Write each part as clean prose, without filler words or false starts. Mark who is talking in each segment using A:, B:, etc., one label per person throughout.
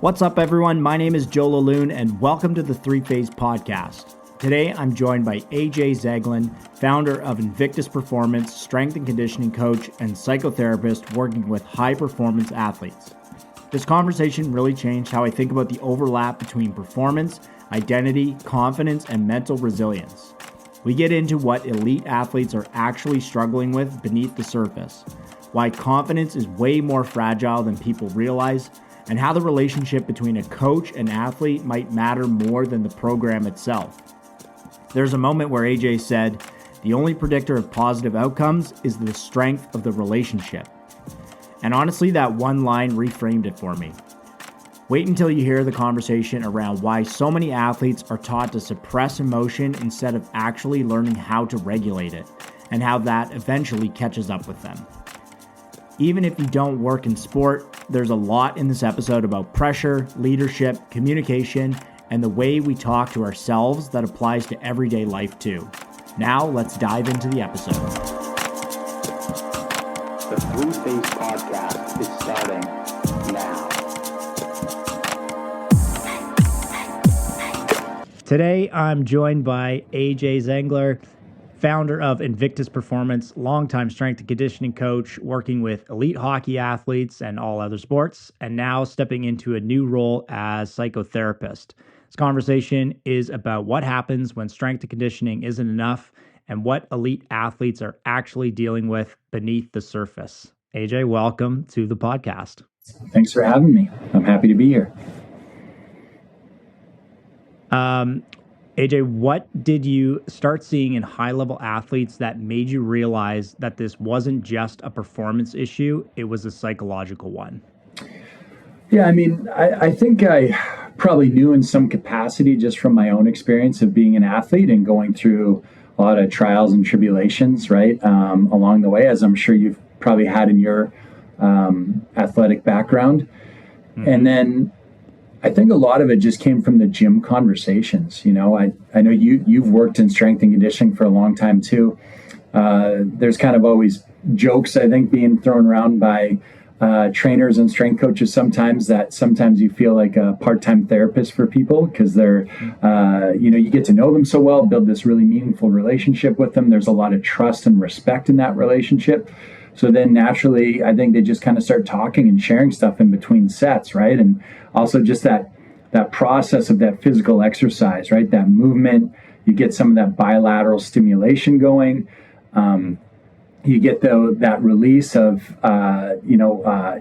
A: What's up, everyone? My name is Joe Laloon, and welcome to the Three Phase Podcast. Today, I'm joined by AJ Zeglen, founder of Invictus Performance, strength and conditioning coach, and psychotherapist working with high-performance athletes. This conversation really changed how I think about the overlap between performance, identity, confidence, and mental resilience. We get into what elite athletes are actually struggling with beneath the surface, why confidence is way more fragile than people realize, and how the relationship between a coach and athlete might matter more than the program itself. There's a moment where AJ said, "The only predictor of positive outcomes is the strength of the relationship." And honestly, that one line reframed it for me. Wait until you hear the conversation around why so many athletes are taught to suppress emotion instead of actually learning how to regulate it, and how that eventually catches up with them. Even if you don't work in sport, there's a lot in this episode about pressure, leadership, communication, and the way we talk to ourselves that applies to everyday life too. Now, let's dive into the episode.
B: The Three Phase Podcast is starting now.
A: Today, I'm joined by AJ Zeglen, founder of Invictus Performance, longtime strength and conditioning coach, working with elite hockey athletes and all other sports, and now stepping into a new role as psychotherapist. This conversation is about what happens when strength and conditioning isn't enough and what elite athletes are actually dealing with beneath the surface. AJ, welcome to the podcast.
C: Thanks for having me. I'm happy to be here.
A: AJ, what did you start seeing in high-level athletes that made you realize that this wasn't just a performance issue, it was a psychological one?
C: Yeah, I think I probably knew in some capacity just from my own experience of being an athlete and going through a lot of trials and tribulations, right, along the way, as I'm sure you've probably had in your athletic background. Mm-hmm. And then I think a lot of it just came from the gym conversations. You know, I know you've worked in strength and conditioning for a long time too. There's kind of always jokes, I think, being thrown around by trainers and strength coaches sometimes you feel like a part-time therapist for people because they're, you get to know them so well, build this really meaningful relationship with them. There's a lot of trust and respect in that relationship. So then naturally, I think they just kind of start talking and sharing stuff in between sets, right? And also just that process of that physical exercise, right? That movement, you get some of that bilateral stimulation going. You get that release of,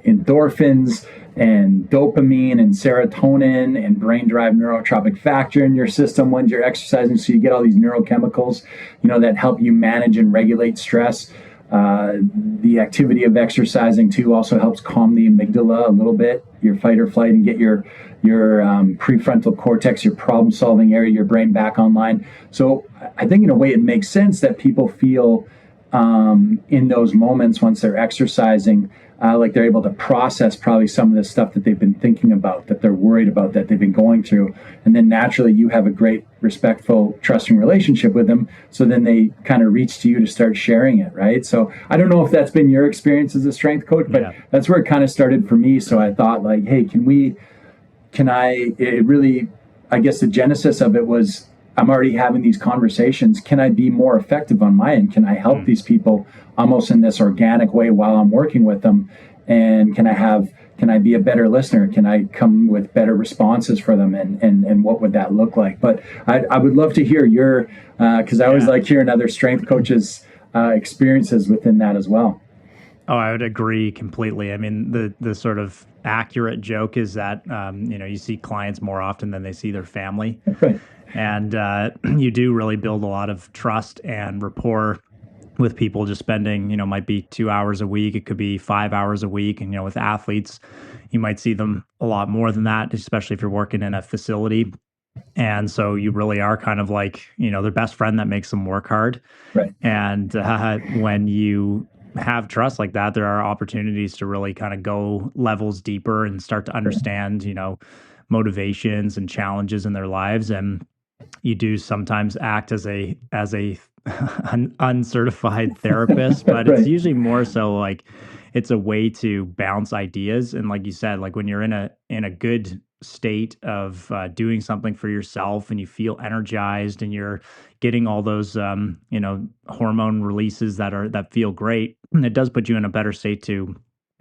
C: endorphins and dopamine and serotonin and brain-derived neurotrophic factor in your system when you're exercising. So you get all these neurochemicals, that help you manage and regulate stress. The activity of exercising too also helps calm the amygdala a little bit, your fight or flight, and get your prefrontal cortex, your problem-solving area, your brain back online. So I think in a way it makes sense that people feel in those moments once they're exercising, like they're able to process probably some of the stuff that they've been thinking about, that they're worried about, that they've been going through. And then naturally you have a great, respectful, trusting relationship with them. So then they kind of reach to you to start sharing it, right? So I don't know if that's been your experience as a strength coach, but that's where it kind of started for me. So I thought like, hey, I guess the genesis of it was, I'm already having these conversations. Can I be more effective on my end? Can I help these people almost in this organic way while I'm working with them? And can I be a better listener? Can I come with better responses for them? And what would that look like? But I would love to hear your, because I always like hearing other strength coaches' experiences within that as well.
A: Oh, I would agree completely. I mean, the sort of accurate joke is that, you see clients more often than they see their family.
C: Right.
A: And you do really build a lot of trust and rapport with people just spending, might be 2 hours a week. It could be 5 hours a week. And, with athletes, you might see them a lot more than that, especially if you're working in a facility. And so you really are kind of like, their best friend that makes them work hard.
C: Right.
A: And when you have trust like that, there are opportunities to really kind of go levels deeper and start to understand, motivations and challenges in their lives. And you do sometimes act as an uncertified therapist, but
C: Right.
A: It's usually more so like it's a way to bounce ideas. And like you said, like when you're in a good state of doing something for yourself, and you feel energized, and you're getting all those hormone releases that feel great. And it does put you in a better state to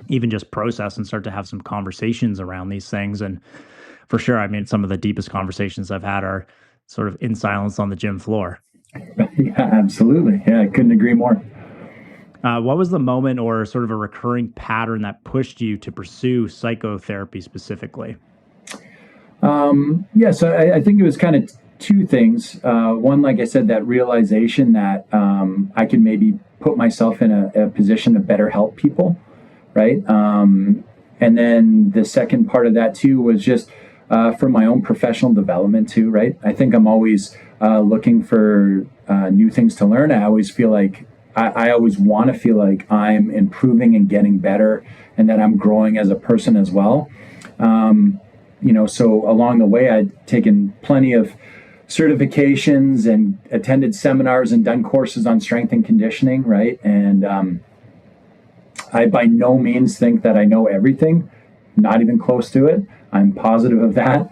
A: even just process and start to have some conversations around these things. And for sure, I mean, some of the deepest conversations I've had are sort of in silence on the gym floor.
C: Yeah, absolutely. Yeah, I couldn't agree more.
A: What was the moment or sort of a recurring pattern that pushed you to pursue psychotherapy specifically?
C: So I think it was kind of two things. One, like I said, that realization that I can maybe put myself in a position to better help people, right? And then the second part of that too was just for my own professional development too, right? I think I'm always looking for new things to learn. I always feel like I always want to feel like I'm improving and getting better, and that I'm growing as a person as well. So along the way, I'd taken plenty of certifications and attended seminars and done courses on strength and conditioning, right? And I by no means think that I know everything, not even close to it. I'm positive of that.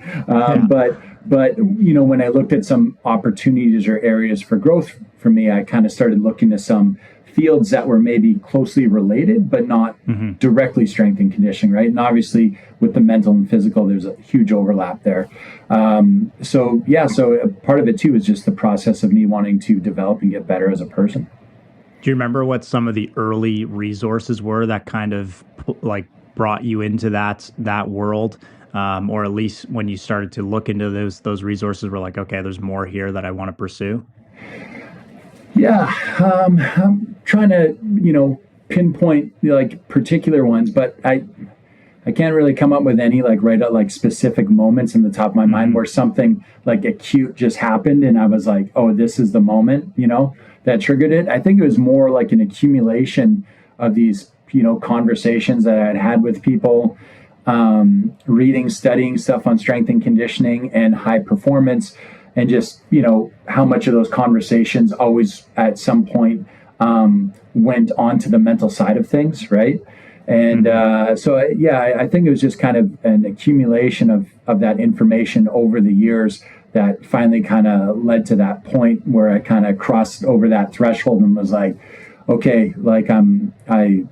C: But when I looked at some opportunities or areas for growth for me, I kind of started looking to some fields that were maybe closely related, but not directly strength and conditioning, right? And obviously with the mental and physical, there's a huge overlap there. So part of it too is just the process of me wanting to develop and get better as a person.
A: Do you remember what some of the early resources were that kind of like brought you into that world? Or at least when you started to look into those resources, were like, okay, there's more here that I want to pursue?
C: Yeah, I'm trying to, pinpoint like particular ones, but I can't really come up with any like specific moments in the top of my mind where something like acute just happened and I was like, oh, this is the moment, that triggered it. I think it was more like an accumulation of these, conversations that I had with people, reading, studying stuff on strength and conditioning and high performance, and just, how much of those conversations always at some point went on to the mental side of things, right? And I think it was just kind of an accumulation of that information over the years that finally kind of led to that point where I kind of crossed over that threshold and was like, okay, like I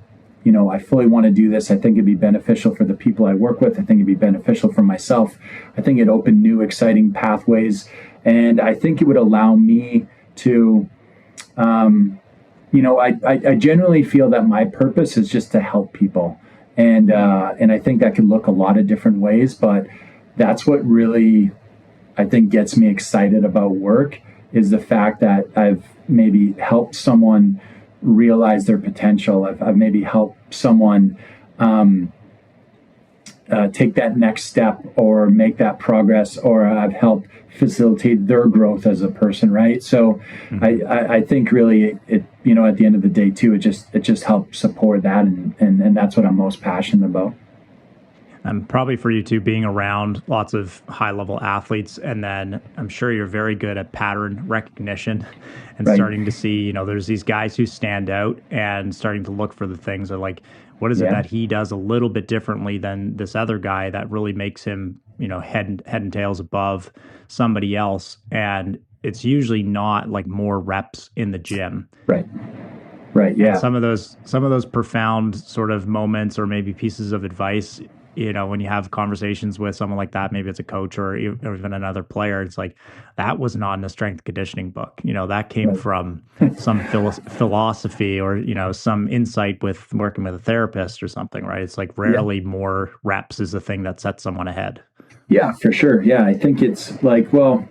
C: fully want to do this. I think it'd be beneficial for the people I work with. I think it'd be beneficial for myself. I think it opened new, exciting pathways. And I think it would allow me to, I generally feel that my purpose is just to help people. And I think that could look a lot of different ways, but that's what really, I think, gets me excited about work is the fact that I've maybe helped someone realize their potential. I've maybe helped someone take that next step or make that progress, or I've helped facilitate their growth as a person, right? So I think really it at the end of the day too, it just helps support that, and that's what I'm most passionate about.
A: And probably for you too, being around lots of high-level athletes, and then I'm sure you're very good at pattern recognition and starting to see, there's these guys who stand out and starting to look for the things that like, what is it that he does a little bit differently than this other guy that really makes him, head and tails above somebody else? And it's usually not like more reps in the gym.
C: Right. Yeah.
A: And some of those profound sort of moments or maybe pieces of advice, when you have conversations with someone like that, maybe it's a coach or even another player, it's like, that was not in a strength conditioning book. That came from some philosophy or, some insight with working with a therapist or something, right? It's like rarely more reps is the thing that sets someone ahead.
C: Yeah, for sure. Yeah, I think it's like, well,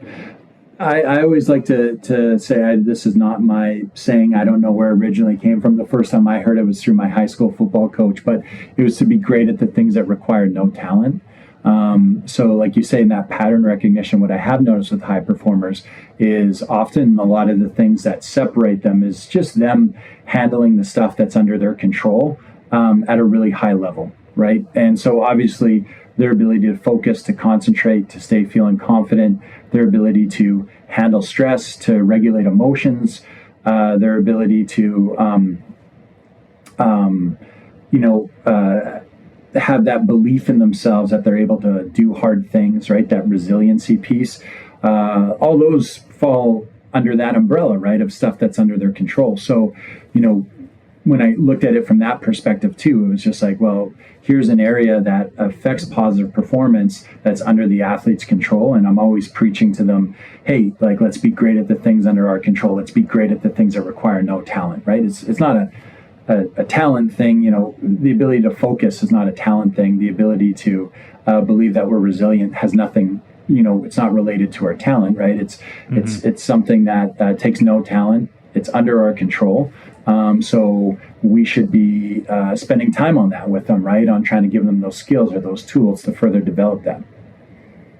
C: I always like to say this is not my saying. I don't know where it originally came from. The first time I heard it was through my high school football coach, but it was to be great at the things that required no talent. So like you say, in that pattern recognition, what I have noticed with high performers is often a lot of the things that separate them is just them handling the stuff that's under their control at a really high level, right? And so obviously their ability to focus, to concentrate, to stay feeling confident, their ability to handle stress, to regulate emotions, their ability to, have that belief in themselves that they're able to do hard things, right? That resiliency piece. All those fall under that umbrella, right, of stuff that's under their control. So, when I looked at it from that perspective too, it was just like, well, here's an area that affects positive performance that's under the athlete's control. And I'm always preaching to them, hey, like, let's be great at the things under our control. Let's be great at the things that require no talent, right? It's not a talent thing. The ability to focus is not a talent thing. The ability to believe that we're resilient has nothing, it's not related to our talent, right? It's something that takes no talent. It's under our control. So we should be spending time on that with them, right? On trying to give them those skills or those tools to further develop that.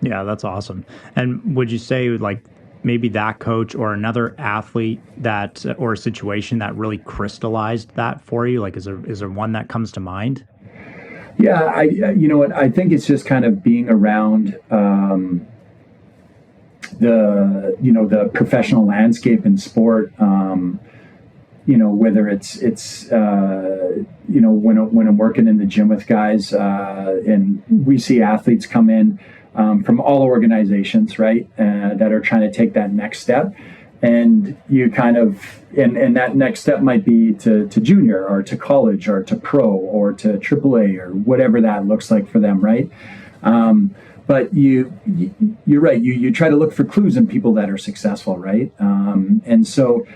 A: Yeah, that's awesome. And would you say like maybe that coach or another athlete that or a situation that really crystallized that for you? Like, is there one that comes to mind?
C: Yeah, I think it's just kind of being around the professional landscape in sport. Whether it's when I'm working in the gym with guys, and we see athletes come in from all organizations, right, that are trying to take that next step. And you kind of, and that next step might be to junior or to college or to pro or to AAA or whatever that looks like for them, right? But you're right. You try to look for clues in people that are successful, right? And so,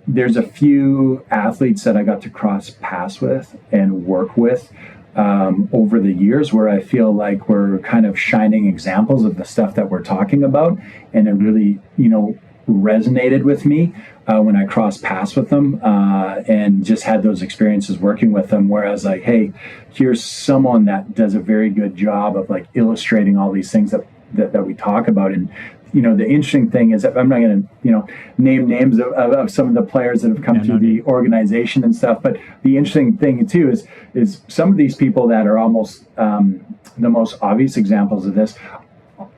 C: there's a few athletes that I got to cross paths with and work with over the years where I feel like we're kind of shining examples of the stuff that we're talking about. And it really, resonated with me when I crossed paths with them and just had those experiences working with them, where I was like, hey, here's someone that does a very good job of like illustrating all these things that we talk about. And the interesting thing is that I'm not going to, name names of some of the players that have come through the organization and stuff. But the interesting thing too is some of these people that are almost the most obvious examples of this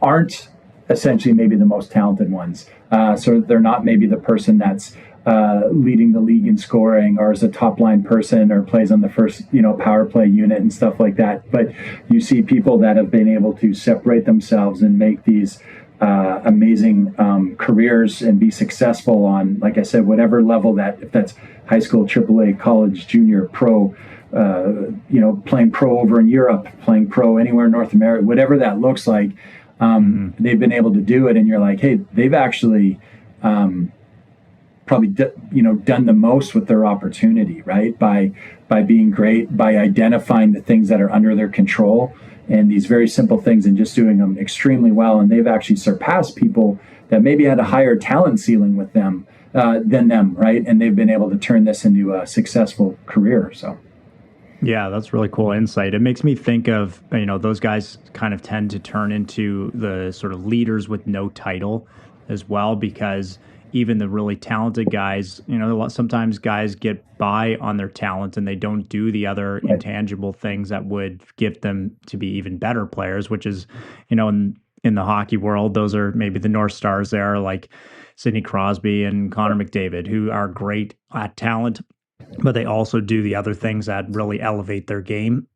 C: aren't essentially maybe the most talented ones. So they're not maybe the person that's leading the league in scoring or is a top line person or plays on the first, power play unit and stuff like that. But you see people that have been able to separate themselves and make these amazing careers and be successful on, like I said, whatever level that, if that's high school, AAA, college, junior, pro, playing pro over in Europe, playing pro anywhere in North America, whatever that looks like, they've been able to do it. And you're like, hey, they've actually probably done the most with their opportunity, right? By being great, by identifying the things that are under their control and these very simple things and just doing them extremely well. And they've actually surpassed people that maybe had a higher talent ceiling with them than them, right? And they've been able to turn this into a successful career. So.
A: Yeah, that's really cool insight. It makes me think of, those guys kind of tend to turn into the sort of leaders with no title as well, because even the really talented guys, sometimes guys get by on their talent and they don't do the other intangible things that would give them to be even better players, which is, in the hockey world, those are maybe the North Stars there, like Sidney Crosby and Connor McDavid, who are great at talent, but they also do the other things that really elevate their game.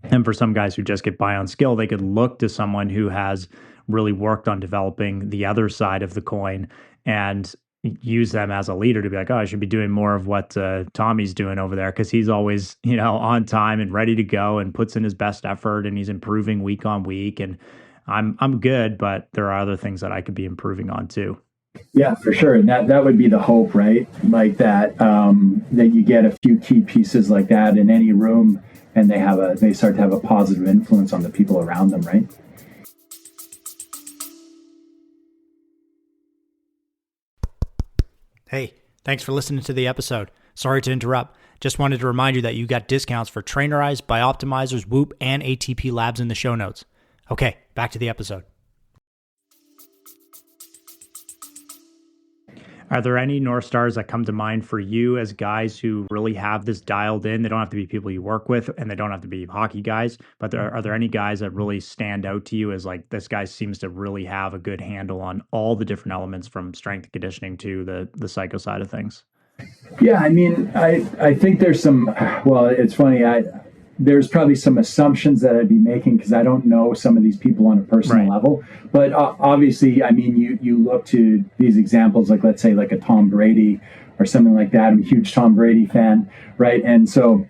A: And for some guys who just get by on skill, they could look to someone who has really worked on developing the other side of the coin and use them as a leader to be like, oh, I should be doing more of what Tommy's doing over there, because he's always, on time and ready to go and puts in his best effort and he's improving week on week. And I'm good, but there are other things that I could be improving on too.
C: Yeah, for sure. And that would be the hope, right? Like that you get a few key pieces like that in any room and they start to have a positive influence on the people around them, right?
D: Hey, thanks for listening to the episode. Sorry to interrupt. Just wanted to remind you that you got discounts for Trainerize, Bioptimizers, Whoop, and ATP Labs in the show notes. Okay, back to the episode.
A: Are there any North Stars that come to mind for you as guys who really have this dialed in? They don't have to be people you work with and they don't have to be hockey guys, but are there any guys that really stand out to you as like, this guy seems to really have a good handle on all the different elements from strength and conditioning to the psycho side of things?
C: Yeah, I mean, I think there's some, well, it's funny. there's probably some assumptions that I'd be making because I don't know some of these people on a personal
D: Right.
C: level. But obviously, I mean, you look to these examples, like let's say like a Tom Brady or something like that. I'm a huge Tom Brady fan, right? And so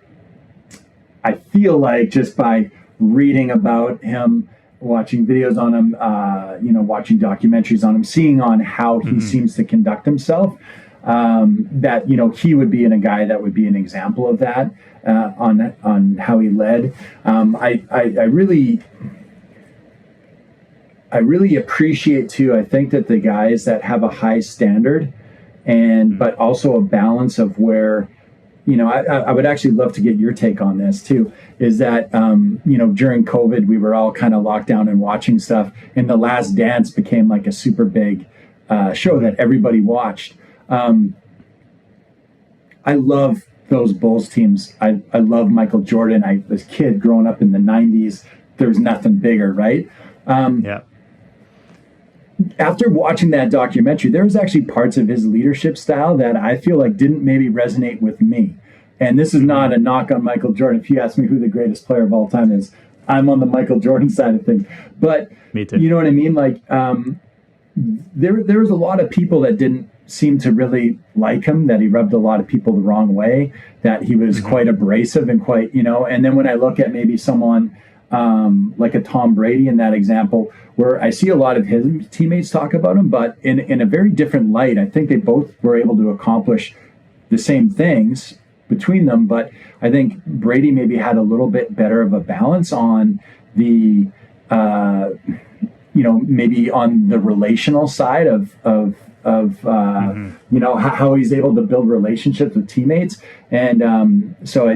C: I feel like just by reading about him, watching videos on him, watching documentaries on him, seeing on how he seems to conduct himself, that he would be in a guy that would be an example of that on how he led. I really appreciate too. I think that the guys that have a high standard but also a balance of where. I would actually love to get your take on this too, is that, during COVID, we were all kind of locked down and watching stuff, and The Last Dance became like a super big show that everybody watched. I love those Bulls teams. I love Michael Jordan. I was a kid growing up in the 90s. There was nothing bigger, right?
D: Yeah.
C: After watching that documentary, there was actually parts of his leadership style that I feel like didn't maybe resonate with me. And this is not a knock on Michael Jordan. If you ask me who the greatest player of all time is, I'm on the Michael Jordan side of things. But
D: Me too.
C: you know what I mean? Like, there was a lot of people that didn't seem to really like him, that he rubbed a lot of people the wrong way, that he was quite abrasive and quite, and then when I look at maybe someone like a Tom Brady in that example, where I see a lot of his teammates talk about him, but in a very different light. I think they both were able to accomplish the same things between them, but I think Brady maybe had a little bit better of a balance on the, maybe on the relational side of how he's able to build relationships with teammates. And so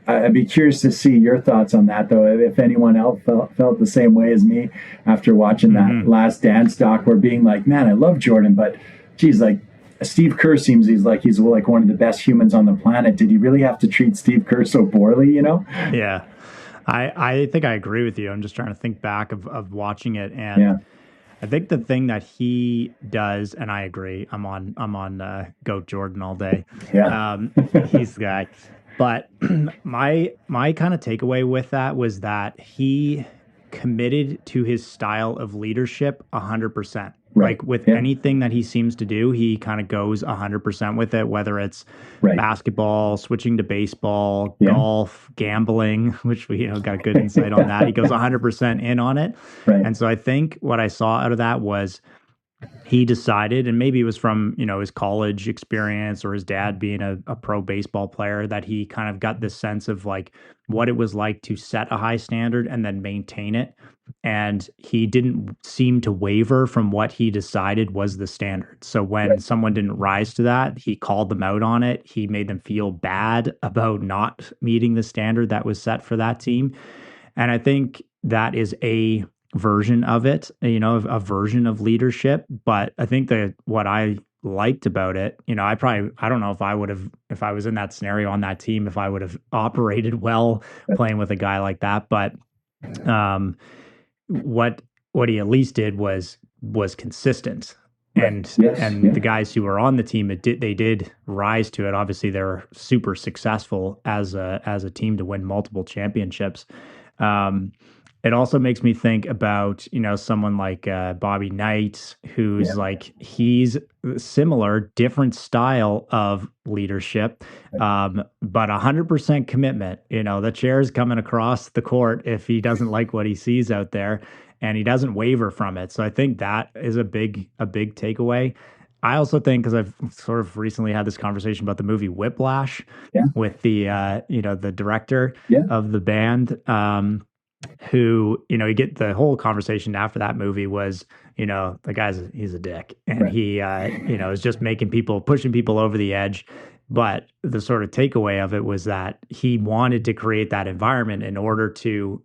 C: I'd be curious to see your thoughts on that, though, if anyone else felt the same way as me after watching that Last Dance doc, where being like, man, I love Jordan, but geez, like Steve Kerr seems he's like one of the best humans on the planet. Did he really have to treat Steve Kerr so poorly,
D: Yeah. I think I agree with you. I'm just trying to think back of watching it, and I think the thing that he does, and I agree, I'm on Goat Jordan all day.
C: Yeah.
D: He's the guy. But my kind of takeaway with that was that he committed to his style of leadership 100%.
C: Right.
D: Like with anything that he seems to do, he kind of goes 100% with it, whether it's basketball, switching to baseball, golf, gambling, which we got good insight on that. He goes 100% in on it.
C: Right.
D: And so I think what I saw out of that was he decided, and maybe it was from, his college experience or his dad being a pro baseball player, that he kind of got this sense of like what it was like to set a high standard and then maintain it. And he didn't seem to waver from what he decided was the standard. So when someone didn't rise to that, he called them out on it. He made them feel bad about not meeting the standard that was set for that team. And I think that is a version of it, a version of leadership. But I think that what I liked about it, I don't know if I was in that scenario on that team, if I would have operated well playing with a guy like that. But what he at least did was consistent. And the guys who were on the team, they did rise to it. Obviously, they were super successful as a team to win multiple championships. It also makes me think about, someone like Bobby Knight, who's like, he's similar, different style of leadership, but 100% commitment. The chair's coming across the court if he doesn't like what he sees out there, and he doesn't waver from it. So I think that is a big takeaway. I also think, because I've sort of recently had this conversation about the movie Whiplash with the, the director of the band, who, you get the whole conversation after that movie was, the he's a dick, and he, is just pushing people over the edge. But the sort of takeaway of it was that he wanted to create that environment in order to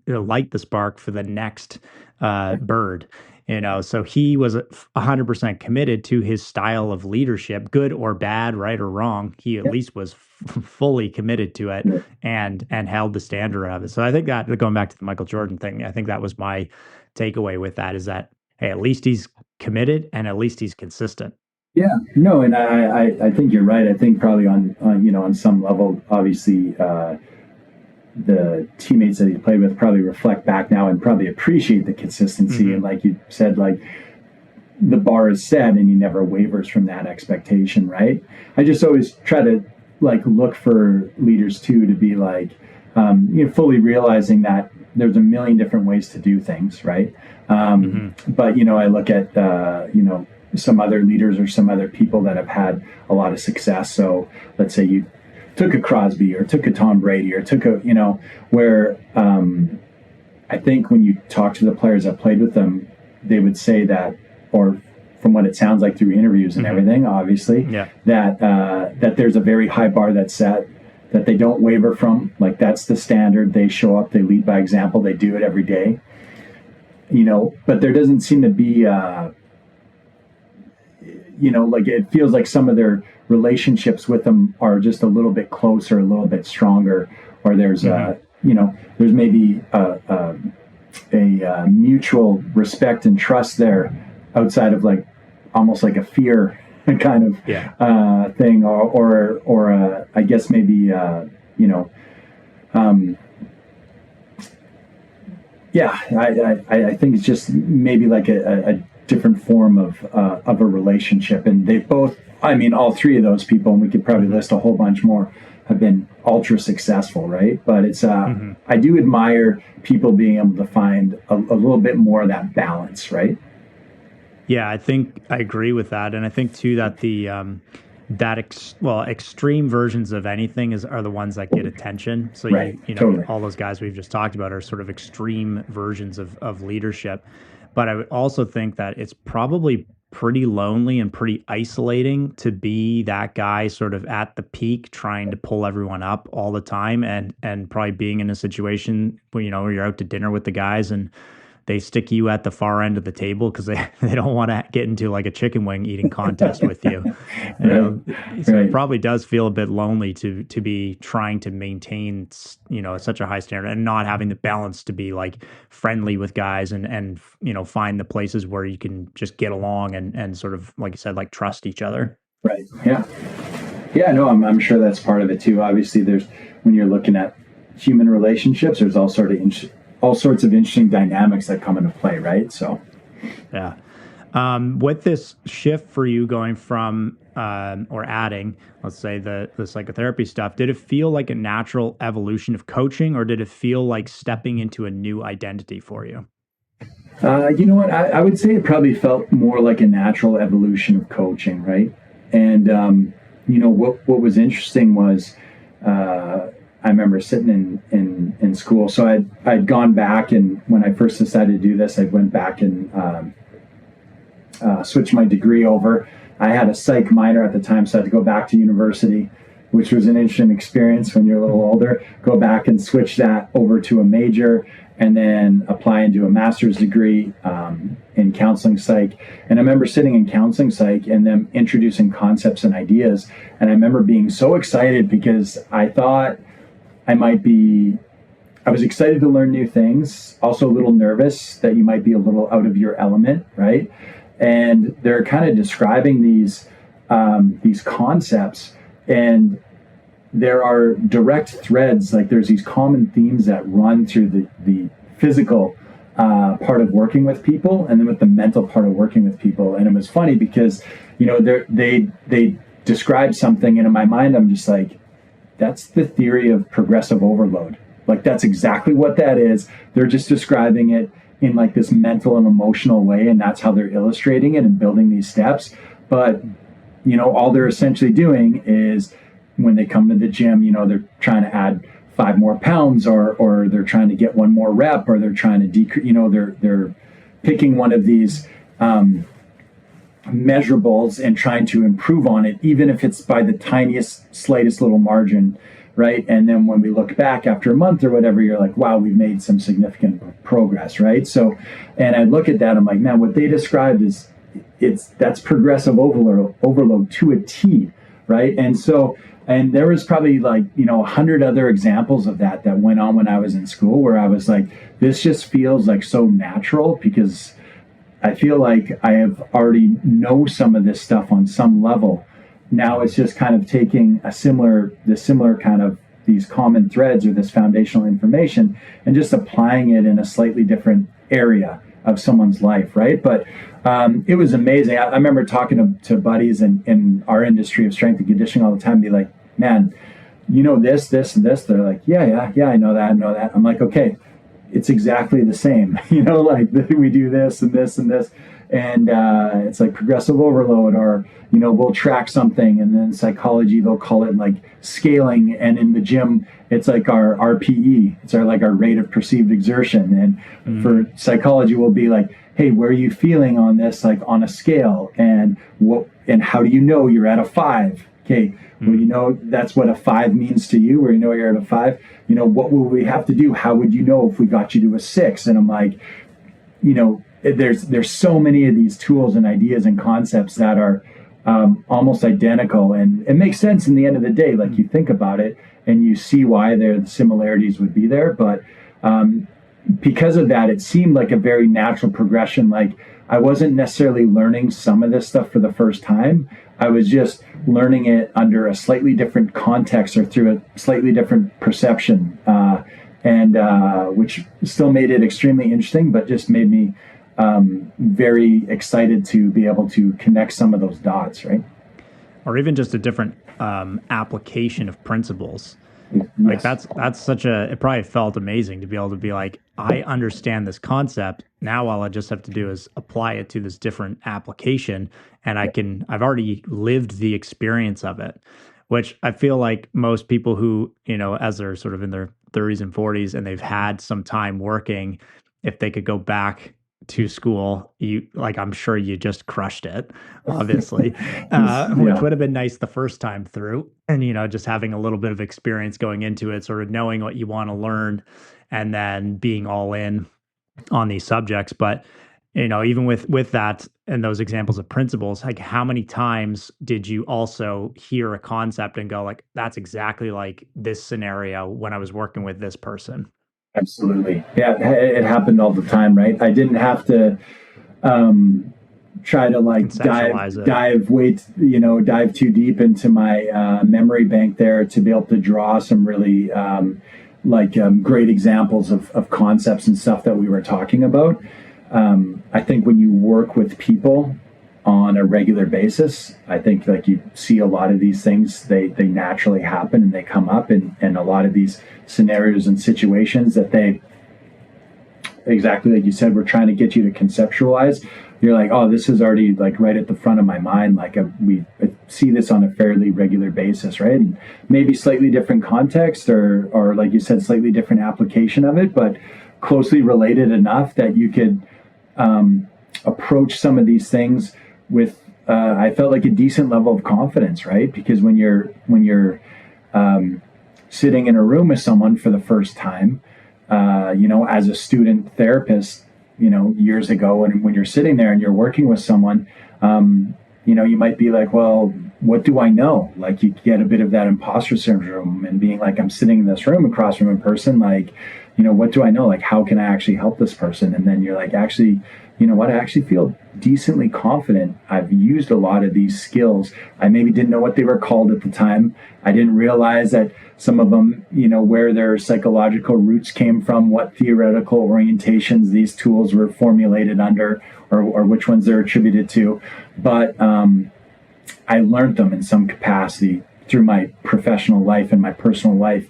D: light the spark for the next bird. So he was 100% committed to his style of leadership, good or bad, right or wrong. He at least was fully committed to it and held the standard of it. So I think that, going back to the Michael Jordan thing, I think that was my takeaway with that, is that, hey, at least he's committed and at least he's consistent.
C: Yeah, no, and I think you're right. I think probably on some level, obviously, the teammates that he played with probably reflect back now and probably appreciate the consistency. And like you said, like the bar is set and he never wavers from that expectation, right? I just always try to like look for leaders too to be like, fully realizing that there's a million different ways to do things, right? But I look at some other leaders or some other people that have had a lot of success. So let's say you took a Crosby or took a Tom Brady or took a, where I think when you talk to the players that played with them, they would say that, or from what it sounds like through interviews and everything, obviously, that there's a very high bar that's set, that they don't waver from. Like that's the standard. They show up, they lead by example, they do it every day, but there doesn't seem to be, like it feels like some of their relationships with them are just a little bit closer, a little bit stronger, or there's there's maybe a mutual respect and trust there outside of like almost like a fear kind of thing, or I guess maybe I think it's just maybe like a different form of a relationship. And they've both, all three of those people, and we could probably list a whole bunch more, have been ultra successful, right? But it's I do admire people being able to find a little bit more of that balance, right?
D: Yeah, I think I agree with that, and I think too that the extreme versions of anything are the ones that get attention. So totally. All those guys we've just talked about are sort of extreme versions of leadership. But I would also think that it's probably pretty lonely and pretty isolating to be that guy sort of at the peak trying to pull everyone up all the time, and probably being in a situation where you're out to dinner with the guys and they stick you at the far end of the table because they don't want to get into like a chicken wing eating contest with you. So it probably does feel a bit lonely to be trying to maintain, such a high standard and not having the balance to be like friendly with guys and find the places where you can just get along and sort of, like you said, like trust each other.
C: Right. Yeah. Yeah, no, I'm sure that's part of it too. Obviously when you're looking at human relationships, there's all sorts of interesting dynamics that come into play, right? So,
D: yeah. With this shift for you going from or adding, let's say the psychotherapy stuff, did it feel like a natural evolution of coaching, or did it feel like stepping into a new identity for you?
C: You know what? I would say it probably felt more like a natural evolution of coaching, right? And what was interesting was I remember sitting in school. So I'd gone back, and when I first decided to do this, I went back and switched my degree over. I had a psych minor at the time, so I had to go back to university, which was an interesting experience when you're a little older. Go back and switch that over to a major, and then apply and do a master's degree in counseling psych. And I remember sitting in counseling psych and them introducing concepts and ideas. And I remember being so excited because I thought I was excited to learn new things, also a little nervous that you might be a little out of your element, right? And they're kind of describing these concepts, and there are direct threads, like there's these common themes that run through the physical part of working with people, and then with the mental part of working with people. And it was funny because, they described something, and in my mind, I'm just like, that's the theory of progressive overload. Like that's exactly what that is. They're just describing it in like this mental and emotional way, and that's how they're illustrating it and building these steps. But, all they're essentially doing is when they come to the gym, they're trying to add 5 more pounds, or they're trying to get 1 more rep, or they're trying to decrease, they're picking one of these measurables and trying to improve on it, even if it's by the tiniest, slightest little margin, right? And then when we look back after a month or whatever, you're like, wow, we've made some significant progress, right? So, and I look at that, I'm like, man, what they described is that's progressive overload to a T, right? And so, and there was probably like, 100 other examples of that went on when I was in school, where I was like, this just feels like so natural, because I feel like I have already know some of this stuff on some level. Now it's just kind of taking the similar kind of these common threads or this foundational information and just applying it in a slightly different area of someone's life, right? But it was amazing. I remember talking to buddies in our industry of strength and conditioning all the time, be like, man, you know this, this, and this. They're like, yeah, I know that. I'm like, okay, it's exactly the same. Like we do this and this and this. And it's like progressive overload, or, we'll track something, and then psychology, they'll call it like scaling. And in the gym, it's like our RPE. It's our rate of perceived exertion. And for psychology, we'll be like, hey, where are you feeling on this, like on a scale? And how do you know you're at a 5? Okay, well, that's what a 5 means to you, where you're at a 5. What will we have to do? How would you know if we got you to a 6? And I'm like, there's so many of these tools and ideas and concepts that are almost identical, and it makes sense in the end of the day. Like, you think about it and you see why the similarities would be there, but because of that, it seemed like a very natural progression. Like, I wasn't necessarily learning some of this stuff for the first time. I was just learning it under a slightly different context or through a slightly different perception, and which still made it extremely interesting, but just made me very excited to be able to connect some of those dots, right?
D: Or even just a different application of principles.
C: Yes.
D: Like that's such it probably felt amazing to be able to be like, I understand this concept. Now all I just have to do is apply it to this different application, and I've already lived the experience of it, which I feel like most people who, as they're sort of in their 30s and 40s and they've had some time working, if they could go back to school, I'm sure you just crushed it, obviously, which would have been nice the first time through. And, just having a little bit of experience going into it, sort of knowing what you want to learn and then being all in on these subjects. But, even with that and those examples of principles, like, how many times did you also hear a concept and go like, that's exactly like this scenario when I was working with this person?
C: Absolutely. Yeah, it happened all the time, right? I didn't have to try to dive too deep into my memory bank there to be able to draw some really great examples of concepts and stuff that we were talking about. I think when you work with people on a regular basis, I think like you see a lot of these things, they naturally happen and they come up, and a lot of these scenarios and situations that they, exactly like you said, we're trying to get you to conceptualize. You're like, oh, this is already like right at the front of my mind. Like we see this on a fairly regular basis, right? And maybe slightly different context or like you said, slightly different application of it, but closely related enough that you could approach some of these things with I felt like a decent level of confidence, right? Because when you're sitting in a room with someone for the first time, as a student therapist, years ago, and when you're sitting there and you're working with someone, you might be like, well, what do I know? Like, you get a bit of that imposter syndrome and being like, I'm sitting in this room across from a person, like, what do I know? Like, how can I actually help this person? And then you're like, actually, you know what? I actually feel decently confident. I've used a lot of these skills. I maybe didn't know what they were called at the time. I didn't realize that some of them, where their psychological roots came from, what theoretical orientations these tools were formulated under, or which ones they're attributed to. But I learned them in some capacity through my professional life and my personal life.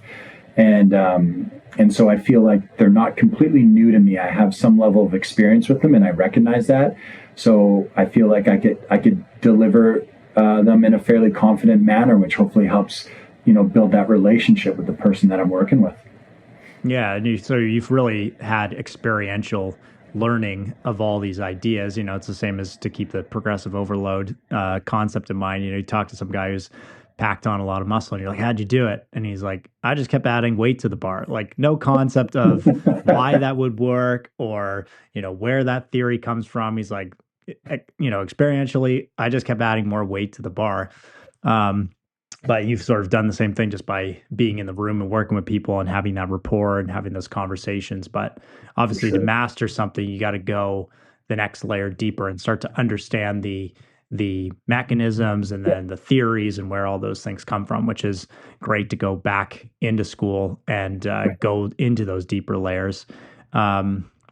C: And so I feel like they're not completely new to me. I have some level of experience with them, and I recognize that. So I feel like I could deliver them in a fairly confident manner, which hopefully helps, build that relationship with the person that I'm working with.
D: Yeah, and so you've really had experiential learning of all these ideas. It's the same as to keep the progressive overload concept in mind. You talk to some guy who's packed on a lot of muscle and you're like, how'd you do it? And he's like, I just kept adding weight to the bar. Like, no concept of why that would work or, where that theory comes from. He's like, experientially, I just kept adding more weight to the bar. But you've sort of done the same thing just by being in the room and working with people and having that rapport and having those conversations. But obviously to master something, you got to go the next layer deeper and start to understand the mechanisms and then the theories and where all those things come from, which is great to go back into school and go into those deeper layers.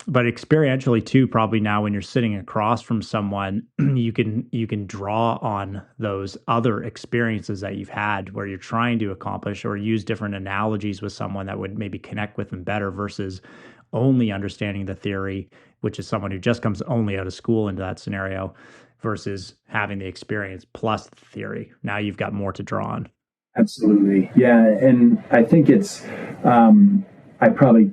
D: But experientially too, probably now when you're sitting across from someone, you can draw on those other experiences that you've had where you're trying to accomplish, or use different analogies with someone that would maybe connect with them better, versus only understanding the theory, which is someone who just comes only out of school into that scenario, versus having the experience plus the theory. Now you've got more to draw on.
C: Absolutely. Yeah. And I think it's, I probably,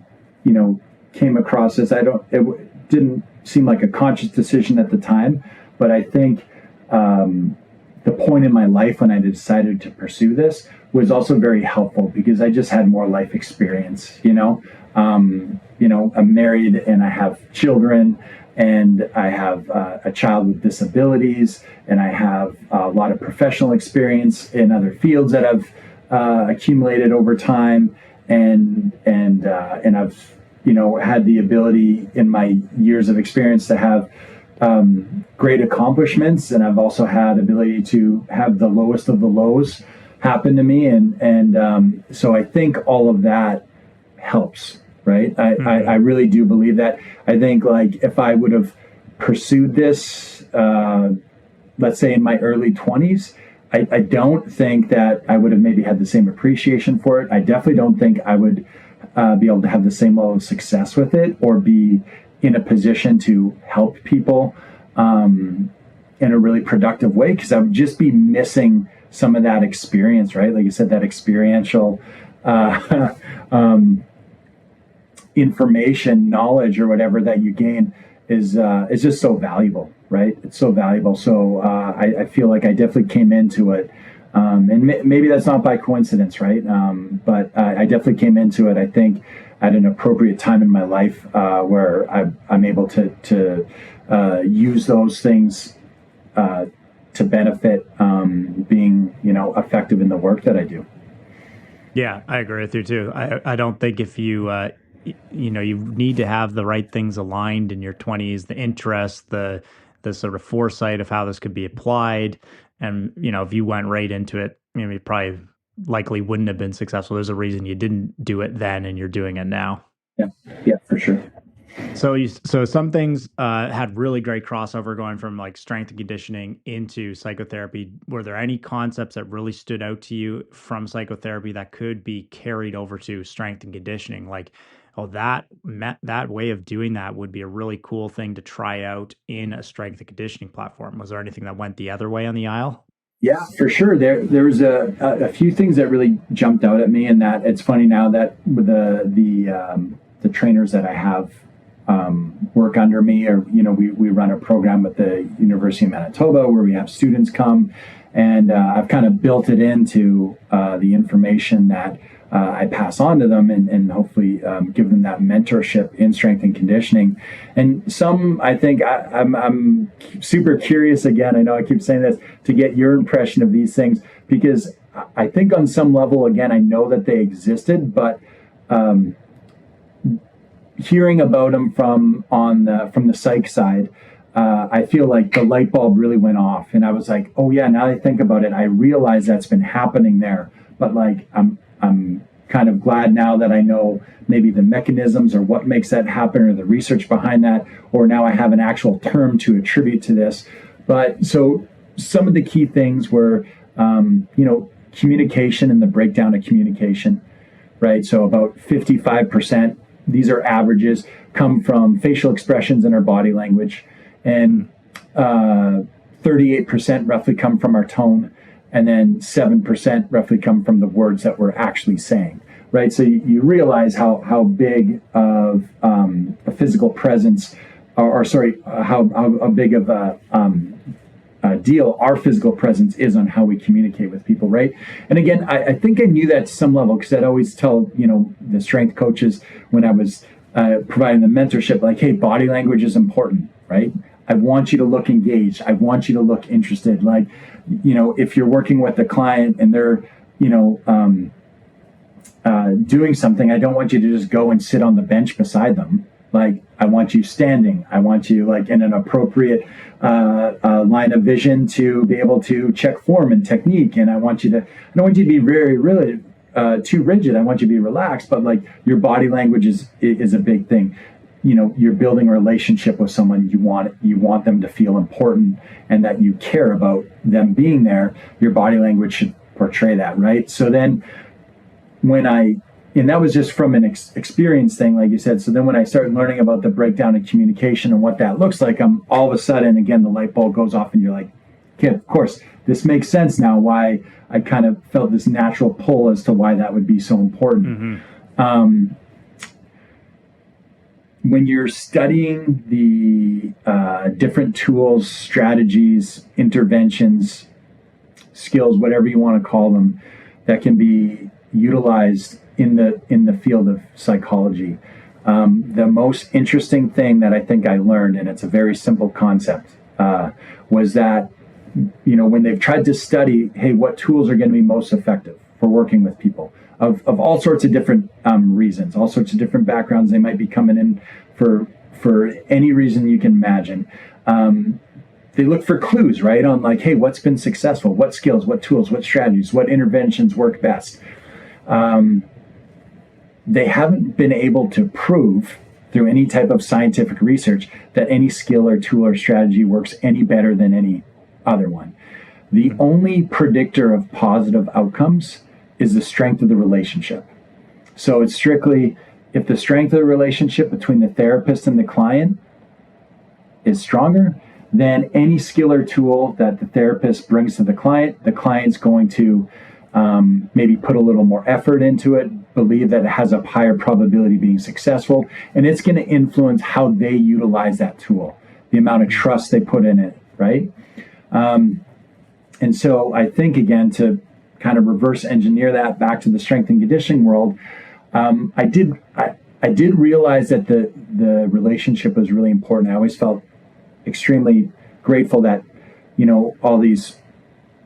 C: came across this. It didn't seem like a conscious decision at the time, but I think the point in my life when I decided to pursue this was also very helpful, because I just had more life experience. I'm married and I have children, and I have a child with disabilities, and I have a lot of professional experience in other fields that I've accumulated over time, and I've had the ability in my years of experience to have great accomplishments, and I've also had ability to have the lowest of the lows happen to me, and so I think all of that helps, right? I really do believe that. I think, like, if I would have pursued this, let's say in my early 20s, I don't think that I would have maybe had the same appreciation for it. I definitely don't think I would be able to have the same level of success with it, or be in a position to help people in a really productive way, because I would just be missing some of that experience, right? Like you said, that experiential information, knowledge, or whatever that you gain is just so valuable, right? It's so valuable. So I feel like I definitely came into it. And maybe that's not by coincidence, right? But I definitely came into it, I think, at an appropriate time in my life, where I'm able to use those things to benefit being, effective in the work that I do.
D: Yeah, I agree with you too. I don't think if you you need to have the right things aligned in your 20s, the interest, the sort of foresight of how this could be applied. And, if you went right into it, you probably likely wouldn't have been successful. There's a reason you didn't do it then and you're doing it now.
C: Yeah, for sure.
D: So some things had really great crossover going from like strength and conditioning into psychotherapy. Were there any concepts that really stood out to you from psychotherapy that could be carried over to strength and conditioning? Like, that way of doing that would be a really cool thing to try out in a strength and conditioning platform. Was there anything that went the other way on the aisle?
C: Yeah, for sure. There was a few things that really jumped out at me, and that it's funny now that with the trainers that I have work under me, or we run a program at the University of Manitoba where we have students come, and I've kind of built it into the information that I pass on to them, and hopefully give them that mentorship in strength and conditioning. And some, I think, I'm super curious, again, I know I keep saying this, to get your impression of these things, because I think on some level, again, I know that they existed, but hearing about them from the psych side, I feel like the light bulb really went off, and I was like, oh yeah, now that I think about it, I realize that's been happening there. But like, I'm kind of glad now that I know maybe the mechanisms, or what makes that happen, or the research behind that, or now I have an actual term to attribute to this. But so some of the key things were, communication and the breakdown of communication, right? So about 55%, these are averages, come from facial expressions in our body language, and 38% roughly come from our tone, and then 7% roughly come from the words that we're actually saying, right? So you realize how big of a physical presence, how big of a deal our physical presence is on how we communicate with people, right? And again, I think I knew that to some level, because I'd always tell the strength coaches when I was providing the mentorship, like, hey, body language is important, right? I want you to look engaged. I want you to look interested. Like, if you're working with a client and they're, doing something, I don't want you to just go and sit on the bench beside them, Like, I want you standing. I want you like in an appropriate line of vision to be able to check form and technique. And I don't want you to be really too rigid. I want you to be relaxed, but like your body language is a big thing. You're building a relationship with someone. You want them to feel important and that you care about them being there. Your body language should portray that, right? So then and that was just from an experience thing, like you said. So then when I started learning about the breakdown in communication and what that looks like, all of a sudden, again, the light bulb goes off and you're like, okay, of course, this makes sense now why I kind of felt this natural pull as to why that would be so important. Mm-hmm. When you're studying the different tools, strategies, interventions, skills, whatever you want to call them, that can be utilized in the field of psychology, the most interesting thing that I think I learned, and it's a very simple concept, was that when they've tried to study, hey, what tools are going to be most effective for working with people of all sorts of different reasons, all sorts of different backgrounds. They might be coming in for any reason you can imagine. They look for clues, right, on like, hey, what's been successful? What skills, what tools, what strategies, what interventions work best? They haven't been able to prove through any type of scientific research that any skill or tool or strategy works any better than any other one. The only predictor of positive outcomes is the strength of the relationship. So it's strictly, if the strength of the relationship between the therapist and the client is stronger, then any skill or tool that the therapist brings to the client's going to maybe put a little more effort into it, believe that it has a higher probability of being successful, and it's going to influence how they utilize that tool, the amount of trust they put in it, right? And so I think, again, to kind of reverse engineer that back to the strength and conditioning world, I did realize that the relationship was really important. I always felt extremely grateful that, all these,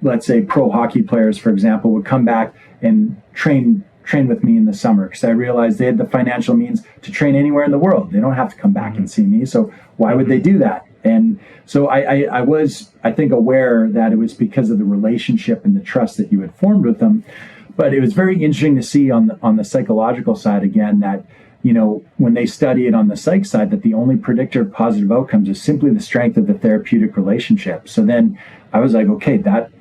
C: let's say, pro hockey players, for example, would come back and train with me in the summer, because I realized they had the financial means to train anywhere in the world. They don't have to come back and see me. So why would they do that? And so I was, I think, aware that it was because of the relationship and the trust that you had formed with them. But it was very interesting to see on the psychological side, again, that, when they study it on the psych side, that the only predictor of positive outcomes is simply the strength of the therapeutic relationship. So then I was like, okay, that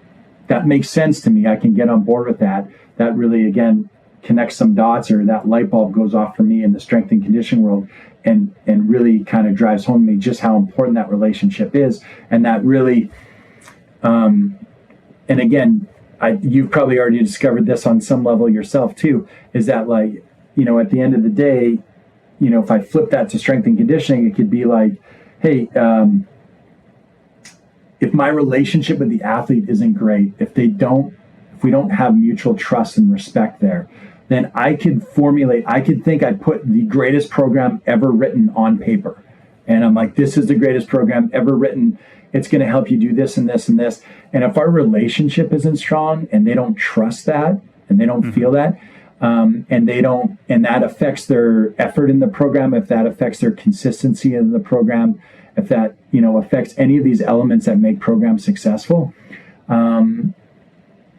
C: makes sense to me. I can get on board with that. That really, again, connects some dots, or that light bulb goes off for me in the strength and conditioning world, and really kind of drives home to me just how important that relationship is. And that really, and again, you've probably already discovered this on some level yourself too, is that, like, at the end of the day, if I flip that to strength and conditioning, it could be like, hey, if my relationship with the athlete isn't great, if we don't have mutual trust and respect there, then I could think I put the greatest program ever written on paper. And I'm like, this is the greatest program ever written. It's going to help you do this and this and this. And if our relationship isn't strong and they don't trust that and they don't feel that, and that affects their effort in the program, if that affects their consistency in the program, if that, affects any of these elements that make programs successful,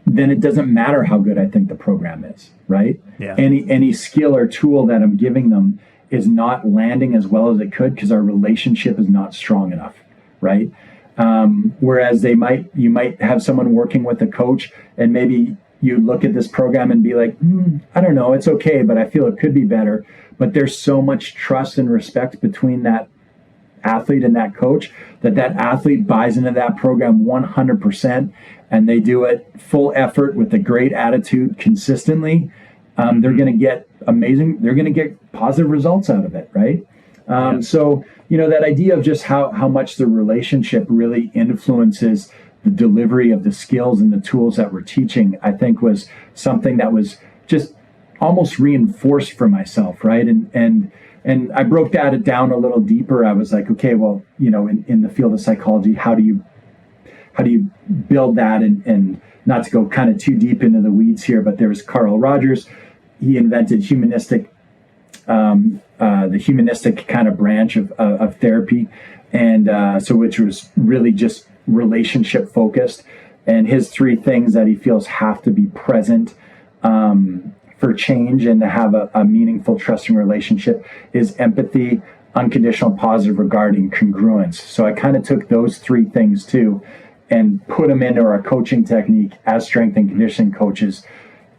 C: then it doesn't matter how good I think the program is, right? Yeah. Any skill or tool that I'm giving them is not landing as well as it could because our relationship is not strong enough, right? Whereas you might have someone working with a coach, and maybe you look at this program and be like, I don't know, it's okay, but I feel it could be better. But there's so much trust and respect between that athlete and that coach that athlete buys into that program 100%, and they do it full effort with a great attitude consistently. They're going to get they're going to get positive results out of it, right? So, that idea of just how much the relationship really influences the delivery of the skills and the tools that we're teaching, I think was something that was just almost reinforced for myself, right? And I broke that down a little deeper. I was like, okay, well, in the field of psychology, how do you build that? And not to go kind of too deep into the weeds here, but there was Carl Rogers. He invented humanistic the humanistic kind of branch of therapy, and so which was really just relationship focused. And his three things that he feels have to be present for change and to have a meaningful, trusting relationship is empathy, unconditional positive regard, and congruence. So I kind of took those three things too and put them into our coaching technique as strength and conditioning coaches.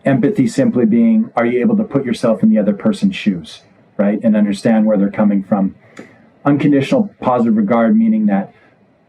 C: Empathy simply being, are you able to put yourself in the other person's shoes, right? And understand where they're coming from. Unconditional positive regard, meaning that,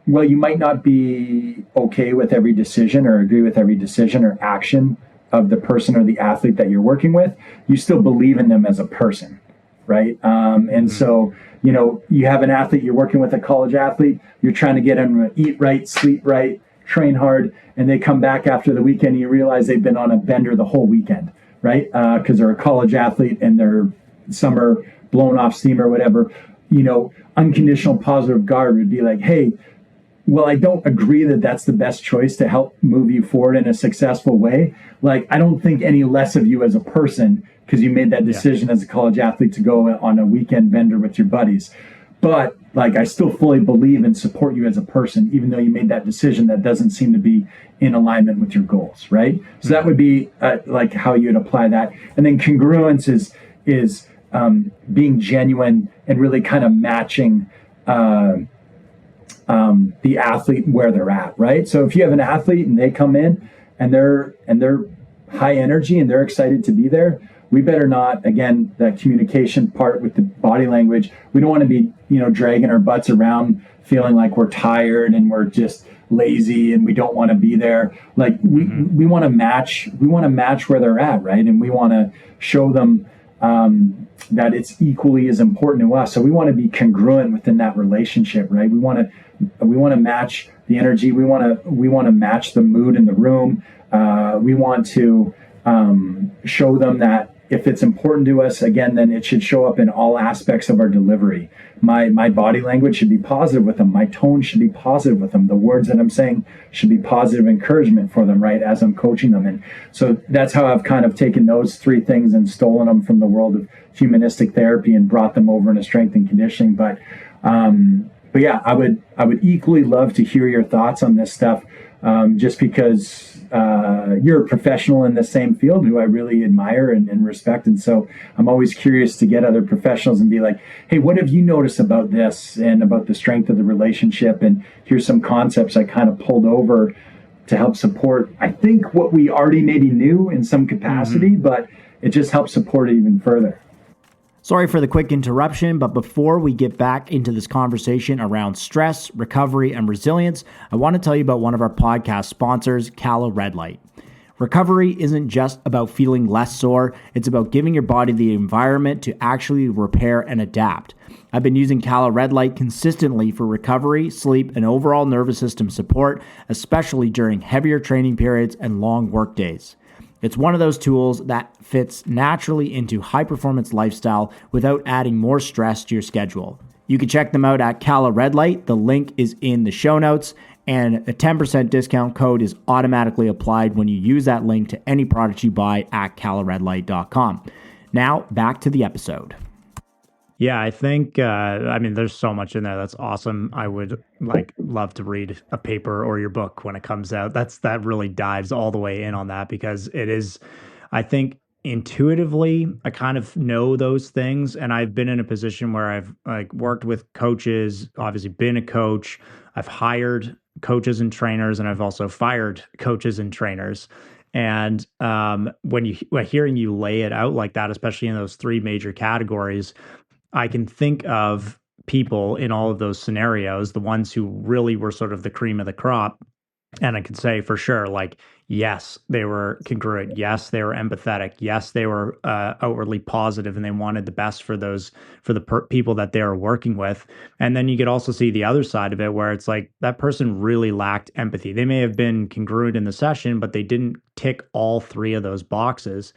C: well, you might not be okay with every decision or agree with every decision or action of the person or the athlete that you're working with. You still believe in them as a person, right? And so, you know, you have an athlete, you're working with a college athlete, you're trying to get them to eat right, sleep right, train hard, and they come back after the weekend and you realize they've been on a bender the whole weekend, right? Because they're a college athlete and they're some are blown off steam or whatever. You know, unconditional positive regard would be like, hey, well, I don't agree that that's the best choice to help move you forward in a successful way. Like, I don't think any less of you as a person because you made that decision as a college athlete to go on a weekend bender with your buddies. But like, I still fully believe and support you as a person, even though you made that decision that doesn't seem to be in alignment with your goals, right? So that would be like how you'd apply that. And then congruence is being genuine and really kind of matching the athlete where they're at, right? So if you have an athlete and they come in and they're high energy and they're excited to be there, we better not, again, that communication part with the body language, we don't want to be, you know, dragging our butts around feeling like we're tired and we're just lazy and we don't want to be there. Like we want to match where they're at, right? And we want to show them that it's equally as important to us. So we want to be congruent within that relationship, right? We want to match the energy. We want to match the mood in the room. We want to show them that if it's important to us, again, then it should show up in all aspects of our delivery. My body language should be positive with them. My tone should be positive with them. The words that I'm saying should be positive encouragement for them, right, as I'm coaching them. And so that's how I've kind of taken those three things and stolen them from the world of humanistic therapy and brought them over into strength and conditioning. But yeah, I would equally love to hear your thoughts on this stuff, just because you're a professional in the same field who I really admire and respect. And so I'm always curious to get other professionals and be like, hey, what have you noticed about this and about the strength of the relationship? And here's some concepts I kind of pulled over to help support, I think, what we already maybe knew in some capacity, but it just helps support it even further.
A: Sorry for the quick interruption, but before we get back into this conversation around stress, recovery, and resilience, I want to tell you about one of our podcast sponsors, Cala Red Light. Recovery isn't just about feeling less sore, it's about giving your body the environment to actually repair and adapt. I've been using Cala Red Light consistently for recovery, sleep, and overall nervous system support, especially during heavier training periods and long work days. It's one of those tools that fits naturally into high-performance lifestyle without adding more stress to your schedule. You can check them out at Cala Red Light. The link is in the show notes, and a 10% discount code is automatically applied when you use that link to any product you buy at calaredlight.com. Now, back to the episode.
D: Yeah, I think, there's so much in there. That's awesome. I would love to read a paper or your book when it comes out. That really dives all the way in on that, because it is, I think, intuitively, I kind of know those things. And I've been in a position where I've worked with coaches, obviously been a coach. I've hired coaches and trainers, and I've also fired coaches and trainers. And when hearing you lay it out like that, especially in those three major categories, I can think of people in all of those scenarios, the ones who really were sort of the cream of the crop. And I can say for sure, yes, they were congruent. Yes, they were empathetic. Yes, they were outwardly positive, and they wanted the best for the people that they were working with. And then you could also see the other side of it, where it's like that person really lacked empathy. They may have been congruent in the session, but they didn't tick all three of those boxes.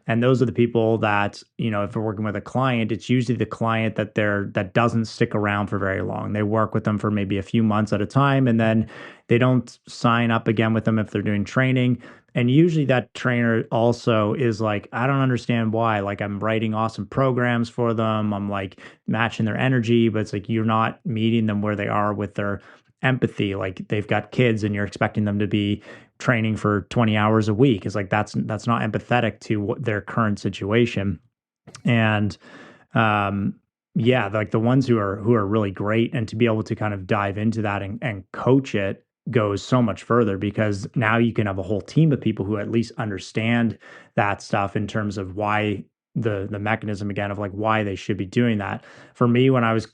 D: And those are the people that, if we're working with a client, it's usually the client that doesn't stick around for very long. They work with them for maybe a few months at a time, and then they don't sign up again with them if they're doing training. And usually that trainer also is like, I don't understand why. Like, I'm writing awesome programs for them. I'm like matching their energy, but it's like you're not meeting them where they are with their empathy. Like, they've got kids and you're expecting them to be training for 20 hours a week. It's like that's not empathetic to their current situation. And yeah, like the ones who are really great, and to be able to kind of dive into that and coach it goes so much further, because now you can have a whole team of people who at least understand that stuff in terms of why the mechanism, again, of like why they should be doing that. For me, when I was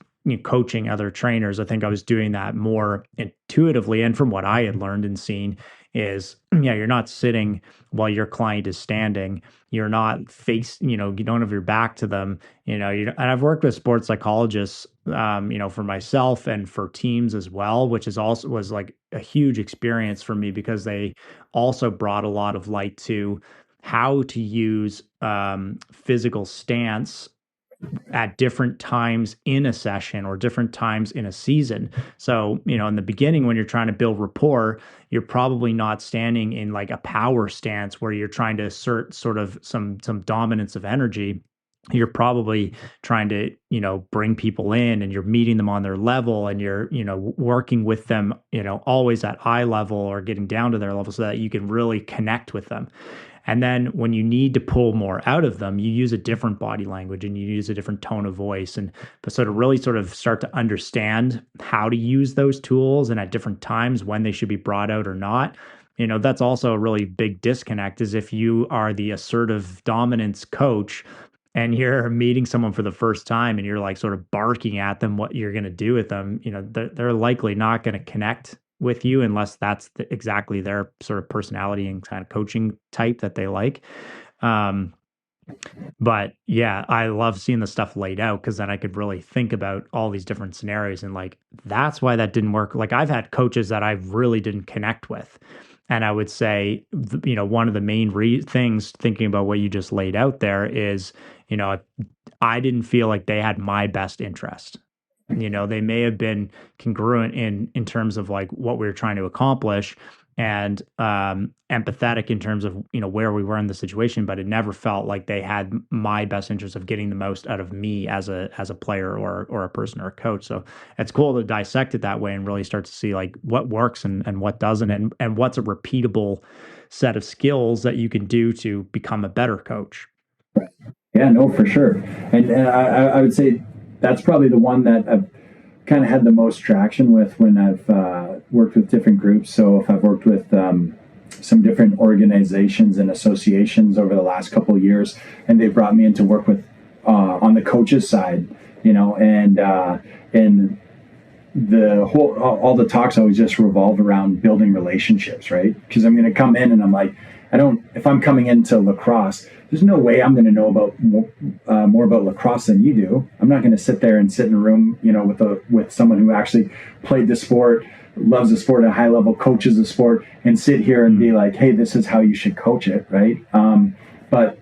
D: coaching other trainers, I think I was doing that more intuitively, and from what I had learned and seen is, yeah, you're not sitting while your client is standing. You're not you don't have your back to them. And I've worked with sports psychologists, for myself and for teams as well, which was like a huge experience for me, because they also brought a lot of light to how to use physical stance at different times in a session or different times in a season. So, in the beginning, when you're trying to build rapport, you're probably not standing in like a power stance where you're trying to assert sort of some dominance of energy. You're probably trying to, bring people in, and you're meeting them on their level, and you're, working with them, always at eye level or getting down to their level so that you can really connect with them. And then when you need to pull more out of them, you use a different body language and you use a different tone of voice. But so to really sort of start to understand how to use those tools and at different times when they should be brought out or not, that's also a really big disconnect, is if you are the assertive dominance coach and you're meeting someone for the first time and you're like sort of barking at them what you're going to do with them, they're likely not going to connect with you unless that's exactly their sort of personality and kind of coaching type that they like. But yeah, I love seeing the stuff laid out, because then I could really think about all these different scenarios and like, that's why that didn't work. Like, I've had coaches that I really didn't connect with. And I would say, one of the main things, thinking about what you just laid out there, is, I didn't feel like they had my best interest. They may have been congruent in terms of like what we were trying to accomplish, and empathetic in terms of where we were in the situation, but it never felt like they had my best interest of getting the most out of me as a player or a person or a coach. So it's cool to dissect it that way and really start to see like what works and what doesn't, and what's a repeatable set of skills that you can do to become a better coach.
C: Right. Yeah, no, for sure. And I would say that's probably the one that I've kind of had the most traction with when I've worked with different groups. So if I've worked with some different organizations and associations over the last couple of years, and they've brought me in to work with on the coaches side, and the whole, all the talks always just revolve around building relationships, right? Because I'm going to come in and I'm like, if I'm coming into lacrosse, there's no way I'm going to know about more about lacrosse than you do. I'm not going to sit there and sit in a room, with someone who actually played the sport, loves the sport at a high level, coaches the sport, and sit here and be like, hey, this is how you should coach it, right? But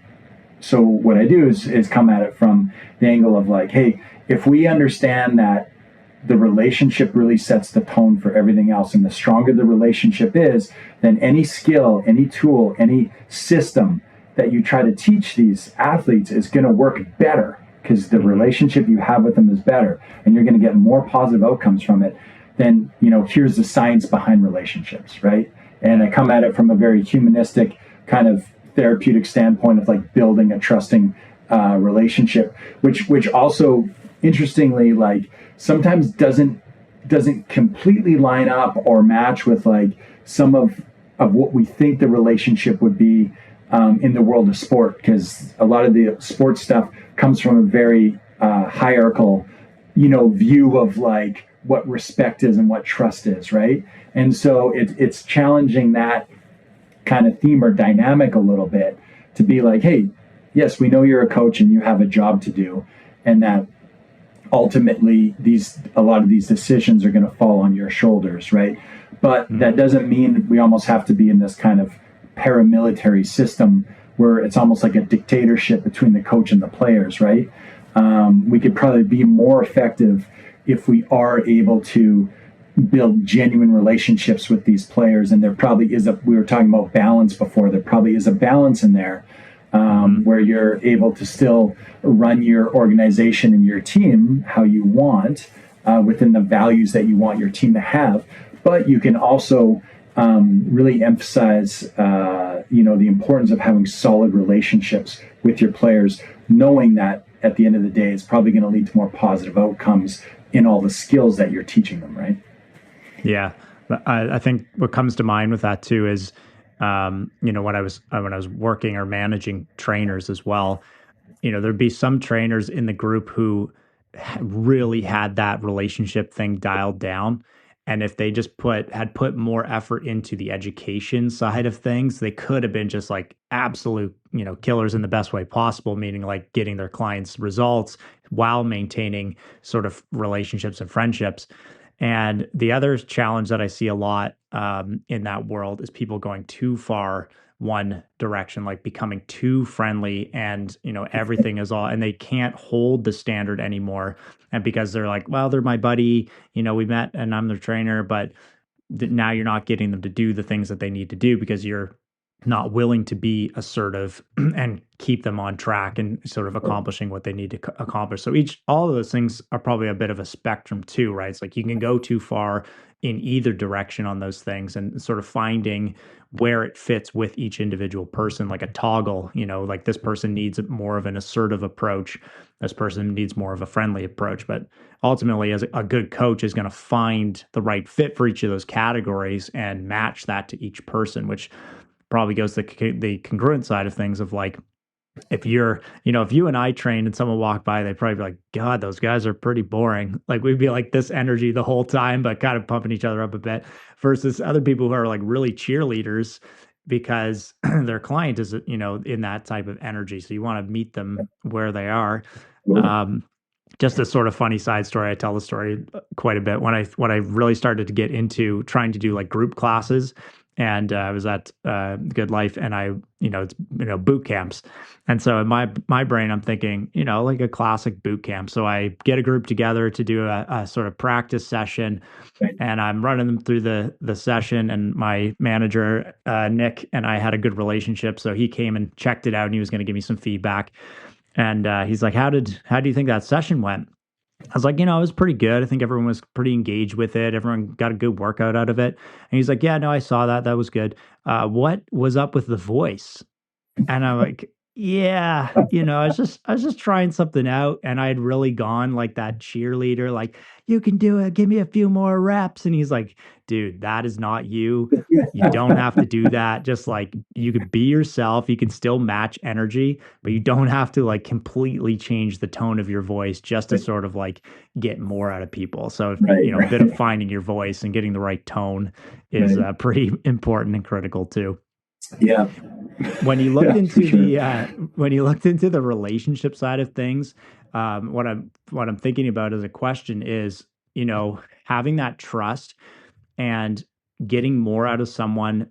C: so what I do is come at it from the angle of like, hey, if we understand that the relationship really sets the tone for everything else, and the stronger the relationship is, then any skill, any tool, any system that you try to teach these athletes is going to work better, because the relationship you have with them is better, and you're going to get more positive outcomes from it. Then, here's the science behind relationships, right? And I come at it from a very humanistic kind of therapeutic standpoint of like building a trusting relationship, which also, interestingly, like sometimes doesn't completely line up or match with like some of what we think the relationship would be in the world of sport, because a lot of the sports stuff comes from a very hierarchical, view of like what respect is and what trust is, right? And so it's challenging that kind of theme or dynamic a little bit to be like, hey, yes, we know you're a coach and you have a job to do, and that ultimately a lot of these decisions are going to fall on your shoulders, right? But that doesn't mean we almost have to be in this kind of paramilitary system where it's almost like a dictatorship between the coach and the players, right? We could probably be more effective if we are able to build genuine relationships with these players. And there probably is we were talking about balance before, there probably is a balance in there where you're able to still run your organization and your team how you want within the values that you want your team to have. But you can also really emphasize, the importance of having solid relationships with your players, knowing that at the end of the day, it's probably going to lead to more positive outcomes in all the skills that you're teaching them, right?
D: Yeah. I think what comes to mind with that too is, when I was working or managing trainers as well, there'd be some trainers in the group who really had that relationship thing dialed down. And if they just had put more effort into the education side of things, they could have been just like absolute, killers in the best way possible, meaning like getting their clients results while maintaining sort of relationships and friendships. And the other challenge that I see a lot in that world is people going too far one direction, like becoming too friendly, and everything is all, and they can't hold the standard anymore. And because they're like, well, they're my buddy, we met and I'm their trainer, but now you're not getting them to do the things that they need to do because you're not willing to be assertive and keep them on track and sort of accomplishing what they need to accomplish. So all of those things are probably a bit of a spectrum too, right? It's like you can go too far in either direction on those things, and sort of finding where it fits with each individual person, like a toggle, like this person needs more of an assertive approach. This person needs more of a friendly approach. But ultimately, as a good coach is going to find the right fit for each of those categories and match that to each person, which probably goes to the congruent side of things of like, if you and I trained and someone walked by, they'd probably be like, God, those guys are pretty boring. Like we'd be like this energy the whole time, but kind of pumping each other up a bit, versus other people who are like really cheerleaders because their client is, in that type of energy. So you want to meet them where they are. Just a sort of funny side story. I tell the story quite a bit when I really started to get into trying to do like group classes. And I was at Good Life, and it's boot camps, and so in my brain, I'm thinking, like a classic boot camp. So I get a group together to do a sort of practice session, and I'm running them through the session. And my manager Nick and I had a good relationship, so he came and checked it out, and he was going to give me some feedback. And he's like, "How do you think that session went?" I was like, it was pretty good. I think everyone was pretty engaged with it. Everyone got a good workout out of it. And he's like, yeah, no, I saw that. That was good. What was up with the voice? And I'm like, yeah, I was just trying something out. And I had really gone like that cheerleader, like, you can do it. Give me a few more reps. And he's like, dude, that is not you. You don't have to do that. Just like, you could be yourself. You can still match energy, but you don't have to like completely change the tone of your voice just to sort of like get more out of people. So, a bit of finding your voice and getting the right tone is pretty important and critical too.
C: Yeah.
D: When you looked into the relationship side of things, what I'm thinking about as a question is, having that trust and getting more out of someone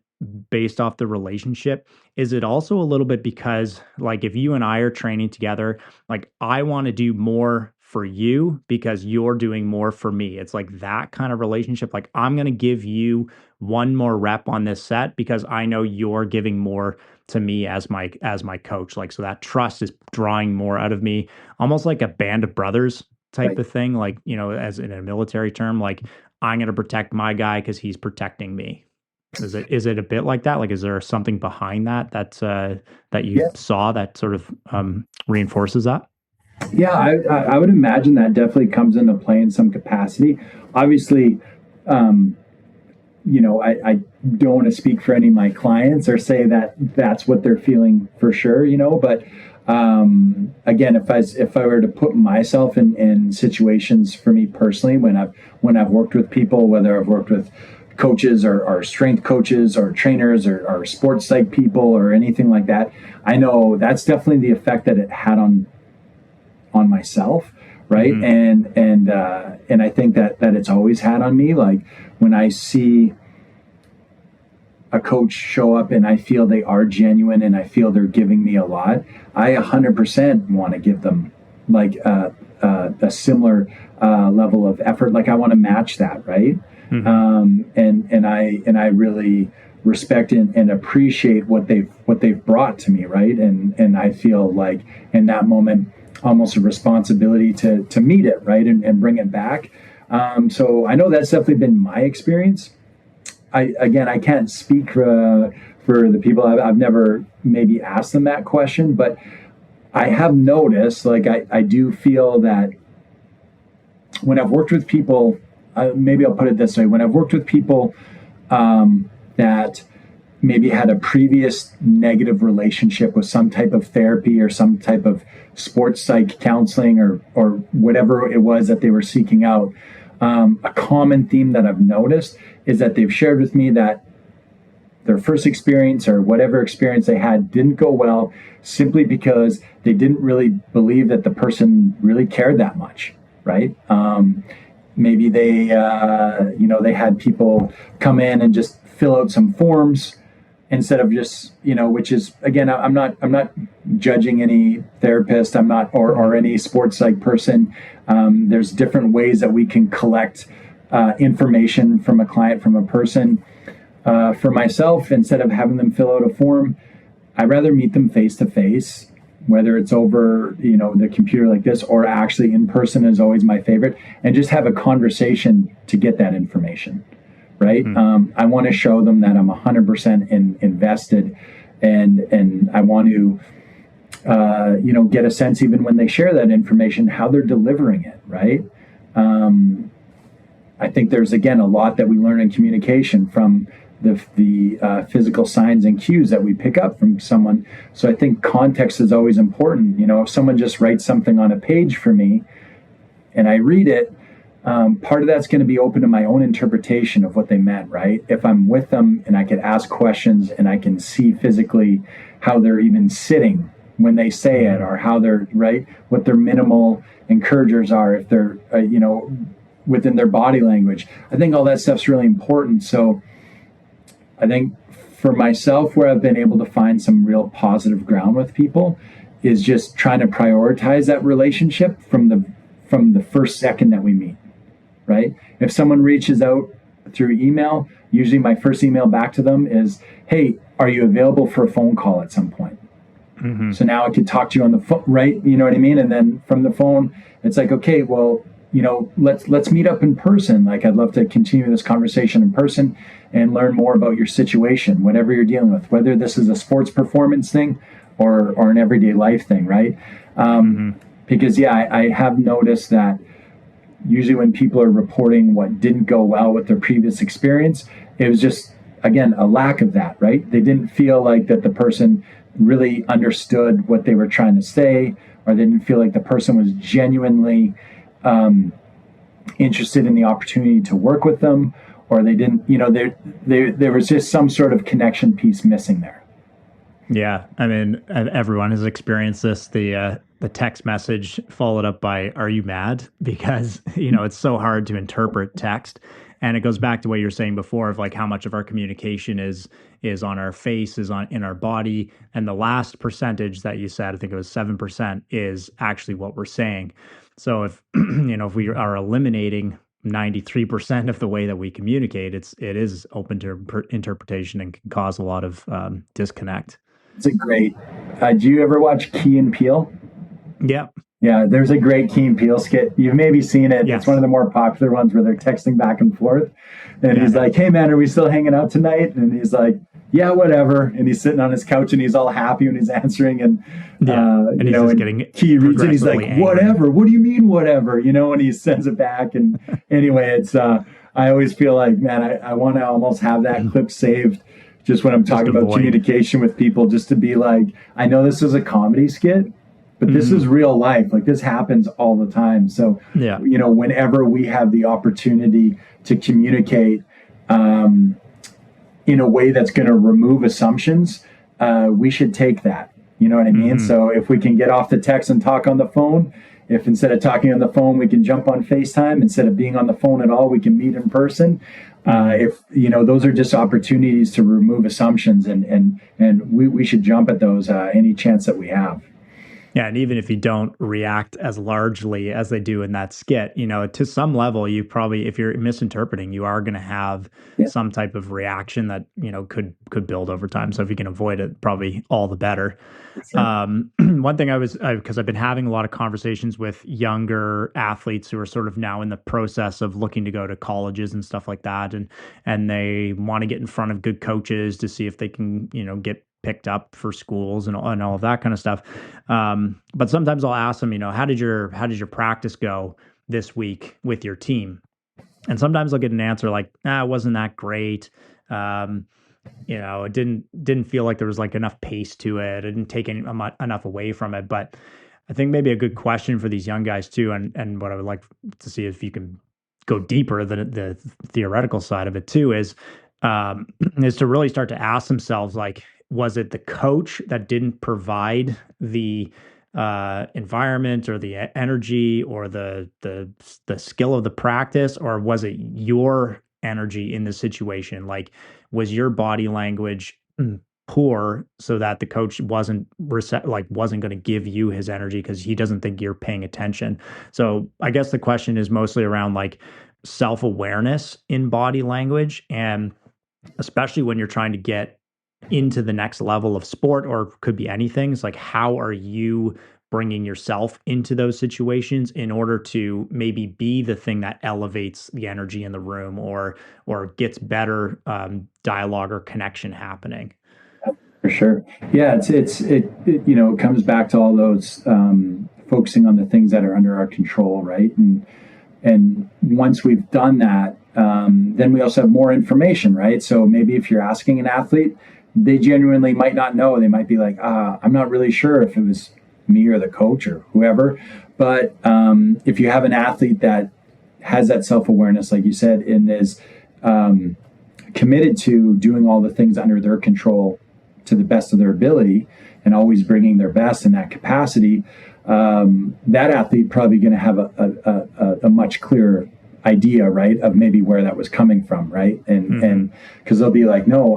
D: based off the relationship. Is it also a little bit because, like, if you and I are training together, like, I want to do more for you because you're doing more for me. It's like that kind of relationship. Like, I'm going to give you one more rep on this set because I know you're giving more to me as my coach. Like, so that trust is drawing more out of me, almost like a band of brothers type of thing. Like, as in a military term, like, I'm going to protect my guy because he's protecting me. Is it a bit like that? Like, is there something behind that that you saw that sort of reinforces that?
C: Yeah, I would imagine that definitely comes into play in some capacity. Obviously, I don't want to speak for any of my clients or say that that's what they're feeling for sure, but again, if I were to put myself in situations for me personally, when I've worked with people, whether I've worked with coaches or strength coaches or trainers or sports psych people or anything like that, I know that's definitely the effect that it had on myself, right? Mm-hmm. And I think that it's always had on me. Like, when I see a coach show up and I feel they are genuine and I feel they're giving me a lot, I 100% want to give them like a similar level of effort. Like, I want to match that, right? And I really respect and appreciate what they've brought to me, right? And I feel like in that moment, almost a responsibility to meet it, right, and bring it back. So I know that's definitely been my experience. I can't speak for the people. I've never maybe asked them that question, but I have noticed, like, I do feel that when I've worked with people, maybe I'll put it this way, when I've worked with people that maybe had a previous negative relationship with some type of therapy or some type of sports psych counseling or whatever it was that they were seeking out, a common theme that I've noticed is that they've shared with me that their first experience or whatever experience they had didn't go well simply because they didn't really believe that the person really cared that much, right? Maybe they had people come in and just fill out some forms instead of just, which is, again, I'm not judging any therapist. I'm not, or any sports psych person. There's different ways that we can collect information from a client, from a person. For myself, instead of having them fill out a form, I'd rather meet them face to face, whether it's over, the computer like this, or actually in person is always my favorite, and just have a conversation to get that information, right? I want to show them that I'm 100% invested, and I want to, get a sense, even when they share that information, how they're delivering it, right? I think there's, again, a lot that we learn in communication from the physical signs and cues that we pick up from someone. So I think context is always important. If someone just writes something on a page for me and I read it, part of that's going to be open to my own interpretation of what they meant, right? If I'm with them and I can ask questions and I can see physically how they're even sitting when they say it, or how they're, right, what their minimal encouragers are, if they're, within their body language. I think all that stuff's really important. So I think for myself, where I've been able to find some real positive ground with people is just trying to prioritize that relationship from the first second that we meet, right? If someone reaches out through email, usually my first email back to them is, hey, are you available for a phone call at some point? So now I could talk to you on the phone, right? You know what I mean? And then from the phone, it's like, okay, well, let's meet up in person. Like, I'd love to continue this conversation in person and learn more about your situation, whatever you're dealing with, whether this is a sports performance thing or an everyday life thing, right? Because, I have noticed that usually when people are reporting what didn't go well with their previous experience, it was just, again, a lack of that, right? They didn't feel like that the person really understood what they were trying to say, or they didn't feel like the person was genuinely interested in the opportunity to work with them, or they didn't, there was just some sort of connection piece missing there.
D: Yeah, I mean, everyone has experienced this. The text message followed up by, "Are you mad?" Because it's so hard to interpret text, and it goes back to what you were saying before of like how much of our communication is on our face, is in our body, and the last percentage that you said, I think it was 7%, is actually what we're saying. So if if we are eliminating 93% of the way that we communicate, it is open to interpretation and can cause a lot of disconnect.
C: It's a great. Do you ever watch Key and Peele?
D: Yeah.
C: Yeah, there's a great Key and Peele skit. You've maybe seen it.
D: Yes.
C: It's one of the more popular ones where they're texting back and forth. And he's like, "Hey, man, are we still hanging out tonight?" And he's like, "Yeah, whatever." And he's sitting on his couch and he's all happy when he's answering. And,
D: and he's just getting
C: Key reads it. He's like, angry. "Whatever. What do you mean, whatever?" And he sends it back. And anyway, it's I always feel like, man, I want to almost have that clip saved just when I'm talking about communication with people, just to be like, I know this is a comedy skit, but this is real life. Like, this happens all the time. So, whenever we have the opportunity to communicate in a way that's going to remove assumptions, we should take that. You know what I mean? So if we can get off the text and talk on the phone, if instead of talking on the phone, we can jump on FaceTime, instead of being on the phone at all, we can meet in person. If those are just opportunities to remove assumptions, and we should jump at those any chance that we have.
D: Yeah, and even if you don't react as largely as they do in that skit, to some level, you probably, if you're misinterpreting, you are going to have
C: Yeah.
D: some type of reaction that could build over time. So if you can avoid it, probably all the better.
C: Sure.
D: One thing because I've been having a lot of conversations with younger athletes who are sort of now in the process of looking to go to colleges and stuff like that, and they want to get in front of good coaches to see if they can, get picked up for schools and all of that kind of stuff. But sometimes I'll ask them, how did your practice go this week with your team? And sometimes I'll get an answer like, it wasn't that great. It didn't feel like there was like enough pace to it. It didn't take enough away from it. But I think maybe a good question for these young guys too, and what I would like to see if you can go deeper than the theoretical side of it too, is to really start to ask themselves, like, was it the coach that didn't provide the environment or the energy or the skill of the practice, or was it your energy in the situation? Like, was your body language poor so that the coach wasn't going to give you his energy because he doesn't think you're paying attention? So I guess the question is mostly around like self-awareness in body language, and especially when you're trying to get into the next level of sport, or could be anything. It's like, how are you bringing yourself into those situations in order to maybe be the thing that elevates the energy in the room, or gets better dialogue or connection happening?
C: For sure. Yeah, it comes back to all those focusing on the things that are under our control, right? And once we've done that, then we also have more information, right? So maybe if you're asking an athlete, they genuinely might not know. They might be like, I'm not really sure if it was me or the coach or whoever. But if you have an athlete that has that self-awareness, like you said, and is committed to doing all the things under their control to the best of their ability and always bringing their best in that capacity, that athlete probably going to have a much clearer idea, right, of maybe where that was coming from, right? And because they'll be like, no,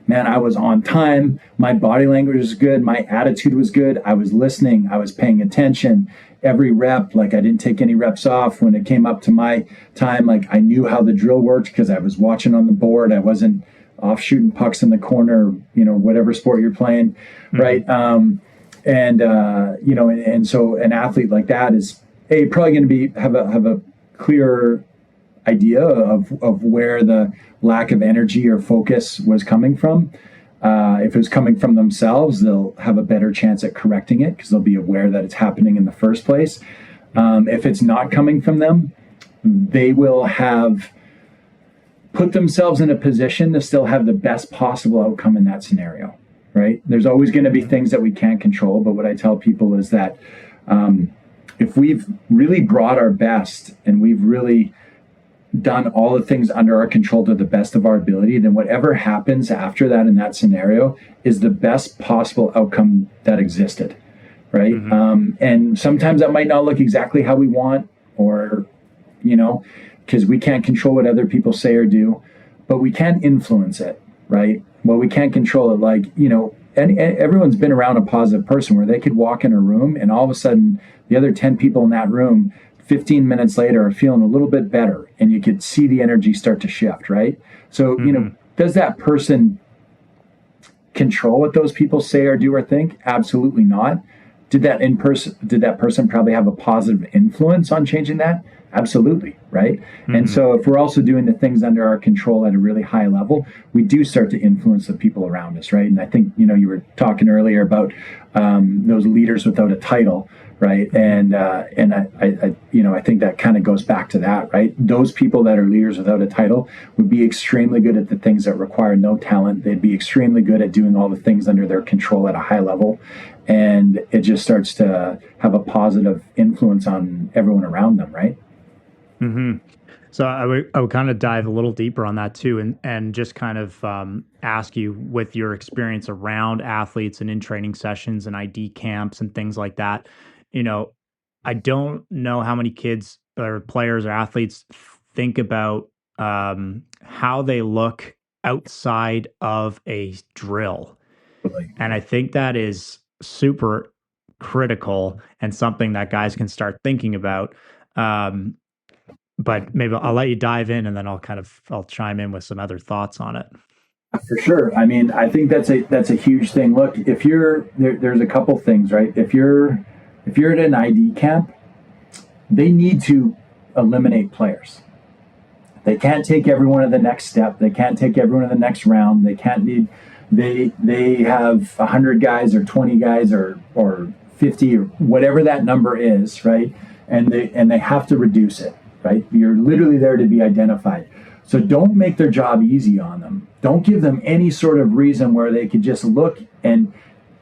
C: I was on time. My body language was good. My attitude was good. I was listening. I was paying attention. Every rep, like I didn't take any reps off. When it came up to my time, like I knew how the drill worked because I was watching on the board. I wasn't off shooting pucks in the corner, whatever sport you're playing, right? And so an athlete like that is probably going to have a clear idea of where the lack of energy or focus was coming from. If it was coming from themselves, they'll have a better chance at correcting it because they'll be aware that it's happening in the first place. If it's not coming from them, they will have put themselves in a position to still have the best possible outcome in that scenario, right? There's always going to be things that we can't control, but what I tell people is that if we've really brought our best and we've really done all the things under our control to the best of our ability, then whatever happens after that in that scenario is the best possible outcome that existed, right? And sometimes that might not look exactly how we want, or, because we can't control what other people say or do, but we can influence it, right? Well, we can't control it. Like, and everyone's been around a positive person where they could walk in a room and all of a sudden the other 10 people in that room 15 minutes later are feeling a little bit better, and you could see the energy start to shift, right? So, does that person control what those people say or do or think? Absolutely not. Did that person probably have a positive influence on changing that? Absolutely, right? And so if we're also doing the things under our control at a really high level, we do start to influence the people around us, right? And I think, you were talking earlier about those leaders without a title, right? And I think that kind of goes back to that, right? Those people that are leaders without a title would be extremely good at the things that require no talent. They'd be extremely good at doing all the things under their control at a high level. And it just starts to have a positive influence on everyone around them, right?
D: So I would kind of dive a little deeper on that too, and just kind of ask you, with your experience around athletes and in training sessions and ID camps and things like that, I don't know how many kids or players or athletes think about how they look outside of a drill. And I think that is super critical and something that guys can start thinking about. But maybe I'll let you dive in, and then I'll chime in with some other thoughts on it.
C: For sure. I mean, I think that's a huge thing. Look, if you're there's a couple things, right? If you're at an ID camp, they need to eliminate players. They can't take everyone to the next step. They can't take everyone to the next round. They have 100 guys or 20 guys or 50 or whatever that number is, right? And they have to reduce it, right? You're literally there to be identified. So don't make their job easy on them. Don't give them any sort of reason where they could just look, and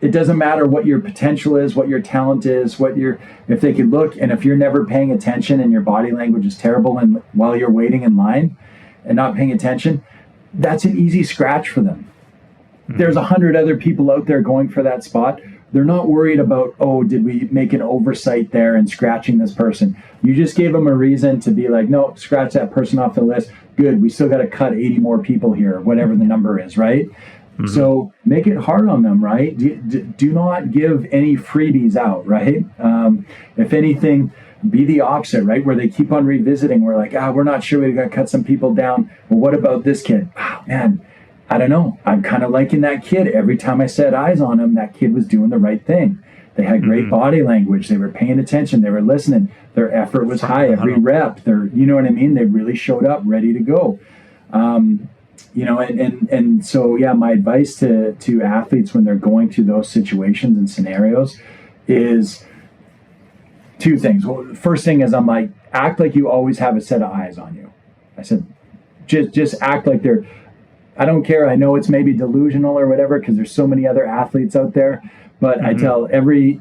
C: it doesn't matter what your potential is, what your talent is, if they could look, and if you're never paying attention and your body language is terrible and while you're waiting in line and not paying attention, that's an easy scratch for them. There's 100 other people out there going for that spot. They're not worried about, did we make an oversight there and scratching this person? You just gave them a reason to be like, no, scratch that person off the list. Good, we still got to cut 80 more people here, whatever the number is, right? Mm-hmm. So make it hard on them, right? Do not give any freebies out, right? If anything, be the opposite, right? Where they keep on revisiting. We're like, we're not sure, we got to cut some people down. Well, what about this kid? Man, I don't know. I'm kind of liking that kid. Every time I set eyes on him, that kid was doing the right thing. They had great body language. They were paying attention. They were listening. Their effort was high every rep. You know what I mean? They really showed up ready to go. And so, my advice to athletes when they're going through those situations and scenarios is two things. Well, the first thing is I'm like, act like you always have a set of eyes on you. I said, just act like they're, I don't care. I know it's maybe delusional or whatever, because there's so many other athletes out there. But I tell every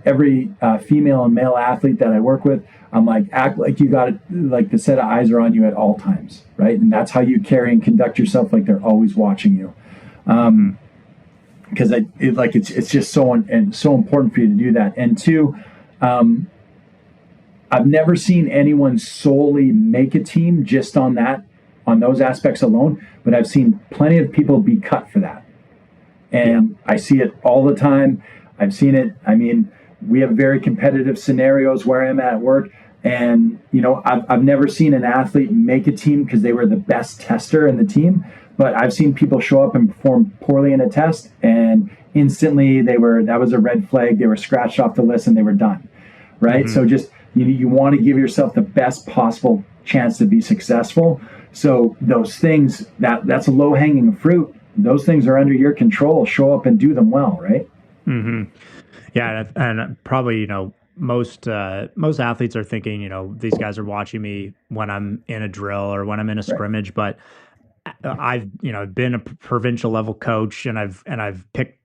C: female and male athlete that I work with, I'm like, act like you got it, like the set of eyes are on you at all times, right? And that's how you carry and conduct yourself, like they're always watching you. Because it's just so important for you to do that. And two, I've never seen anyone solely make a team just on those aspects alone, but I've seen plenty of people be cut for that. And I see it all the time. I've seen it. I mean, we have very competitive scenarios where I'm at work, and I've never seen an athlete make a team because they were the best tester in the team, but I've seen people show up and perform poorly in a test, and instantly that was a red flag. They were scratched off the list and they were done, right? So just you want to give yourself the best possible chance to be successful. So those things, that's a low-hanging fruit. Those things are under your control. Show up and do them well, right?
D: Mm-hmm. Yeah, and probably most athletes are thinking these guys are watching me when I'm in a drill or when I'm in a scrimmage. But I've been a provincial level coach, and I've picked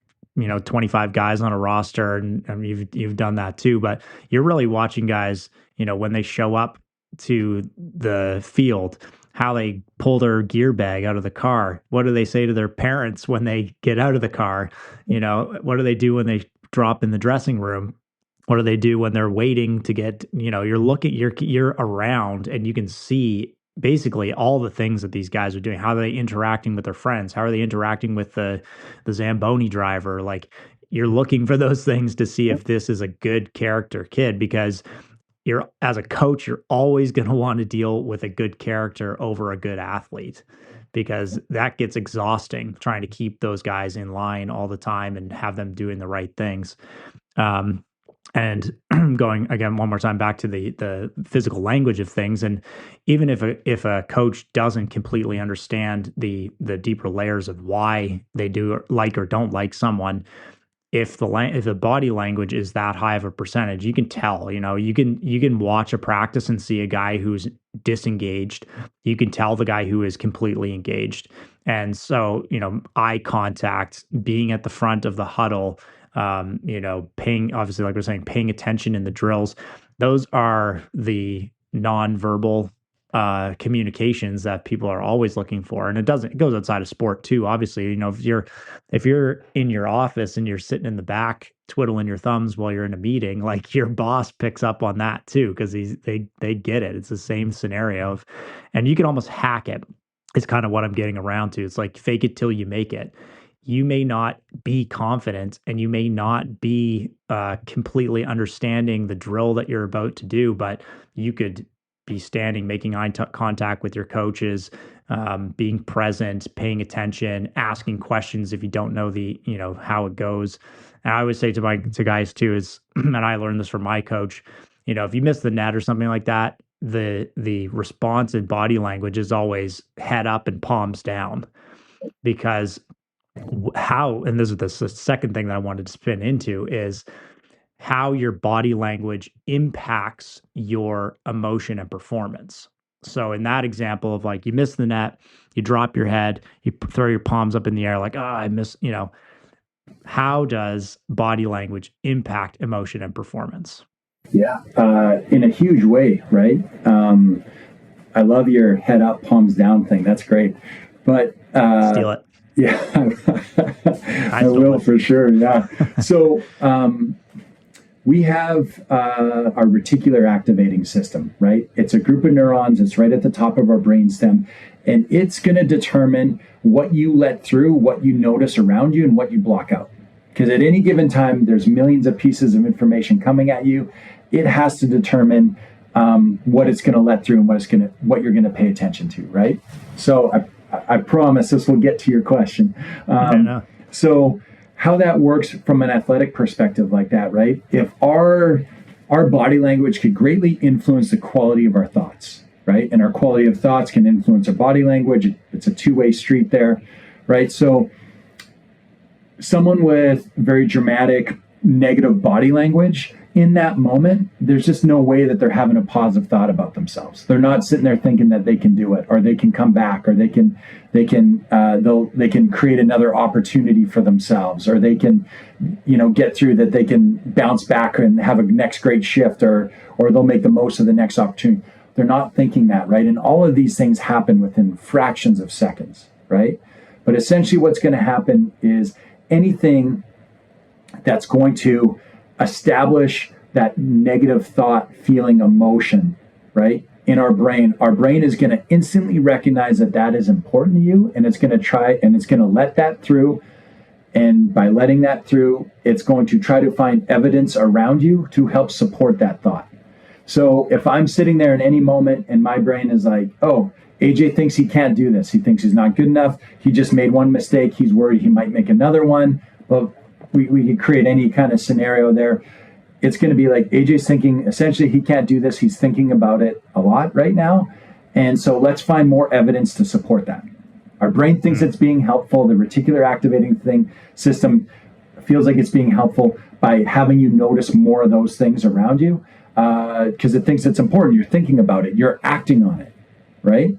D: 25 guys on a roster, and you've done that too. But you're really watching guys when they show up to the field, how they pull their gear bag out of the car. What do they say to their parents when they get out of the car? What do they do when they drop in the dressing room? What do they do when they're waiting to get, you're around, and you can see basically all the things that these guys are doing. How are they interacting with their friends? How are they interacting with the Zamboni driver? Like, you're looking for those things to see if this is a good character kid, because as a coach, you're always going to want to deal with a good character over a good athlete, because that gets exhausting trying to keep those guys in line all the time and have them doing the right things. And going again one more time back to the physical language of things, and even if a coach doesn't completely understand the deeper layers of why they do like or don't like someone, if the body language is that high of a percentage, you can tell. You can watch a practice and see a guy who's disengaged. You can tell the guy who is completely engaged. And so, eye contact, being at the front of the huddle, paying, obviously, like we're saying, paying attention in the drills. Those are the nonverbal communications that people are always looking for. And it goes outside of sport too. Obviously, if you're in your office and you're sitting in the back twiddling your thumbs while you're in a meeting, like, your boss picks up on that too, because they get it. It's the same scenario and you can almost hack it. It's kind of what I'm getting around to. It's like, fake it till you make it. you may not be confident and you may not be completely understanding the drill that you're about to do, but you could be standing, making eye contact with your coaches, being present, paying attention, asking questions if you don't know how it goes. And I always say to guys too is, and I learned this from my coach, if you miss the net or something like that, the response in body language is always head up and palms down, because and this is the second thing that I wanted to spin into is how your body language impacts your emotion and performance. So in that example of like, you miss the net, you drop your head, you throw your palms up in the air, like, oh, I miss, how does body language impact emotion and performance?
C: Yeah, in a huge way, right? I love your head up, palms down thing. That's great. But
D: steal it.
C: Yeah, I will for sure. Yeah. So we have our reticular activating system, right? It's a group of neurons. It's right at the top of our brainstem, and it's going to determine what you let through, what you notice around you, and what you block out. Because at any given time, there's millions of pieces of information coming at you. It has to determine what it's going to let through and what you're going to pay attention to, right? So I promise this will get to your question. So how that works from an athletic perspective like that, right? If our body language could greatly influence the quality of our thoughts, right? And our quality of thoughts can influence our body language. It's a two-way street there, right? So someone with very dramatic negative body language, in that moment, there's just no way that they're having a positive thought about themselves. They're not sitting there thinking that they can do it, or they can come back, or they can create another opportunity for themselves, or they can, get through that. They can bounce back and have a next great shift, or they'll make the most of the next opportunity. They're not thinking that, right? And all of these things happen within fractions of seconds, right? But essentially, what's going to happen is anything that's going to establish that negative thought, feeling, emotion, right? In our brain is going to instantly recognize that is important to you, and it's going to let that through. And by letting that through, it's going to try to find evidence around you to help support that thought. So if I'm sitting there in any moment and my brain is like, oh, AJ thinks he can't do this. He thinks he's not good enough. He just made one mistake. He's worried he might make another one. Well, we could create any kind of scenario there. It's going to be like AJ's thinking, essentially, he can't do this. He's thinking about it a lot right now. And so let's find more evidence to support that. Our brain thinks it's being helpful. The reticular activating system feels like it's being helpful by having you notice more of those things around you, because it thinks it's important. You're thinking about it. You're acting on it, right?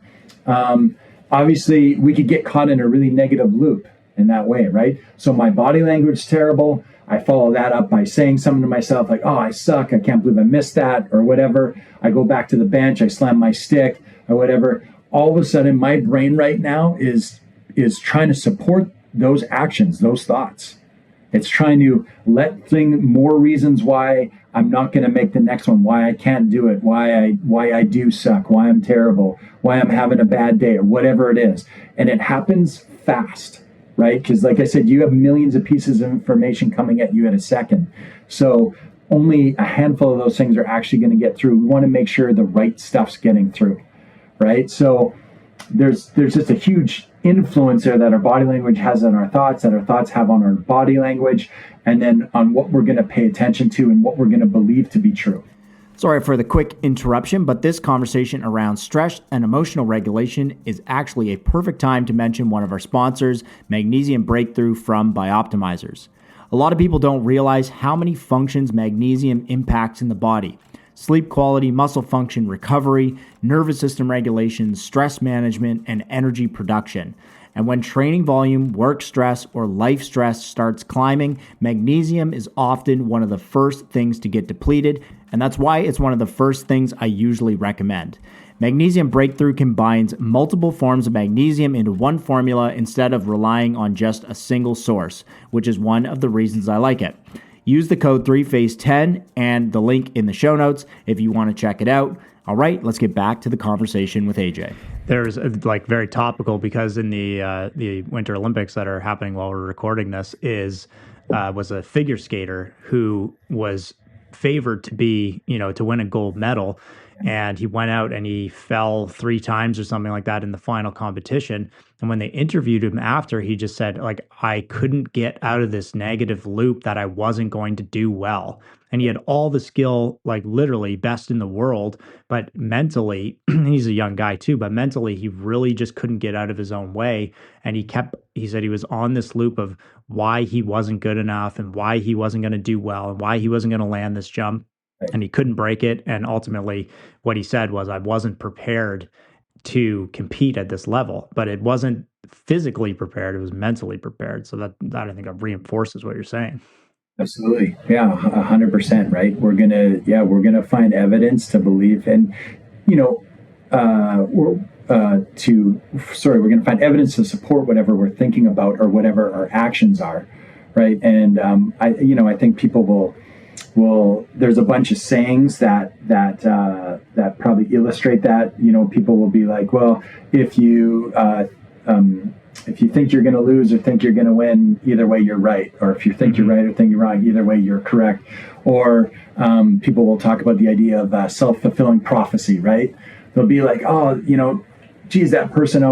C: Obviously, we could get caught in a really negative loop in that way, right? So my body language is terrible. I follow that up by saying something to myself like, oh, I suck. I can't believe I missed that, or whatever. I go back to the bench. I slam my stick or whatever. All of a sudden, my brain right now is trying to support those actions, those thoughts. It's trying to let more reasons why I'm not going to make the next one, why I can't do it, why I do suck, why I'm terrible, why I'm having a bad day, or whatever it is. And it happens fast, right? Because like I said, you have millions of pieces of information coming at you in a second. So only a handful of those things are actually going to get through. We want to make sure the right stuff's getting through, right? So there's just a huge influence there that our body language has on our thoughts, that our thoughts have on our body language, and then on what we're going to pay attention to and what we're going to believe to be true.
A: Sorry for the quick interruption, but this conversation around stress and emotional regulation is actually a perfect time to mention one of our sponsors, Magnesium Breakthrough from Bioptimizers. A lot of people don't realize how many functions magnesium impacts in the body. Sleep quality, muscle function, recovery, nervous system regulation, stress management, and energy production. And when training volume, work stress, or life stress starts climbing, magnesium is often one of the first things to get depleted, and that's why it's one of the first things I usually recommend. Magnesium Breakthrough combines multiple forms of magnesium into one formula instead of relying on just a single source, which is one of the reasons I like it. Use the code 3phase10 and the link in the show notes if you want to check it out. All right, let's get back to the conversation with AJ.
D: There's like very topical because in the Winter Olympics that are happening while we're recording this was a figure skater who was favored to be, to win a gold medal. And he went out and he fell 3 times or something like that in the final competition. And when they interviewed him after, he just said, like, I couldn't get out of this negative loop that I wasn't going to do well. And he had all the skill, like literally best in the world, but mentally, he's a young guy too, but mentally he really just couldn't get out of his own way. And he said he was on this loop of why he wasn't good enough and why he wasn't going to do well and why he wasn't going to land this jump. And he couldn't break it. And ultimately what he said was, I wasn't prepared to compete at this level, but it wasn't physically prepared. It was mentally prepared. So that I think reinforces what you're saying.
C: Absolutely. Yeah. 100%. Right. We're going to find evidence to believe. And, we're going to find evidence to support whatever we're thinking about or whatever our actions are. Right. And, I think people will, there's a bunch of sayings that probably illustrate that. People will be like, well, if you think you're going to lose or think you're going to win, either way you're right. Or if you think you're right or think you're wrong, either way you're correct. Or people will talk about the idea of self-fulfilling prophecy, right? They'll be like, oh, geez, that person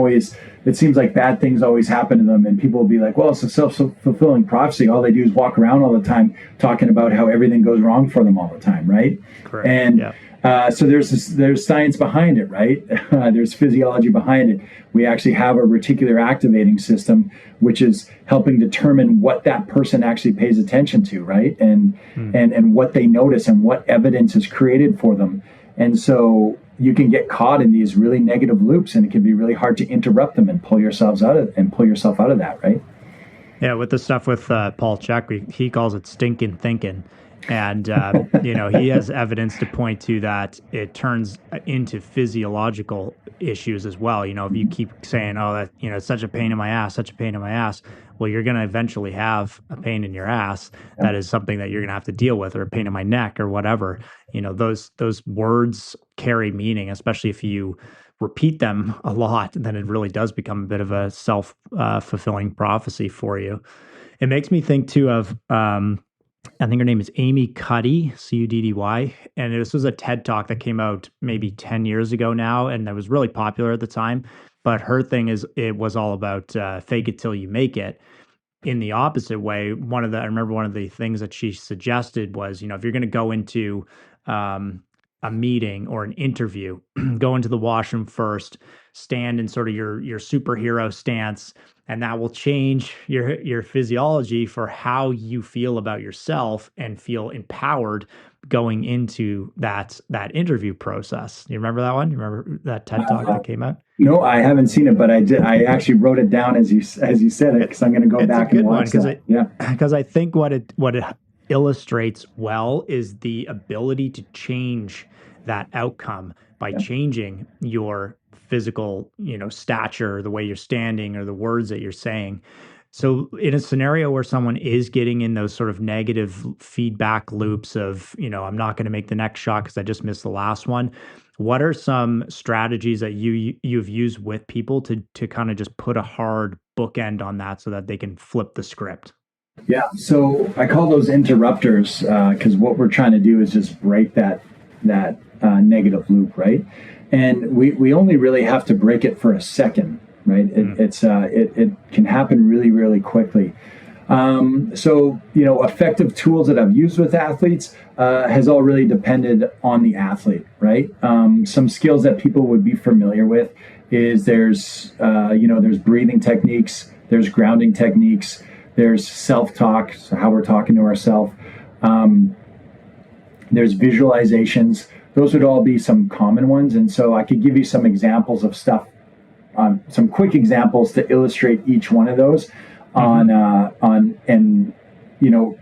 C: it seems like bad things always happen to them. And people will be like, well, it's a self-fulfilling prophecy. All they do is walk around all the time talking about how everything goes wrong for them all the time, right?
D: Correct.
C: And
D: yeah.
C: So there's science behind it, right? There's physiology behind it. We actually have a reticular activating system, which is helping determine what that person actually pays attention to, right? And what they notice and what evidence is created for them. And so you can get caught in these really negative loops, and it can be really hard to interrupt them and pull yourself out of that, right?
D: Yeah, with the stuff with Paul Chek, he calls it stinking thinking. And, he has evidence to point to that it turns into physiological issues as well. If you keep saying, oh, that, it's such a pain in my ass, well, you're going to eventually have a pain in your ass. That is something that you're going to have to deal with, or a pain in my neck or whatever. Those words carry meaning, especially if you repeat them a lot, then it really does become a bit of a self-fulfilling prophecy for you. It makes me think too of, I think her name is Amy Cuddy, Cuddy, and this was a TED Talk that came out maybe 10 years ago now, and that was really popular at the time. But her thing it was all about fake it till you make it. In the opposite way, I remember one of the things that she suggested was, if you're going to go into a meeting or an interview, go into the washroom first, stand in sort of your superhero stance, and that will change your physiology for how you feel about yourself and feel empowered going into that interview process. You remember that one? You remember that TED Talk that came out?
C: No, I haven't seen it, but I did. I actually wrote it down as you said it, because I'm going to go back and watch that.
D: Because I think what it illustrates well is the ability to change that outcome by changing your physical, stature, the way you're standing or the words that you're saying. So in a scenario where someone is getting in those sort of negative feedback loops of, I'm not going to make the next shot because I just missed the last one, what are some strategies that you've used with people to kind of just put a hard bookend on that so that they can flip the script?
C: Yeah, so I call those interrupters because what we're trying to do is just break that negative loop, right? And we only really have to break it for a second, right? It can happen really, really quickly. So effective tools that I've used with athletes has all really depended on the athlete, right? Some skills that people would be familiar with is there's breathing techniques, there's grounding techniques, there's self-talk, so how we're talking to ourselves. There's visualizations. Those would all be some common ones. And so I could give you some examples of stuff, some quick examples to illustrate each one of those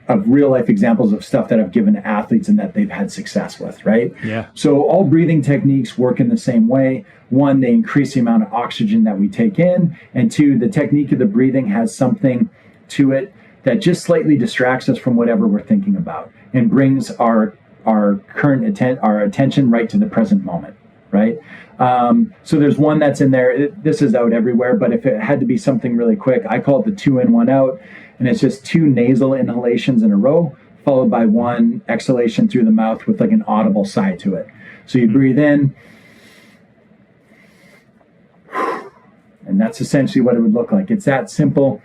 C: of real life examples of stuff that I've given to athletes and that they've had success with, right?
D: Yeah.
C: So all breathing techniques work in the same way. One, they increase the amount of oxygen that we take in. And two, the technique of the breathing has something to it that just slightly distracts us from whatever we're thinking about and brings our attention right to the present moment, right? So there's one that's in there. This is out everywhere, but if it had to be something really quick, I call it the 2 in, 1 out. And it's just 2 nasal inhalations in a row, followed by 1 exhalation through the mouth with like an audible sigh to it. So you breathe in, and that's essentially what it would look like. It's that simple.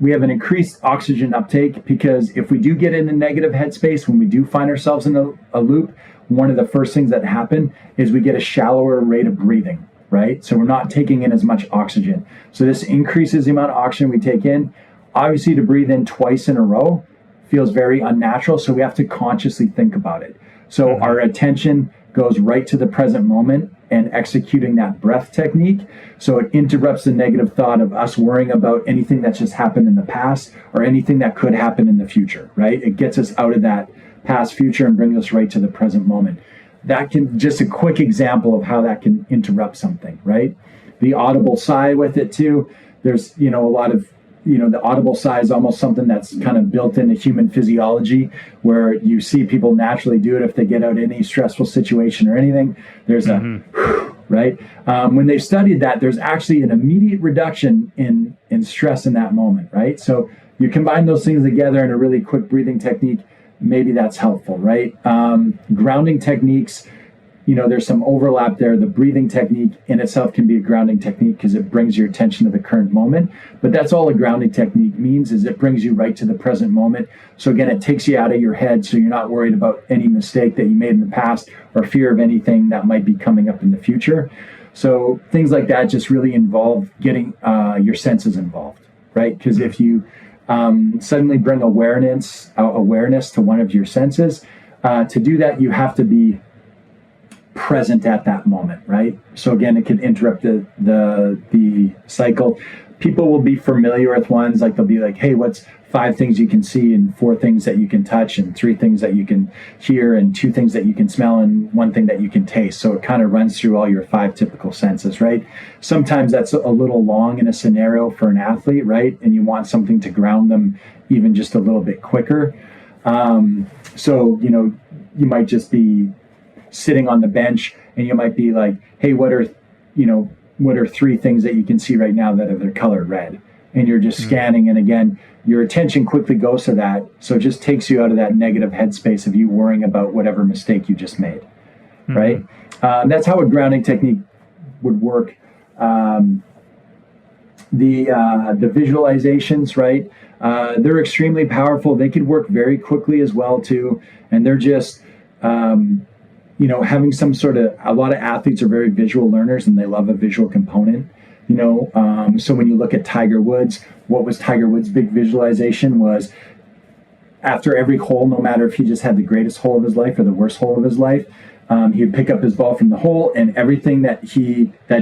C: We have an increased oxygen uptake because if we do get in a negative headspace, when we do find ourselves in a loop, one of the first things that happen is we get a shallower rate of breathing, right? So we're not taking in as much oxygen. So this increases the amount of oxygen we take in. Obviously, to breathe in twice in a row feels very unnatural, so we have to consciously think about it. So our attention goes right to the present moment and executing that breath technique. So it interrupts the negative thought of us worrying about anything that's just happened in the past or anything that could happen in the future, right? It gets us out of that past, future, and brings us right to the present moment. That can, just a quick example of how that can interrupt something, right? The audible sigh with it too. There's, a lot of, the audible sigh is almost something that's kind of built into human physiology, where you see people naturally do it if they get out of any stressful situation or anything. There's a, right? When they studied that, there's actually an immediate reduction in stress in that moment, right? So you combine those things together in a really quick breathing technique, maybe that's helpful, right? Grounding techniques, there's some overlap there. The breathing technique in itself can be a grounding technique because it brings your attention to the current moment. But that's all a grounding technique means, is it brings you right to the present moment. So again, it takes you out of your head, so you're not worried about any mistake that you made in the past or fear of anything that might be coming up in the future. So things like that just really involve getting your senses involved, right? Because if you suddenly bring awareness to one of your senses, to do that, you have to be present at that moment, right? So again, it can interrupt the cycle. People will be familiar with ones like, they'll be like, hey, what's 5 things you can see and 4 things that you can touch and 3 things that you can hear and 2 things that you can smell and 1 thing that you can taste. So it kind of runs through all your 5 typical senses, right? Sometimes that's a little long in a scenario for an athlete, right? And you want something to ground them even just a little bit quicker. So, you might just be sitting on the bench and you might be like, hey, what are 3 things that you can see right now that are colored red? And you're just scanning, and again, your attention quickly goes to that. So it just takes you out of that negative headspace of you worrying about whatever mistake you just made, right? That's how a grounding technique would work. The visualizations, right? They're extremely powerful. They could work very quickly as well too, and they're just having some sort of, a lot of athletes are very visual learners and they love a visual component, so when you look at Tiger Woods, what was Tiger Woods' big visualization was after every hole, no matter if he just had the greatest hole of his life or the worst hole of his life, he'd pick up his ball from the hole, and everything that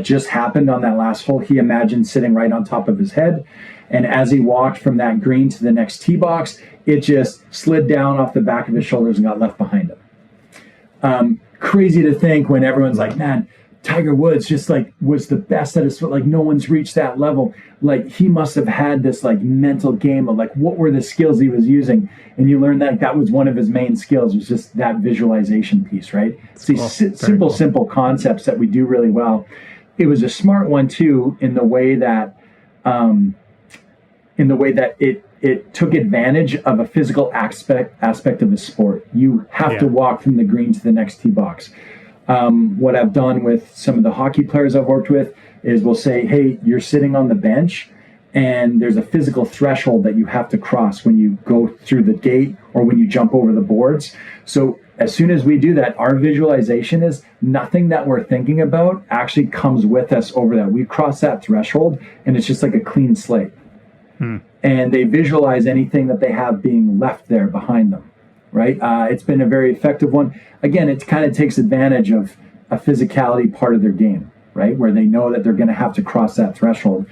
C: just happened on that last hole, he imagined sitting right on top of his head. And as he walked from that green to the next tee box, it just slid down off the back of his shoulders and got left behind him. Crazy to think when everyone's like, man, Tiger Woods just was the best at his foot. No one's reached that level. He must have had this mental game of what were the skills he was using. And you learn that was one of his main skills, was just that visualization piece, right? It's these simple concepts that we do really well. It was a smart one too, in the way that it took advantage of a physical aspect of the sport. You have to walk from the green to the next tee box. What I've done with some of the hockey players I've worked with is we'll say, hey, you're sitting on the bench and there's a physical threshold that you have to cross when you go through the gate or when you jump over the boards. So as soon as we do that, our visualization is nothing that we're thinking about actually comes with us over that. We cross that threshold and it's just like a clean slate. And they visualize anything that they have being left there behind them, right? It's been a very effective one. Again, it kind of takes advantage of a physicality part of their game, right? Where they know that they're going to have to cross that threshold.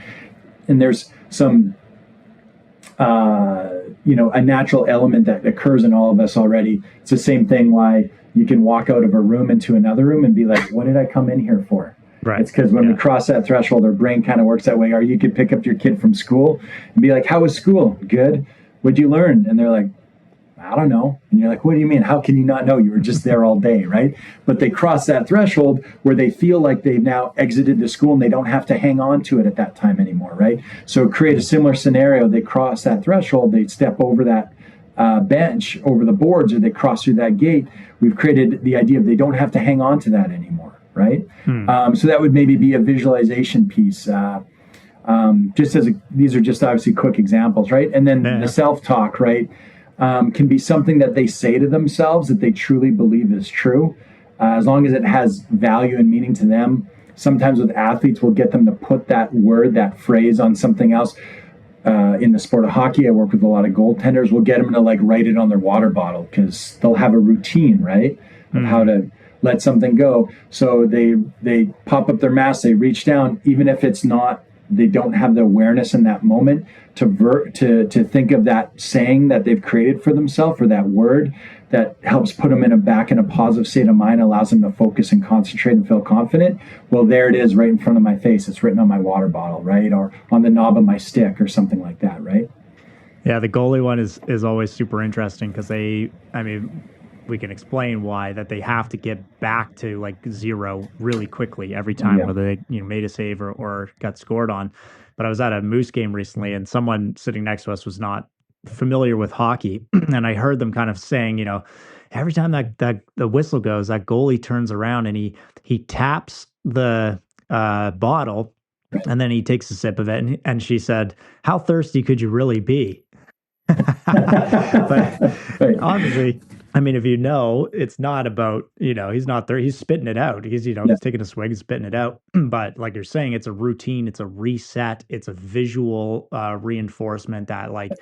C: And there's some, a natural element that occurs in all of us already. It's the same thing why you can walk out of a room into another room and be like, what did I come in here for? Right. It's because when we cross that threshold, our brain kind of works that way. Or you could pick up your kid from school and be like, how was school? Good. What'd you learn? And they're like, I don't know. And you're like, what do you mean? How can you not know? You were just there all day, right? But they cross that threshold where they feel like they've now exited the school and they don't have to hang on to it at that time anymore, right? So create a similar scenario. They cross that threshold, they step over that bench, over the boards, or they cross through that gate. We've created the idea of they don't have to hang on to that anymore, right? So that would maybe be a visualization piece. These are just obviously quick examples, right? And then the self-talk, right? Can be something that they say to themselves that they truly believe is true, as long as it has value and meaning to them. Sometimes with athletes, we'll get them to put that word, that phrase on something else. In the sport of hockey, I work with a lot of goaltenders. We'll get them to like write it on their water bottle because they'll have a routine, right, of how to let something go. So they pop up their mask, they reach down, even if it's not, they don't have the awareness in that moment to think of that saying that they've created for themselves, or that word that helps put them back in a positive state of mind, allows them to focus and concentrate and feel confident. Well, there it is right in front of my face. It's written on my water bottle, right? Or on the knob of my stick or something like that, right?
D: Yeah, the goalie one is always super interesting because we can explain why that they have to get back to like zero really quickly every time, whether they made a save or got scored on. But I was at a Moose game recently, and someone sitting next to us was not familiar with hockey, and I heard them kind of saying, every time that the whistle goes, that goalie turns around and he taps the bottle, and then he takes a sip of it, and she said, "How thirsty could you really be?" But obviously, if it's not about, he's not there, he's spitting it out. He's taking a swig and spitting it out. But like you're saying, it's a routine, it's a reset, it's a visual reinforcement that like,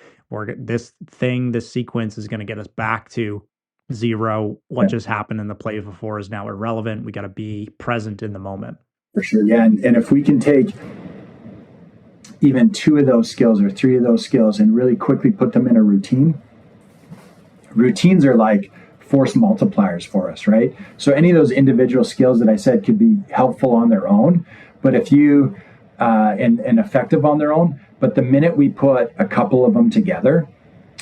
D: this sequence is going to get us back to zero. What just happened in the play before is now irrelevant. We got to be present in the moment.
C: For sure. Yeah. And if we can take even 2 of those skills or 3 of those skills and really quickly put them in a routine. Routines are like force multipliers for us, right? So any of those individual skills that I said could be helpful on their own, but if you and effective on their own, but the minute we put a couple of them together,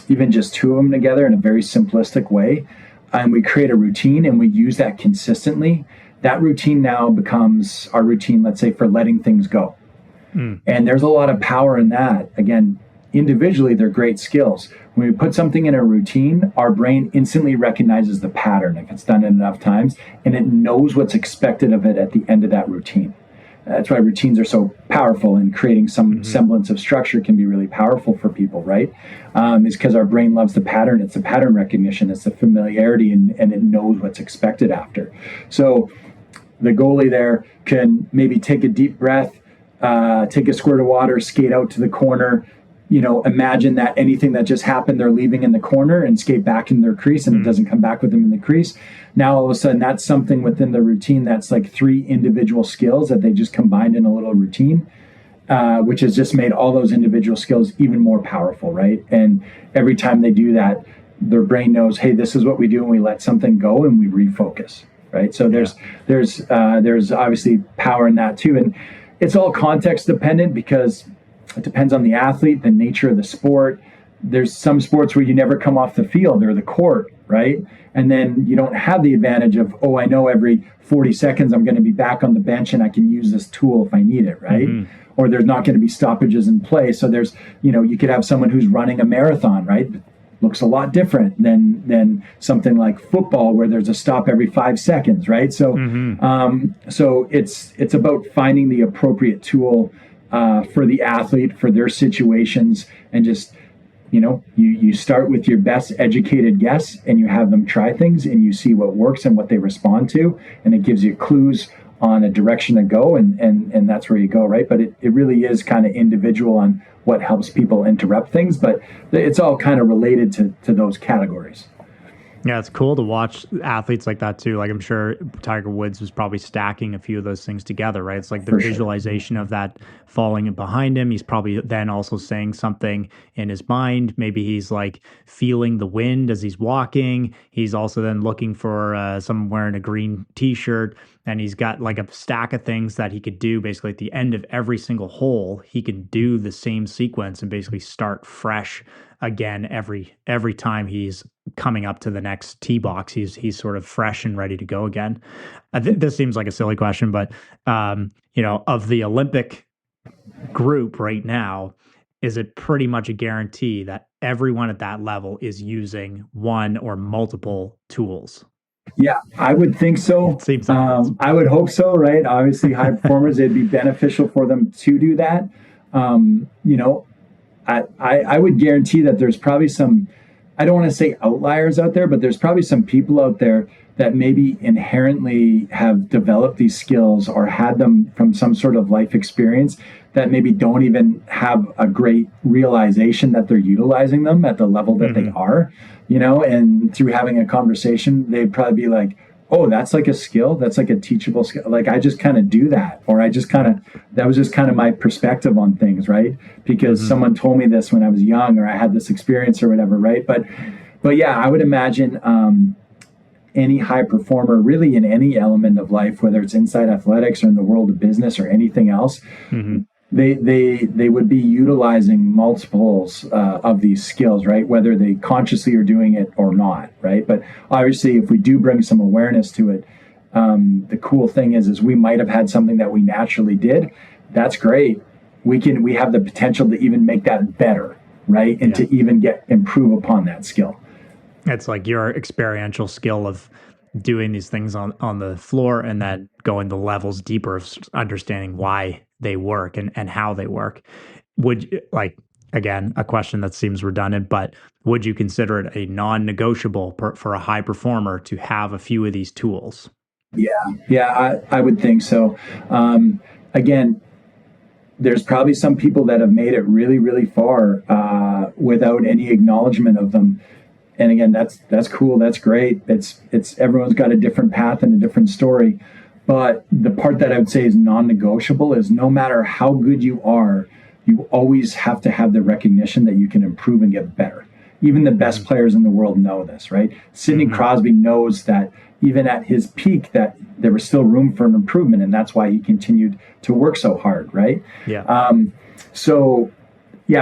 C: even just 2 of them together in a very simplistic way, and we create a routine and we use that consistently, that routine now becomes our routine, let's say, for letting things go. And there's a lot of power in that. Again, individually, they're great skills. When we put something in a routine, our brain instantly recognizes the pattern if it's done it enough times, and it knows what's expected of it at the end of that routine. That's why routines are so powerful, and creating some semblance of structure can be really powerful for people, right? Is because our brain loves the pattern. It's the pattern recognition. It's the familiarity, and it knows what's expected after. So the goalie there can maybe take a deep breath, take a squirt of water, skate out to the corner, imagine that anything that just happened, they're leaving in the corner and skate back in their crease, and it doesn't come back with them in the crease. Now, all of a sudden, that's something within the routine that's like 3 individual skills that they just combined in a little routine, which has just made all those individual skills even more powerful, right? And every time they do that, their brain knows, hey, this is what we do when we let something go and we refocus, right? So there's obviously power in that too. And it's all context dependent because it depends on the athlete, the nature of the sport. There's some sports where you never come off the field or the court, right? And then you don't have the advantage of, I know every 40 seconds I'm going to be back on the bench and I can use this tool if I need it, right? Or there's not going to be stoppages in play. So there's, you could have someone who's running a marathon, right? Looks a lot different than something like football where there's a stop every 5 seconds, right? So so it's about finding the appropriate tool for the athlete, for their situations, and just you start with your best educated guess and you have them try things and you see what works and what they respond to, and it gives you clues on a direction to go, and that's where you go, right? But it really is kind of individual on what helps people interrupt things, but it's all kind of related to those categories.
D: Yeah, it's cool to watch athletes like that too. Like I'm sure Tiger Woods was probably stacking a few of those things together, right? It's like the visualization of that falling behind him. He's probably then also saying something in his mind. Maybe he's like feeling the wind as he's walking. He's also then looking for someone wearing a green t-shirt, and he's got like a stack of things that he could do basically at the end of every single hole. He can do the same sequence and basically start fresh again every time he's coming up to the next tee box, he's sort of fresh and ready to go again. This seems like a silly question, but of the Olympic group right now, is it pretty much a guarantee that everyone at that level is using one or multiple tools?
C: Yeah, I would think so.
D: It seems like
C: I would hope so, right? Obviously, high performers, it'd be beneficial for them to do that. I would guarantee that there's probably some, I don't want to say outliers out there, but there's probably some people out there that maybe inherently have developed these skills or had them from some sort of life experience that maybe don't even have a great realization that they're utilizing them at the level that they are, and through having a conversation, they'd probably be like, oh, that's like a skill. That's like a teachable skill. Like I just kind of do that. Or that was just kind of my perspective on things, right? Because someone told me this when I was young, or I had this experience or whatever, right? But yeah, I would imagine any high performer really in any element of life, whether it's inside athletics or in the world of business or anything else, they would be utilizing multiples of these skills, right? Whether they consciously are doing it or not, right? But obviously, if we do bring some awareness to it, the cool thing is we might have had something that we naturally did. That's great. We have the potential to even make that better, right? And to even improve upon that skill.
D: It's like your experiential skill of doing these things on the floor and then going the levels deeper of understanding why they work and how they work. Would, again, a question that seems redundant, but would you consider it a non-negotiable for a high performer to have a few of these tools? Yeah,
C: I would think so. Again, there's probably some people that have made it really, really far without any acknowledgement of them. And again, that's cool. That's great. It's everyone's got a different path and a different story. But the part that I would say is non-negotiable is no matter how good you are, you always have to have the recognition that you can improve and get better. Even the best players in the world know this, right? Sidney Crosby knows that even at his peak that there was still room for an improvement, and that's why he continued to work so hard, right?
D: Yeah.
C: I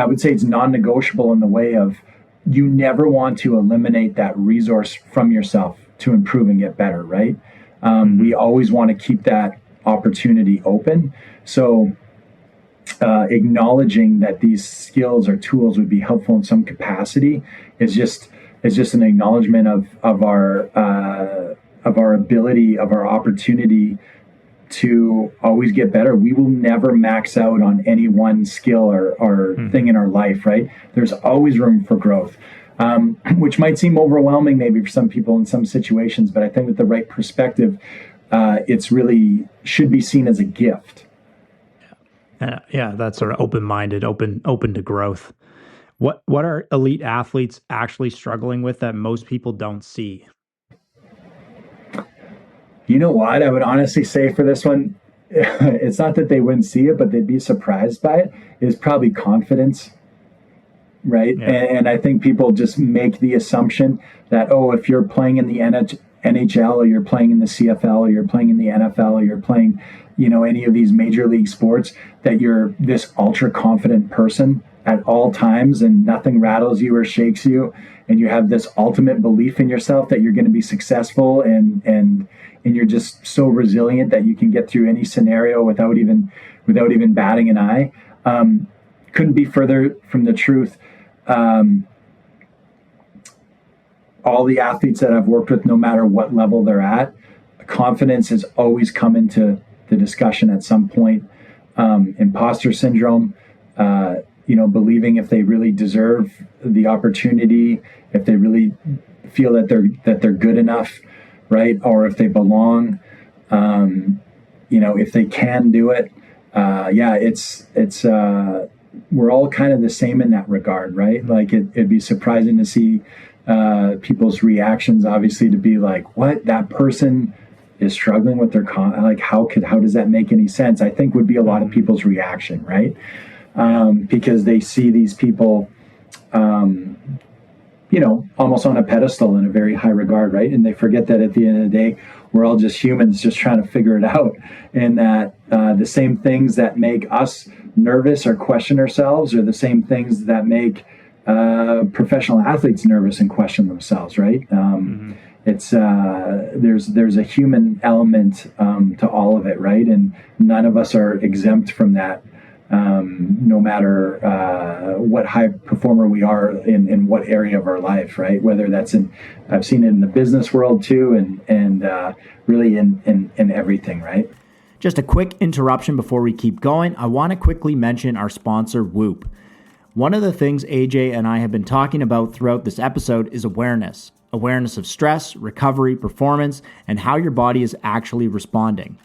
C: would say it's non-negotiable in the way of you never want to eliminate that resource from yourself to improve and get better, right? We always want to keep that opportunity open. So acknowledging that these skills or tools would be helpful in some capacity is just an acknowledgement of our ability, of our opportunity to always get better. We will never max out on any one skill or thing in our life, right? There's always room for growth, which might seem overwhelming maybe for some people in some situations, but I think with the right perspective, it's really should be seen as a gift.
D: That's sort of open-minded, open to growth. What are elite athletes actually struggling with that most people don't see?
C: You know what? I would honestly say for this one, it's not that they wouldn't see it, but they'd be surprised by it, is probably confidence, right?
D: Yeah.
C: And I think people just make the assumption that, if you're playing in the NHL or you're playing in the CFL or you're playing in the NFL or you're playing, any of these major league sports, that you're this ultra confident person at all times and nothing rattles you or shakes you. And you have this ultimate belief in yourself that you're going to be successful and you're just so resilient that you can get through any scenario without even batting an eye. Couldn't be further from the truth. All the athletes that I've worked with, no matter what level they're at, confidence has always come into the discussion at some point. Imposter syndrome, believing if they really deserve the opportunity, if they really feel that they're good enough, right? Or if they belong, if they can do it. It's we're all kind of the same in that regard, right? Like it'd be surprising to see people's reactions, obviously, to be like, what, that person is struggling with their how does that make any sense? I think would be a lot of people's reaction, right? Because they see these people, almost on a pedestal in a very high regard, right? And they forget that at the end of the day, we're all just humans just trying to figure it out. And that the same things that make us nervous or question ourselves are the same things that make professional athletes nervous and question themselves, right? It's there's a human element to all of it, right? And none of us are exempt from that, no matter what high performer we are in what area of our life, right? Whether that's I've seen it in the business world too, and really in everything, right?
A: Just a quick interruption before we keep going. I want to quickly mention our sponsor, Whoop. One of the things AJ and I have been talking about throughout this episode is awareness. Awareness of stress, recovery, performance, and how your body is actually responding.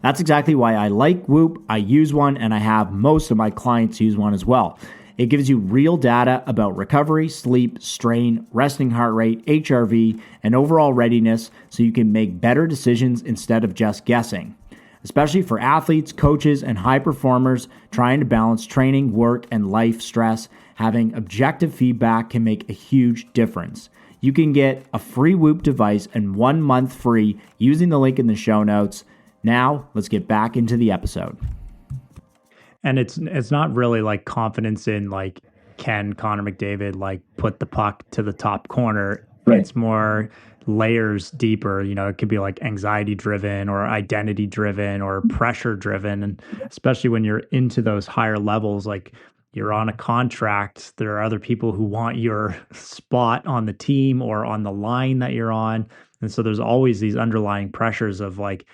A: That's exactly why I like Whoop. I use one, and I have most of my clients use one as well. It gives you real data about recovery, sleep, strain, resting heart rate, HRV, and overall readiness so you can make better decisions instead of just guessing. Especially for athletes, coaches, and high performers trying to balance training, work, and life stress, having objective feedback can make a huge difference. You can get a free Whoop device and 1 month free using the link in the show notes. Now, let's get back into the episode.
D: And it's not really like confidence in like, can Connor McDavid like put the puck to the top corner? Right. It's more layers deeper. It could be like anxiety driven or identity driven or pressure driven. And especially when you're into those higher levels, like you're on a contract, there are other people who want your spot on the team or on the line that you're on. And so there's always these underlying pressures of like,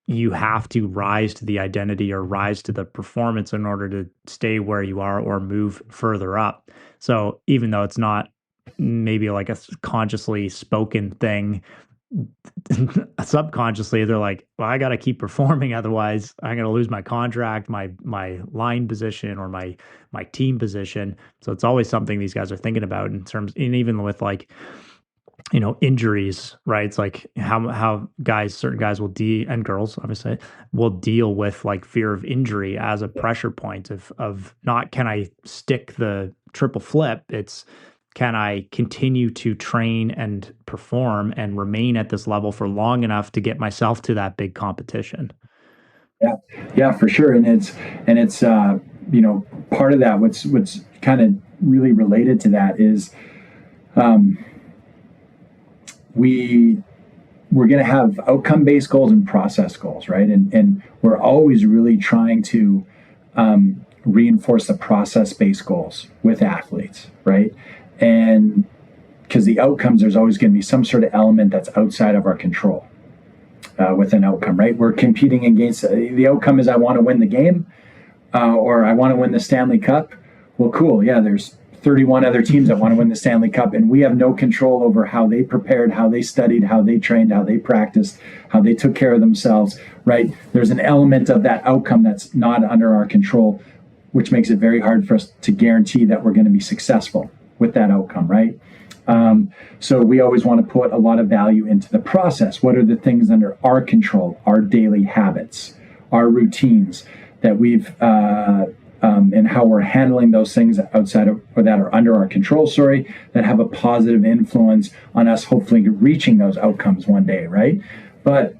D: you have to rise to the identity or rise to the performance in order to stay where you are or move further up. So even though it's not maybe like a consciously spoken thing, subconsciously they're like, well, I got to keep performing, otherwise I'm going to lose my contract, my line position or my team position. So it's always something these guys are thinking about in terms, and even with like, injuries, right? It's like how certain guys will and girls obviously will deal with like fear of injury as a pressure point of not, can I stick the triple flip? It's, can I continue to train and perform and remain at this level for long enough to get myself to that big competition?
C: Yeah, for sure. And it's part of that, what's kind of really related to that is, we're going to have outcome-based goals and process goals, right? And we're always really trying to reinforce the process-based goals with athletes, right? And because the outcomes, there's always going to be some sort of element that's outside of our control with an outcome, right? We're competing against, the outcome is I want to win the game or I want to win the Stanley Cup. Well, cool. Yeah, there's 31 other teams that want to win the Stanley Cup, and we have no control over how they prepared, how they studied, how they trained, how they practiced, how they took care of themselves, right? There's an element of that outcome that's not under our control, which makes it very hard for us to guarantee that we're going to be successful with that outcome, right? So we always want to put a lot of value into the process. What are the things under our control, our daily habits, our routines that we've and how we're handling those things outside of, or that are under our control, that have a positive influence on us hopefully reaching those outcomes one day, right? But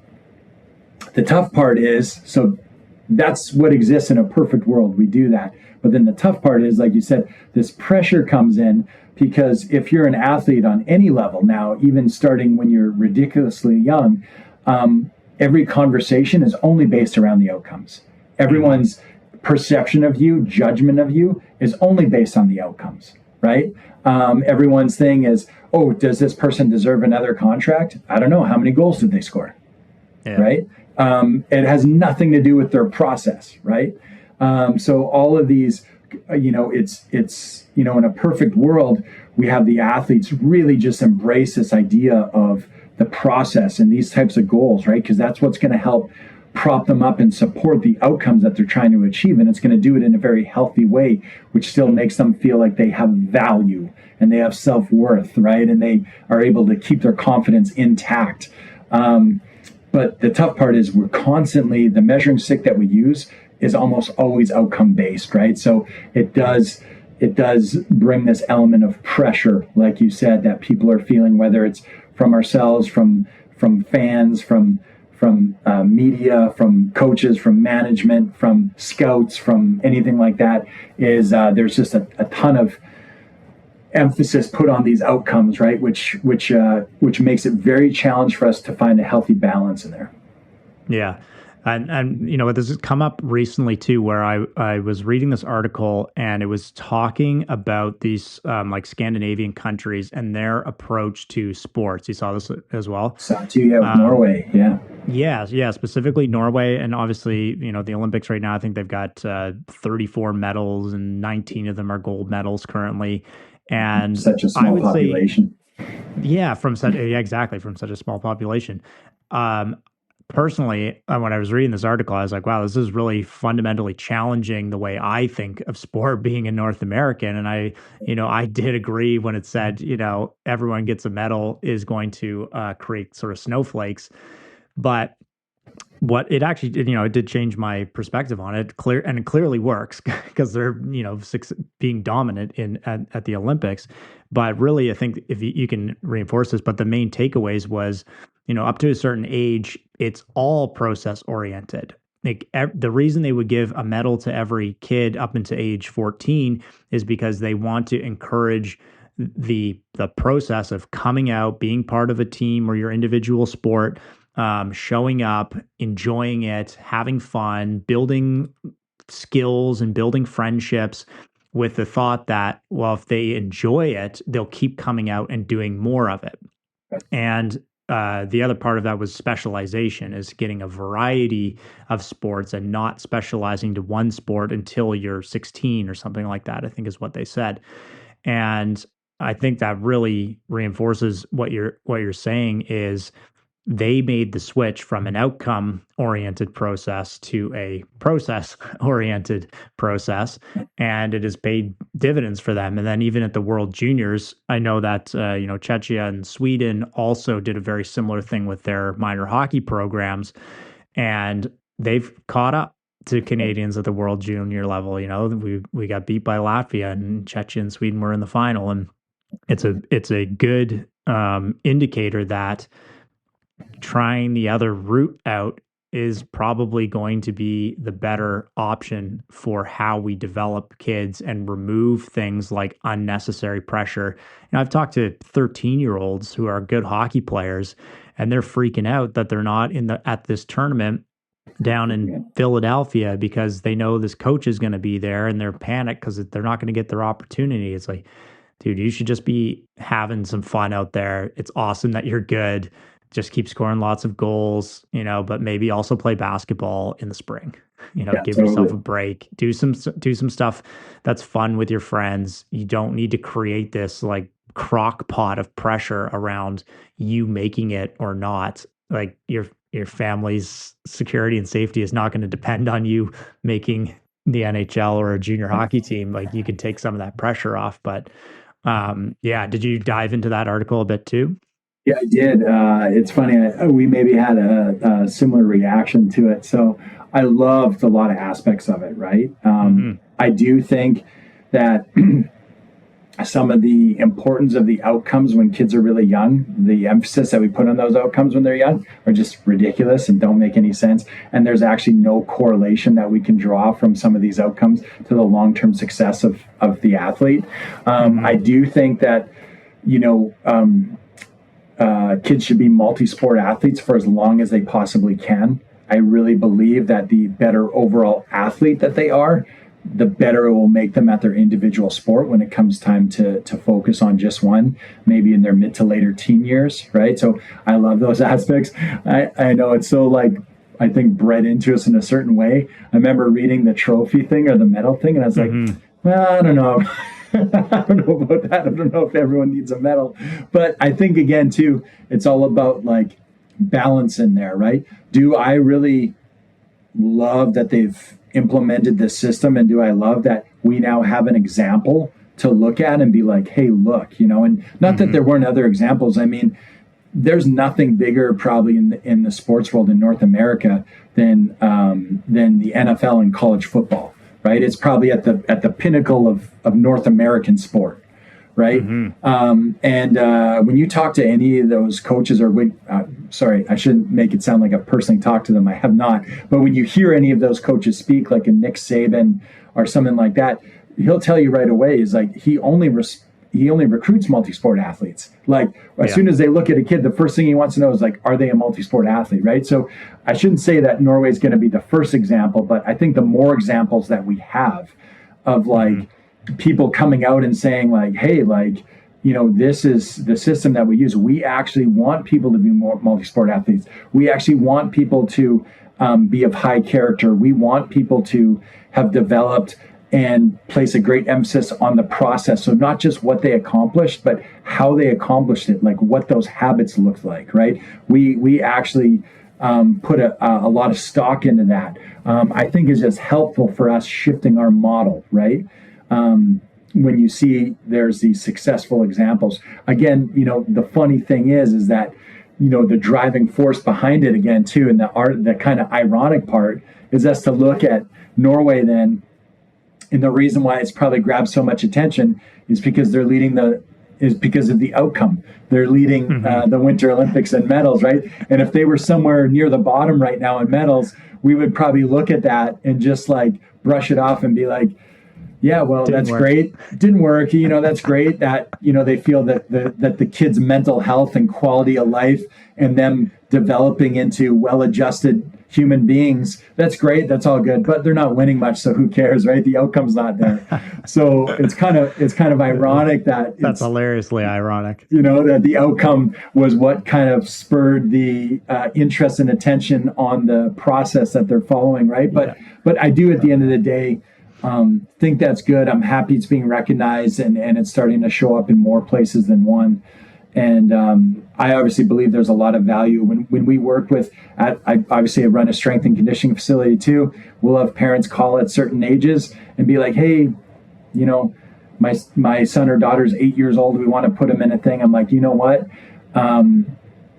C: the tough part is, so that's what exists in a perfect world. We do that. But then the tough part is, like you said, this pressure comes in because if you're an athlete on any level now, even starting when you're ridiculously young, every conversation is only based around the outcomes. Everyone's perception of you, judgment of you is only based on the outcomes, right? Everyone's thing is, oh, does this person deserve another contract? I don't know. How many goals did they score? Yeah. Right? It has nothing to do with their process, right? So all of these, it's in a perfect world, we have the athletes really just embrace this idea of the process and these types of goals, right? Because that's what's going to help prop them up and support the outcomes that they're trying to achieve. And it's going to do it in a very healthy way, which still makes them feel like they have value and they have self-worth, right? And they are able to keep their confidence intact. But the tough part is we're constantly, the measuring stick that we use is almost always outcome based, right? So it does bring this element of pressure, like you said, that people are feeling, whether it's from ourselves, from fans, from media, from coaches, from management, from scouts, from anything like that, is there's just a ton of emphasis put on these outcomes, right? Which makes it very challenging for us to find a healthy balance in there.
D: Yeah. And this has come up recently too, where I was reading this article and it was talking about these like Scandinavian countries and their approach to sports. You saw this as well?
C: Saw too, yeah, with Norway, yeah.
D: Yeah, specifically Norway. And obviously, the Olympics right now, I think they've got 34 medals and 19 of them are gold medals currently. And
C: such a small population.
D: From such a small population. Personally, when I was reading this article, I was like, wow, this is really fundamentally challenging the way I think of sport being a North American. And I did agree when it said, everyone gets a medal is going to create sort of snowflakes. But what it actually did, it did change my perspective on it. It clearly works because they're, being dominant at the Olympics. But really, I think if you can reinforce this, but the main takeaways was, up to a certain age, it's all process oriented. Like the reason they would give a medal to every kid up into age 14 is because they want to encourage the process of coming out, being part of a team or your individual sport, showing up, enjoying it, having fun, building skills and building friendships with the thought that, well, if they enjoy it, they'll keep coming out and doing more of it. And the other part of that was specialization, is getting a variety of sports and not specializing to one sport until you're 16 or something like that, I think is what they said. And I think that really reinforces what you're saying is they made the switch from an outcome-oriented process to a process-oriented process, and it has paid dividends for them. And then even at the World Juniors, I know that Czechia and Sweden also did a very similar thing with their minor hockey programs, and they've caught up to Canadians at the World Junior level. We got beat by Latvia, and Czechia and Sweden were in the final, and it's a good indicator that trying the other route out is probably going to be the better option for how we develop kids and remove things like unnecessary pressure. I've talked to 13-year-olds who are good hockey players, and they're freaking out that they're not at this tournament down in Philadelphia because they know this coach is going to be there, and they're panicked because they're not going to get their opportunity. It's like, dude, you should just be having some fun out there. It's awesome that you're good. Just keep scoring lots of goals, but maybe also play basketball in the spring. Give yourself a break. Do some stuff that's fun with your friends. You don't need to create this like crock pot of pressure around you making it or not. Like your family's security and safety is not going to depend on you making the NHL or a junior hockey team. Like you can take some of that pressure off. But did you dive into that article a bit too?
C: Yeah, I did. It's funny. We maybe had a similar reaction to it. So I loved a lot of aspects of it, right? I do think that some of the importance of the outcomes when kids are really young, the emphasis that we put on those outcomes when they're young are just ridiculous and don't make any sense. And there's actually no correlation that we can draw from some of these outcomes to the long-term success of the athlete. I do think that, kids should be multi-sport athletes for as long as they possibly can. I really believe that the better overall athlete that they are, the better it will make them at their individual sport when it comes time to focus on just one, maybe in their mid to later teen years, right? So I love those aspects. I know it's so I think bred into us in a certain way. I remember reading the trophy thing or the medal thing, and I was like, well, I don't know. I don't know about that. I don't know if everyone needs a medal. But I think, again, too, it's all about balance in there, right? Do I really love that they've implemented this system? And do I love that we now have an example to look at and be like, hey, look, and not that there weren't other examples. I mean, there's nothing bigger probably in the sports world in North America than the NFL and college football. Right, it's probably at the pinnacle of North American sport, right? And when you talk to any of those coaches, sorry, I shouldn't make it sound like I've personally talked to them. I have not. But when you hear any of those coaches speak, like a Nick Saban or something like that, he'll tell you right away is like he only recruits multi-sport athletes. Like as soon as they look at a kid, the first thing he wants to know is like, are they a multi-sport athlete, right? So I shouldn't say that Norway is going to be the first example, but I think the more examples that we have of like people coming out and saying like, hey, like, you know, this is the system that we use. We actually want people to be more multi-sport athletes. We actually want people to be of high character. We want people to have developed and place a great emphasis on the process. So not just what they accomplished, but how they accomplished it, like what those habits looked like, right? We actually put a lot of stock into that. I think is just helpful for us shifting our model, right? When you see there's these successful examples. Again, you know, the funny thing is that, you know, the driving force behind it again too, and the kind of ironic part is us to look at Norway then, and the reason why it's probably grabbed so much attention is because they're because of the outcome. They're leading the Winter Olympics in medals, right? And if they were somewhere near the bottom right now in medals, we would probably look at that and just like brush it off and be like, yeah, well, that's great. Didn't work. You know, that's great that, you know, they feel that the kids' mental health and quality of life and them developing into well-adjusted human beings, that's great. That's all good, but they're not winning much. So who cares, right? The outcome's not there. So it's kind of ironic that
D: that's hilariously ironic,
C: you know, that the outcome was what kind of spurred the interest and attention on the process that they're following. Right. But I do at the end of the day, think that's good. I'm happy it's being recognized and it's starting to show up in more places than one. And I obviously believe there's a lot of value when we work with, I run a strength and conditioning facility too. We'll have parents call at certain ages and be like, hey, you know, my son or daughter's 8 years old. We want to put him in a thing. I'm like, you know what?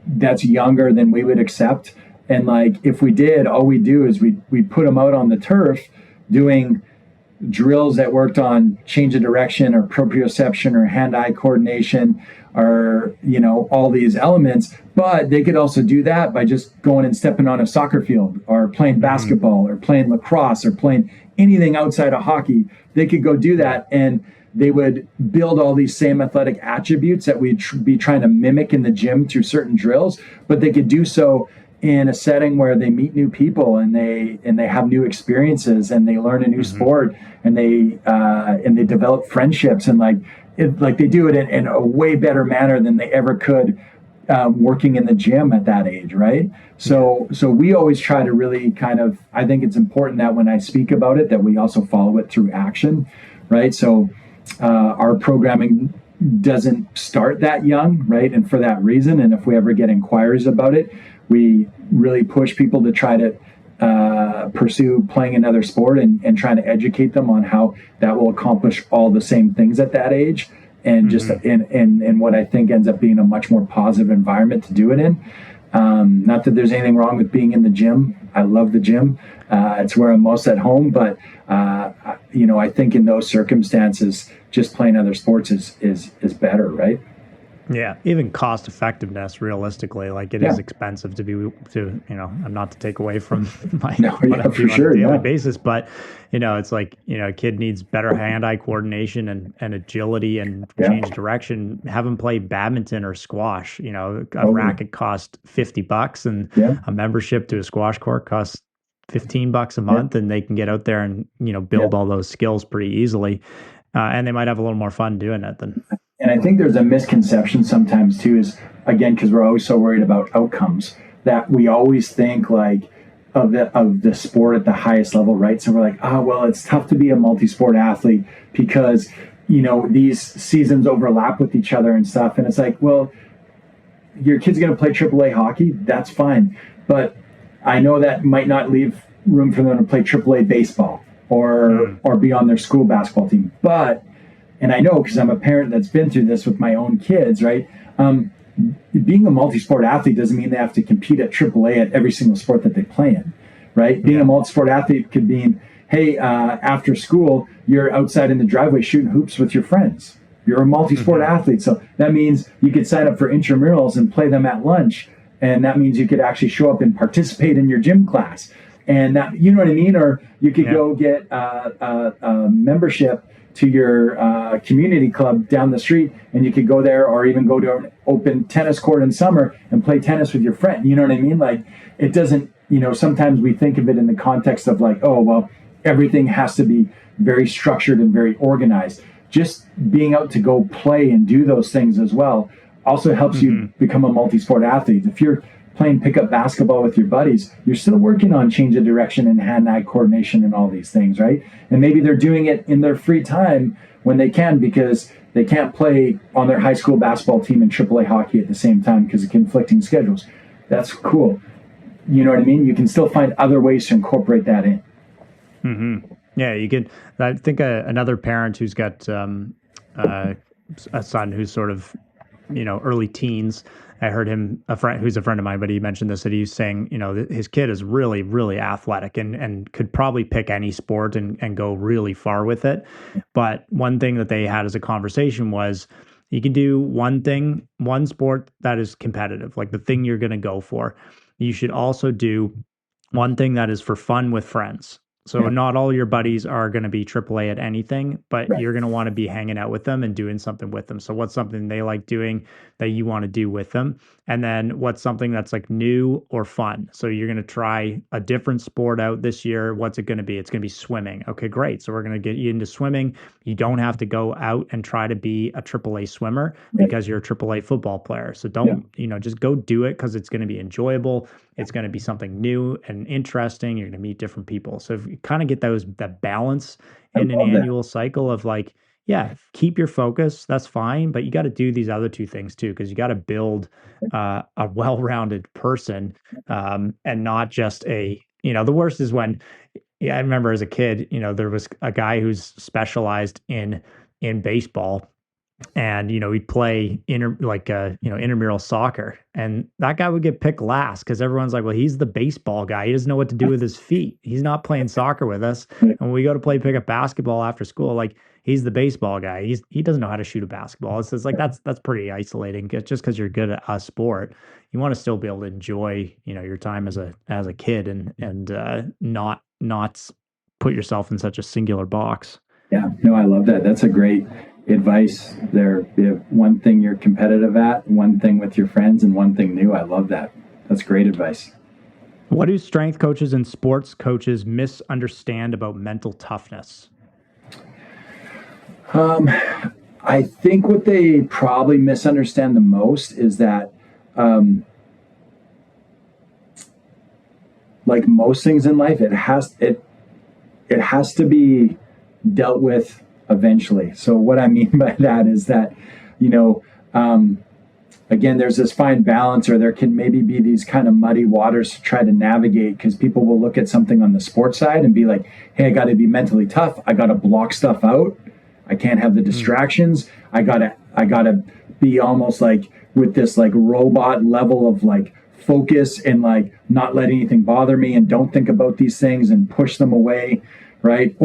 C: That's younger than we would accept. And like, if we did, all we do is we put them out on the turf doing drills that worked on change of direction or proprioception or hand-eye coordination or, you know, all these elements. But they could also do that by just going and stepping on a soccer field or playing basketball or playing lacrosse or playing anything outside of hockey. They could go do that and they would build all these same athletic attributes that we'd be trying to mimic in the gym through certain drills, but they could do so in a setting where they meet new people and they have new experiences and they learn a new sport and they develop friendships and they do it in a way better manner than they ever could working in the gym at that age, right? So we always try to really kind of, I think it's important that when I speak about it, that we also follow it through action, right? So our programming doesn't start that young, right? And for that reason, and if we ever get inquiries about it, we really push people to try to pursue playing another sport and trying to educate them on how that will accomplish all the same things at that age. And just in what I think ends up being a much more positive environment to do it in. Not that there's anything wrong with being in the gym. I love the gym. It's where I'm most at home. But, I think in those circumstances, just playing other sports is better, right?
D: Yeah, even cost effectiveness, realistically, like it is expensive not to take away from what I do on a daily basis, but it's like, a kid needs better hand-eye coordination and agility and change direction. Have them play badminton or squash. A racket costs $50 and a membership to a squash court costs $15 a month, and they can get out there and build all those skills pretty easily, and they might have a little more fun doing it than.
C: And I think there's a misconception sometimes too, is again, because we're always so worried about outcomes, that we always think like of the sport at the highest level, right? So we're like, it's tough to be a multi-sport athlete because, these seasons overlap with each other and stuff. And it's like, well, your kid's going to play AAA hockey. That's fine. But I know that might not leave room for them to play AAA baseball or be on their school basketball team. And I know because I'm a parent that's been through this with my own kids, right? Being a multi-sport athlete doesn't mean they have to compete at AAA at every single sport that they play in, right? Being a multi-sport athlete could mean, hey, after school, you're outside in the driveway shooting hoops with your friends. You're a multi-sport athlete. So that means you could sign up for intramurals and play them at lunch. And that means you could actually show up and participate in your gym class. And that, you know what I mean? Or you could go get a membership to your community club down the street, and you could go there, or even go to an open tennis court in summer and play tennis with your friend. You know what I mean? Like, it doesn't, sometimes we think of it in the context of like, oh, well, everything has to be very structured and very organized. Just being out to go play and do those things as well also helps you become a multi-sport athlete. If you're playing pickup basketball with your buddies, you're still working on change of direction and hand-eye coordination and all these things, right? And maybe they're doing it in their free time when they can, because they can't play on their high school basketball team and AAA hockey at the same time because of conflicting schedules. That's cool. You know what I mean? You can still find other ways to incorporate that in.
D: Mm-hmm. Yeah, you could. I think another parent who's got a son who's sort of, early teens. I heard him, a friend who's a friend of mine, but he mentioned this, that he's saying, his kid is really, really athletic and could probably pick any sport and go really far with it. But one thing that they had as a conversation was, you can do one sport that is competitive, like the thing you're going to go for. You should also do one thing that is for fun with friends. So not all your buddies are going to be AAA at anything, but you're going to want to be hanging out with them and doing something with them. So what's something they like doing that you want to do with them? And then what's something that's like new or fun? So you're going to try a different sport out this year. What's it going to be? It's going to be swimming. Okay, great. So we're going to get you into swimming. You don't have to go out and try to be a AAA swimmer because you're a AAA football player. So don't, just go do it because it's going to be enjoyable. It's going to be something new and interesting. You're going to meet different people. So if you kind of get that balance in an annual cycle of like, keep your focus. That's fine. But you got to do these other two things too, because you got to build a well-rounded person and not just the worst is when, I remember as a kid, there was a guy who's specialized in baseball. And, he'd play intramural soccer, and that guy would get picked last because everyone's like, well, he's the baseball guy. He doesn't know what to do with his feet. He's not playing soccer with us. And when we go to play pickup basketball after school, like, he's the baseball guy. He doesn't know how to shoot a basketball. It's just like, that's pretty isolating. Just because you're good at a sport, you want to still be able to enjoy, your time as a kid and not put yourself in such a singular box.
C: Yeah, no, I love that. That's a great advice there. You have one thing you're competitive at, one thing with your friends, and one thing new. I love that. That's great advice.
D: What do strength coaches and sports coaches misunderstand about mental toughness?
C: I think what they probably misunderstand the most is that, like most things in life, it has to be dealt with eventually. So what I mean by that is that, again, there's this fine balance, or there can maybe be these kind of muddy waters to try to navigate, because people will look at something on the sports side and be like, hey, I got to be mentally tough. I got to block stuff out. I can't have the distractions. I gotta be almost like with this like robot level of like focus and like not let anything bother me and don't think about these things and push them away, right?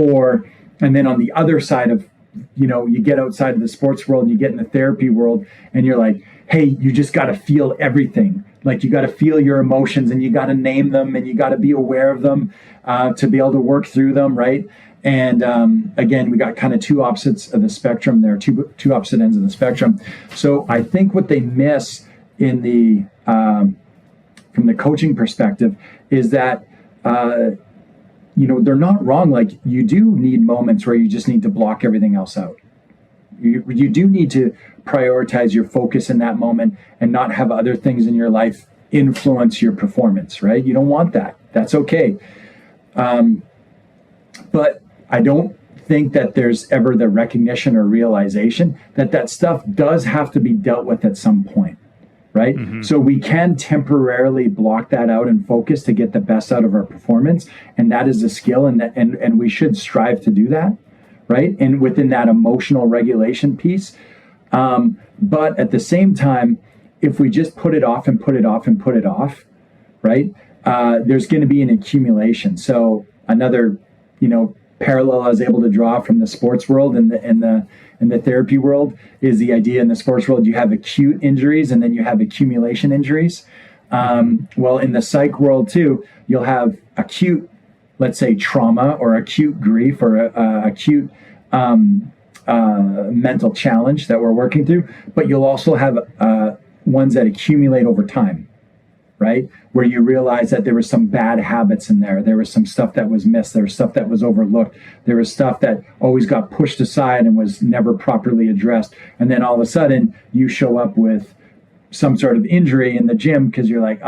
C: And then on the other side of, you get outside of the sports world and you get in the therapy world and you're like, hey, you just got to feel everything. Like, you got to feel your emotions and you got to name them and you got to be aware of them to be able to work through them, right? And again, we got kind of two opposites of the spectrum there, two opposite ends of the spectrum. So I think what they miss in the from the coaching perspective is that they're not wrong. Like, you do need moments where you just need to block everything else out. You do need to prioritize your focus in that moment and not have other things in your life influence your performance, right? You don't want that. That's okay. But I don't think that there's ever the recognition or realization that stuff does have to be dealt with at some point, right? Mm-hmm. So we can temporarily block that out and focus to get the best out of our performance. And that is a skill, and we should strive to do that, right? And within that emotional regulation piece. But at the same time, if we just put it off and put it off and put it off, right? There's going to be an accumulation. So another, parallel I was able to draw from the sports world and the therapy world is the idea in the sports world, you have acute injuries and then you have accumulation injuries. Well, in the psych world too, you'll have acute, let's say, trauma or acute grief or acute mental challenge that we're working through, but you'll also have ones that accumulate over time, right? Where you realize that there was some bad habits in there. There was some stuff that was missed. There was stuff that was overlooked. There was stuff that always got pushed aside and was never properly addressed. And then all of a sudden you show up with some sort of injury in the gym because you're like,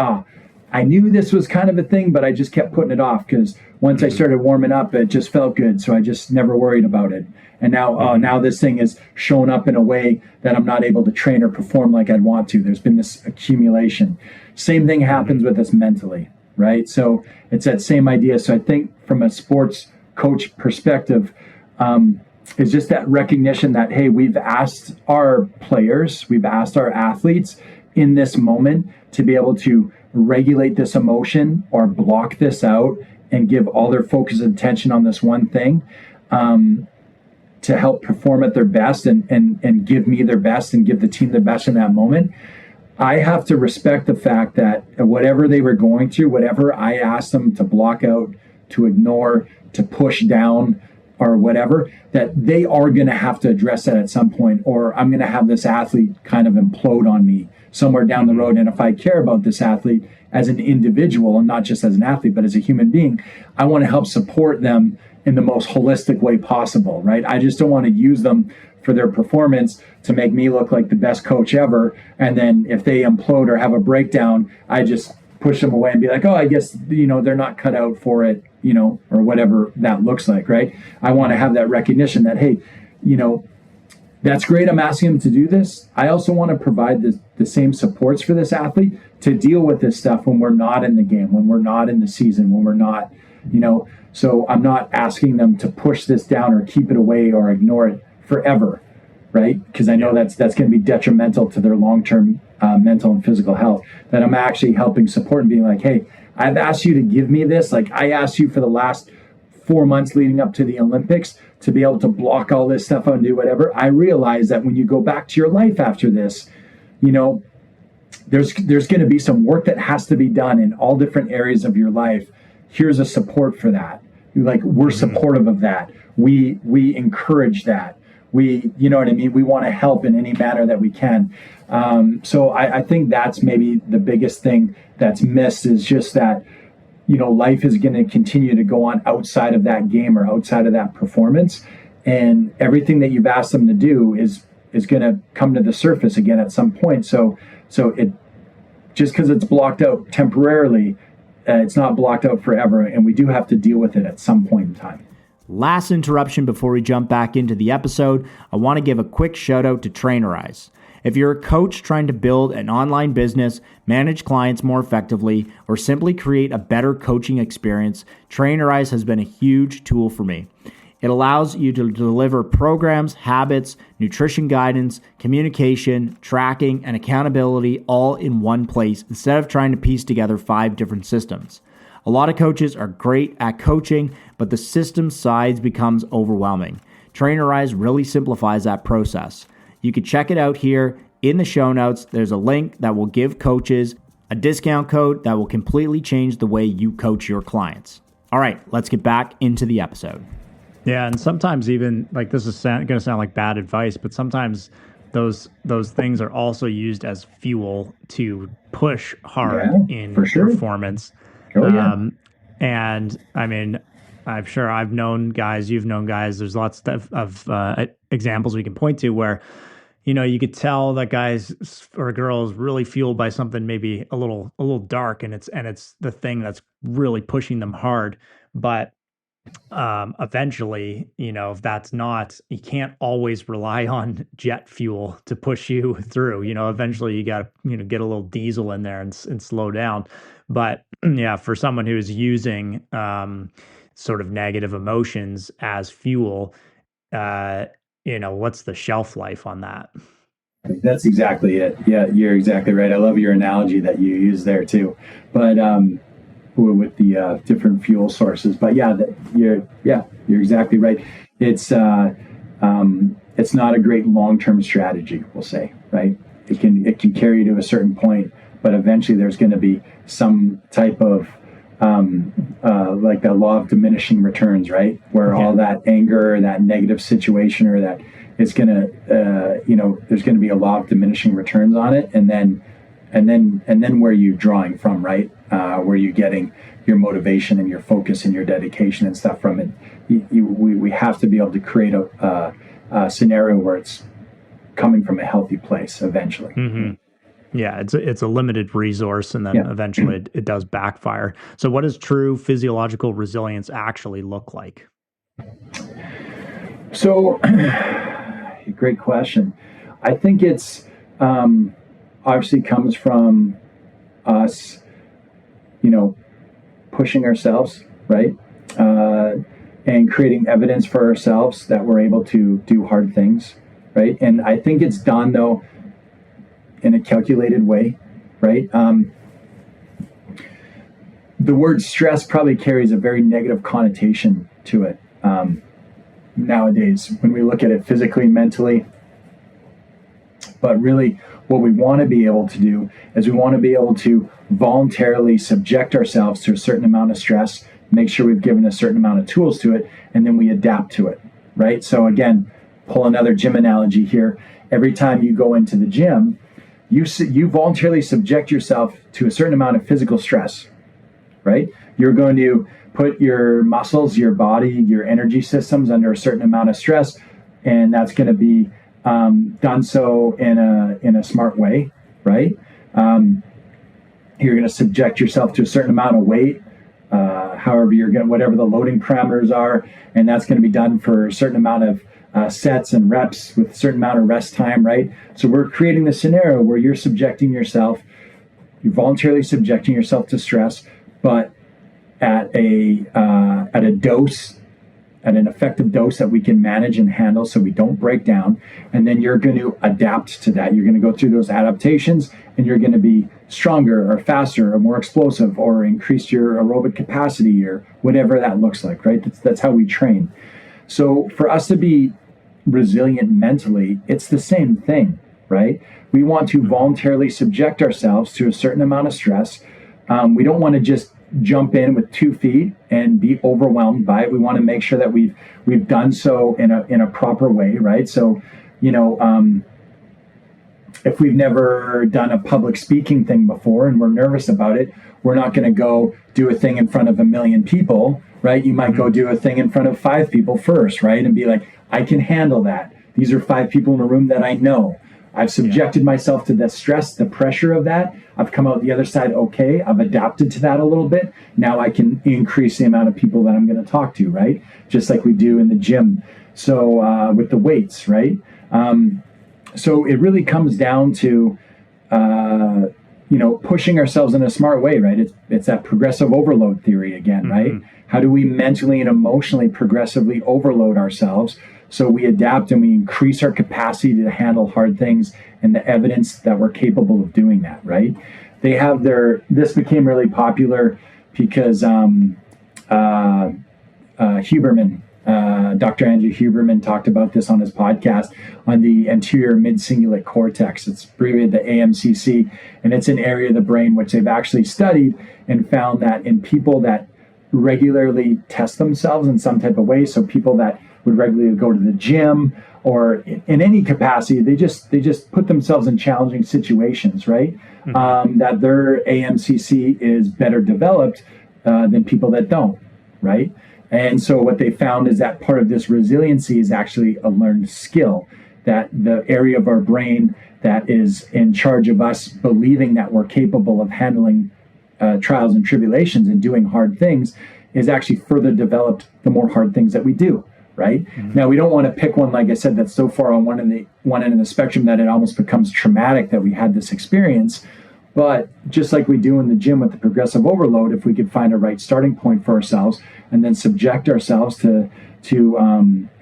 C: I knew this was kind of a thing, but I just kept putting it off because once I started warming up, it just felt good. So I just never worried about it. And now, now this thing is shown up in a way that I'm not able to train or perform like I'd want to. There's been this accumulation. Same thing happens with us mentally, right? So it's that same idea. So I think from a sports coach perspective, is just that recognition that, hey, we've asked our players, we've asked our athletes in this moment to be able to regulate this emotion or block this out and give all their focus and attention on this one thing, to help perform at their best and give me their best and give the team their best in that moment. I have to respect the fact that whatever they were going through, whatever I asked them to block out, to ignore, to push down, or whatever, that they are going to have to address that at some point, or I'm going to have this athlete kind of implode on me somewhere down the road. And if I care about this athlete as an individual, and not just as an athlete, but as a human being, I want to help support them in the most holistic way possible, right? I just don't want to use them for their performance to make me look like the best coach ever. And then if they implode or have a breakdown, I just push them away and be like, I guess, they're not cut out for it, or whatever that looks like, right? I want to have that recognition that, hey, that's great. I'm asking them to do this. I also want to provide the same supports for this athlete to deal with this stuff when we're not in the game, when we're not in the season, when we're not, so I'm not asking them to push this down or keep it away or ignore it forever, right? Because I know that's going to be detrimental to their long-term mental and physical health. That I'm actually helping support and being like, hey, I've asked you to give me this. Like I asked you for the last 4 months leading up to the Olympics to be able to block all this stuff out and do whatever. I realize that when you go back to your life after this, there's going to be some work that has to be done in all different areas of your life. Here's a support for that. We're supportive of that. We encourage that. We, you know what I mean? We want to help in any manner that we can. So I think that's maybe the biggest thing that's missed is just that, life is going to continue to go on outside of that game or outside of that performance. And everything that you've asked them to do is going to come to the surface again at some point. So it just because it's blocked out temporarily, it's not blocked out forever. And we do have to deal with it at some point in time.
A: Last interruption before we jump back into the episode, I want to give a quick shout out to Trainerize. If you're a coach trying to build an online business, manage clients more effectively, or simply create a better coaching experience, Trainerize has been a huge tool for me. It allows you to deliver programs, habits, nutrition guidance, communication, tracking, and accountability all in one place instead of trying to piece together 5 different systems. A lot of coaches are great at coaching, but the system side becomes overwhelming. Trainerize really simplifies that process. You can check it out here in the show notes. There's a link that will give coaches a discount code that will completely change the way you coach your clients. All right, let's get back into the episode.
D: Yeah, and sometimes even this is going to sound like bad advice, but sometimes those things are also used as fuel to push hard in performance. And I mean, I'm sure I've known guys, you've known guys. There's lots of examples we can point to where, you could tell that guys or girls really fueled by something maybe a little dark, and it's the thing that's really pushing them hard. But eventually, if that's not, you can't always rely on jet fuel to push you through. Eventually you got to get a little diesel in there and slow down. But yeah, for someone who's using sort of negative emotions as fuel, what's the shelf life on that?
C: That's exactly it. Yeah, you're exactly right. I love your analogy that you use there too. But with the different fuel sources. But you're exactly right. It's not a great long-term strategy, we'll say, right? It can carry you to a certain point, but eventually there's going to be some type of like the law of diminishing returns, right? Where all that anger, that negative situation, or that is going to, there's going to be a law of diminishing returns on it. And then where you drawing from, right? Where you getting your motivation and your focus and your dedication and stuff from it. We have to be able to create a scenario where it's coming from a healthy place eventually.
D: Mm-hmm. Yeah, it's a limited resource, and then eventually it does backfire. So what does true physiological resilience actually look like?
C: So, great question. I think it's obviously comes from us, pushing ourselves, right? And creating evidence for ourselves that we're able to do hard things, right? And I think it's done, though, in a calculated way, right? The word stress probably carries a very negative connotation to it nowadays when we look at it physically, mentally. But really, what we want to be able to do is we want to be able to voluntarily subject ourselves to a certain amount of stress, make sure we've given a certain amount of tools to it, and then we adapt to it, right? So again, pull another gym analogy here. Every time you go into the gym, you voluntarily subject yourself to a certain amount of physical stress, right? You're going to put your muscles, your body, your energy systems under a certain amount of stress, and that's going to be done so in a smart way, right? You're going to subject yourself to a certain amount of weight, however you're going, whatever the loading parameters are, and that's going to be done for a certain amount of sets and reps with a certain amount of rest time, right? So we're creating the scenario where you're voluntarily subjecting yourself to stress, but at a dose, at an effective dose that we can manage and handle so we don't break down. And then you're going to adapt to that. You're going to go through those adaptations, and you're going to be stronger or faster or more explosive or increase your aerobic capacity or whatever that looks like, right? That's how we train. So for us to be resilient mentally, it's the same thing, right? We want to voluntarily subject ourselves to a certain amount of stress. We don't want to just jump in with 2 feet and be overwhelmed by it. We want to make sure that we've done so in a proper way, right? So, if we've never done a public speaking thing before and we're nervous about it, we're not going to go do a thing in front of 1 million people, right? You might go do a thing in front of 5 people first, right? And be like, I can handle that. These are 5 people in a room that I know. I've subjected myself to the stress, the pressure of that. I've come out the other side okay. I've adapted to that a little bit. Now I can increase the amount of people that I'm going to talk to, right? Just like we do in the gym. So with the weights, right? So it really comes down to, pushing ourselves in a smart way, right? It's that progressive overload theory again, right? How do we mentally and emotionally progressively overload ourselves so we adapt and we increase our capacity to handle hard things and the evidence that we're capable of doing that, right? This became really popular because Huberman, Dr. Andrew Huberman talked about this on his podcast on the anterior mid-cingulate cortex. It's abbreviated the AMCC, and it's an area of the brain which they've actually studied and found that in people that regularly test themselves in some type of way, so people that would regularly go to the gym or in any capacity, they just put themselves in challenging situations, right? That their AMCC is better developed than people that don't, right? And so what they found is that part of this resiliency is actually a learned skill, that the area of our brain that is in charge of us believing that we're capable of handling trials and tribulations and doing hard things is actually further developed the more hard things that we do, right? Now, we don't want to pick one, like I said, that's so far on one end of the spectrum that it almost becomes traumatic that we had this experience. But just like we do in the gym with the progressive overload, if we could find a right starting point for ourselves and then subject ourselves to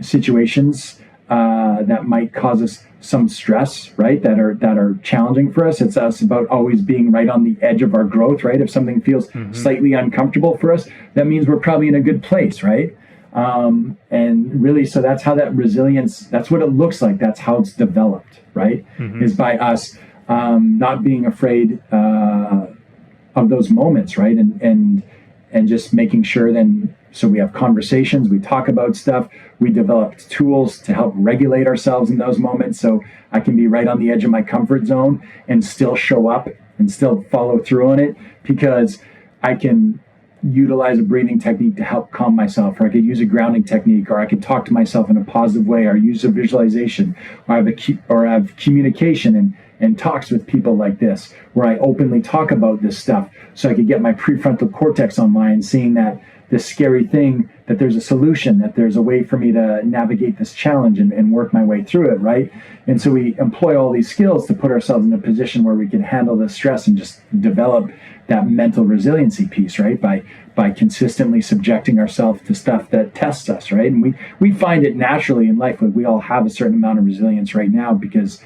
C: situations that might cause us some stress, right? That are challenging for us. It's us about always being right on the edge of our growth, right? If something feels slightly uncomfortable for us, that means we're probably in a good place, right? And really, so that's how that resilience, that's what it looks like. That's how it's developed, right? Is by us not being afraid of those moments, right? And and just making sure then, so we have conversations, we talk about stuff, we developed tools to help regulate ourselves in those moments. So I can be right on the edge of my comfort zone and still show up and still follow through on it, because I can utilize a breathing technique to help calm myself, or I could use a grounding technique, or I could talk to myself in a positive way, or use a visualization, or I have communication and talks with people like this, where I openly talk about this stuff, so I could get my prefrontal cortex online, seeing that this scary thing, that there's a solution, that there's a way for me to navigate this challenge and work my way through it, right? And so we employ all these skills to put ourselves in a position where we can handle the stress and just develop that mental resiliency piece, right? By consistently subjecting ourselves to stuff that tests us, right? And we find it naturally in life. We all have a certain amount of resilience right now, because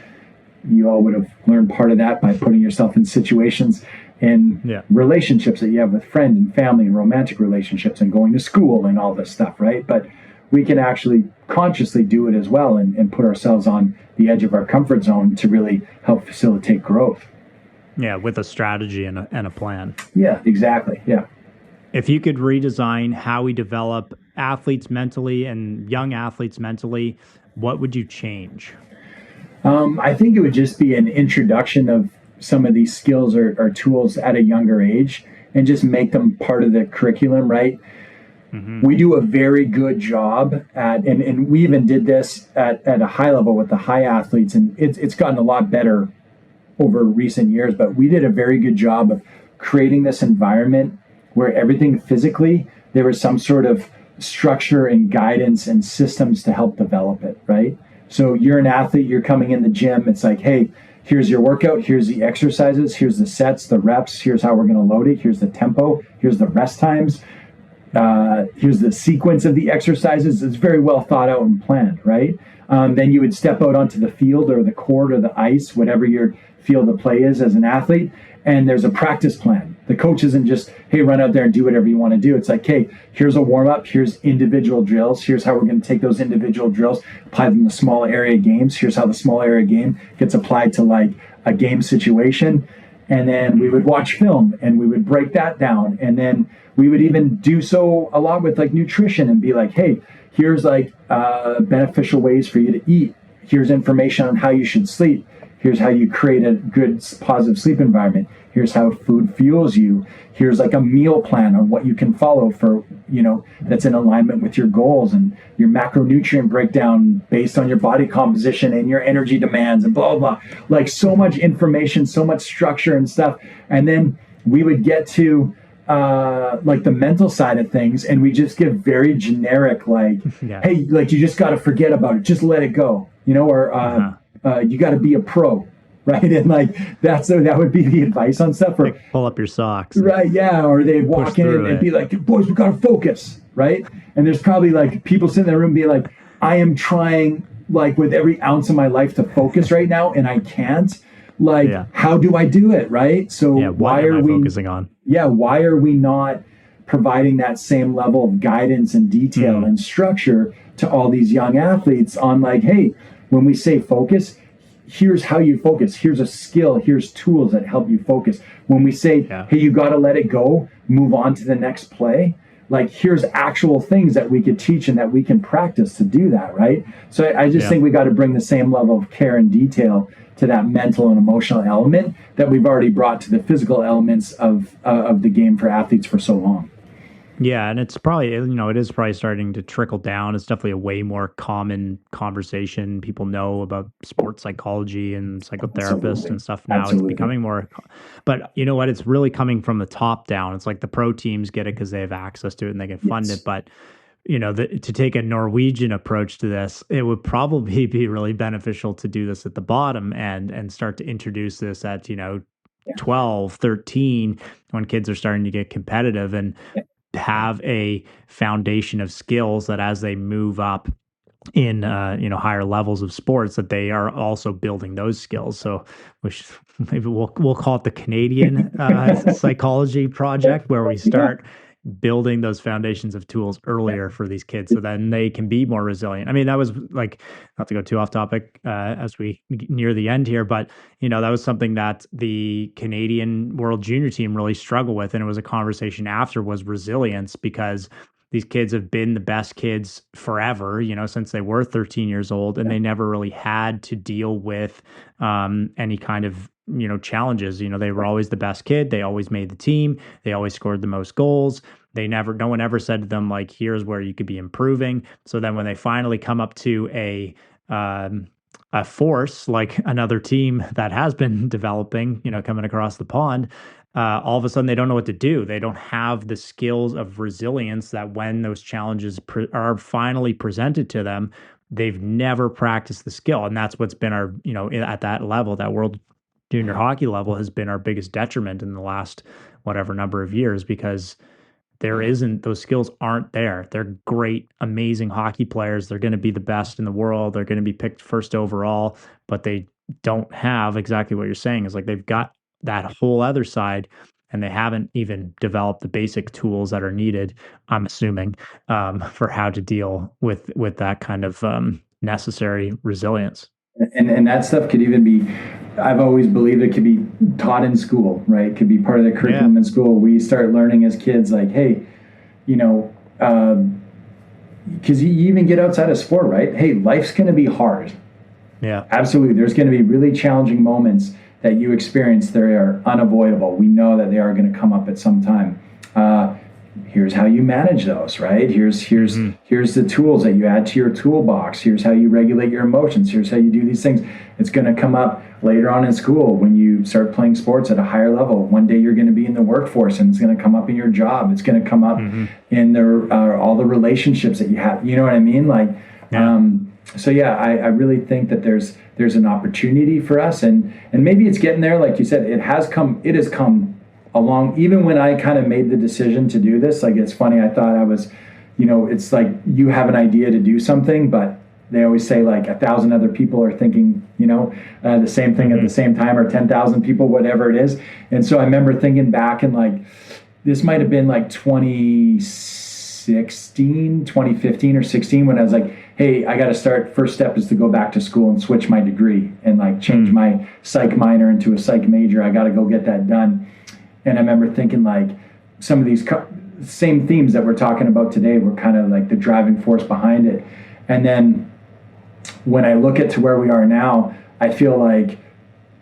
C: you all would have learned part of that by putting yourself in situations and relationships that you have with friends and family and romantic relationships and going to school and all this stuff, right? But we can actually consciously do it as well, and put ourselves on the edge of our comfort zone to really help facilitate growth.
D: Yeah, with a strategy and a plan.
C: Yeah, exactly. Yeah.
D: If you could redesign how we develop athletes mentally and young athletes mentally, what would you change?
C: I think it would just be an introduction of some of these skills or tools at a younger age, and just make them part of the curriculum, right? Mm-hmm. We do a very good job at, and we even did this at a high level with the high athletes, and it's gotten a lot better over recent years, but we did a very good job of creating this environment where everything physically, there was some sort of structure and guidance and systems to help develop it, right? So you're an athlete, you're coming in the gym, it's like, hey, here's your workout, here's the exercises, here's the sets, the reps, here's how we're going to load it, here's the tempo, here's the rest times, here's the sequence of the exercises. It's very well thought out and planned, right? Then you would step out onto the field or the court or the ice, whatever your field of play is as an athlete, and there's a practice plan. The coach isn't just, hey, run out there and do whatever you want to do. It's like, hey, here's a warm-up, here's individual drills, here's how we're going to take those individual drills, apply them to small area games, here's how the small area game gets applied to like a game situation. And then we would watch film and we would break that down. And then we would even do so a lot with like nutrition and be like, hey, here's like beneficial ways for you to eat. Here's information on how you should sleep. Here's how you create a good positive sleep environment. Here's how food fuels you. Here's like a meal plan on what you can follow for, that's in alignment with your goals, and your macronutrient breakdown based on your body composition and your energy demands and blah, blah, blah. Like so much information, so much structure and stuff. And then we would get to like the mental side of things, and we just give very generic, like, hey, like you just got to forget about it. Just let it go, or you got to be a pro. Right. And like that would be the advice on stuff. Or
D: like pull up your socks.
C: Right. Yeah. Or they'd walk in and be like, boys, we got to focus. Right. And there's probably like people sitting in the room being like, I am trying like with every ounce of my life to focus right now, and I can't. Like, how do I do it? Right. So
D: why are we focusing on?
C: Yeah. Why are we not providing that same level of guidance and detail and structure to all these young athletes on like, hey, when we say focus, here's how you focus. Here's a skill. Here's tools that help you focus. When we say, hey, you got to let it go, move on to the next play, like here's actual things that we could teach and that we can practice to do that, right? So I just think we got to bring the same level of care and detail to that mental and emotional element that we've already brought to the physical elements of the game for athletes for so long.
D: Yeah, and it's probably, it is probably starting to trickle down. It's definitely a way more common conversation. People know about sports psychology and psychotherapists and stuff now. It's becoming more, but you know what? It's really coming from the top down. It's like the pro teams get it because they have access to it and they can fund it. But, to take a Norwegian approach to this, it would probably be really beneficial to do this at the bottom and start to introduce this at, 12, 13, when kids are starting to get competitive and have a foundation of skills that as they move up in higher levels of sports, that they are also building those skills. So maybe we'll call it the Canadian psychology project, where we start building those foundations of tools earlier for these kids so then they can be more resilient. I mean, that was like, not to go too off topic as we near the end here, but that was something that the Canadian World Junior team really struggled with. And it was a conversation after, was resilience, because these kids have been the best kids forever, since they were 13 years old, and they never really had to deal with any kind of, challenges. They were always the best kid. They always made the team. They always scored the most goals. No one ever said to them, like, here's where you could be improving. So then when they finally come up to a force like another team that has been developing, coming across the pond, all of a sudden they don't know what to do. They don't have the skills of resilience that when those challenges are finally presented to them, they've never practiced the skill. And that's what's been our, at that level, that world junior hockey level, has been our biggest detriment in the last whatever number of years, because those skills aren't there. They're great, amazing hockey players. They're going to be the best in the world. They're going to be picked first overall, but they don't have exactly what you're saying. Is like, they've got that whole other side, and they haven't even developed the basic tools that are needed, I'm assuming, for how to deal with that kind of necessary resilience.
C: And that stuff could even be, I've always believed it could be taught in school, right? It could be part of the curriculum in school. We start learning as kids, like, hey, because you even get outside of sport, right? Hey, life's going to be hard.
D: Yeah,
C: absolutely. There's going to be really challenging moments that you experience. They are unavoidable. We know that they are going to come up at some time. Here's how you manage those, right? Here's the tools that you add to your toolbox. Here's how you regulate your emotions. Here's how you do these things. It's going to come up later on in school when you start playing sports at a higher level. One day you're going to be in the workforce, and it's going to come up in your job. It's going to come up in all the relationships that you have. You know what I mean? Like, I really think that there's an opportunity for us, and maybe it's getting there. Like you said, it has come along. Even when I kind of made the decision to do this, like, it's funny, I thought I was, it's like you have an idea to do something, but they always say like 1,000 other people are thinking, the same thing at the same time, or 10,000 people, whatever it is. And so I remember thinking back, and like, this might have been like 2015 or 16, when I was like, hey, I got to start. First step is to go back to school and switch my degree and like change my psych minor into a psych major. I got to go get that done. And I remember thinking, like, some of these same themes that we're talking about today were kind of like the driving force behind it. And then when I look at to where we are now, I feel like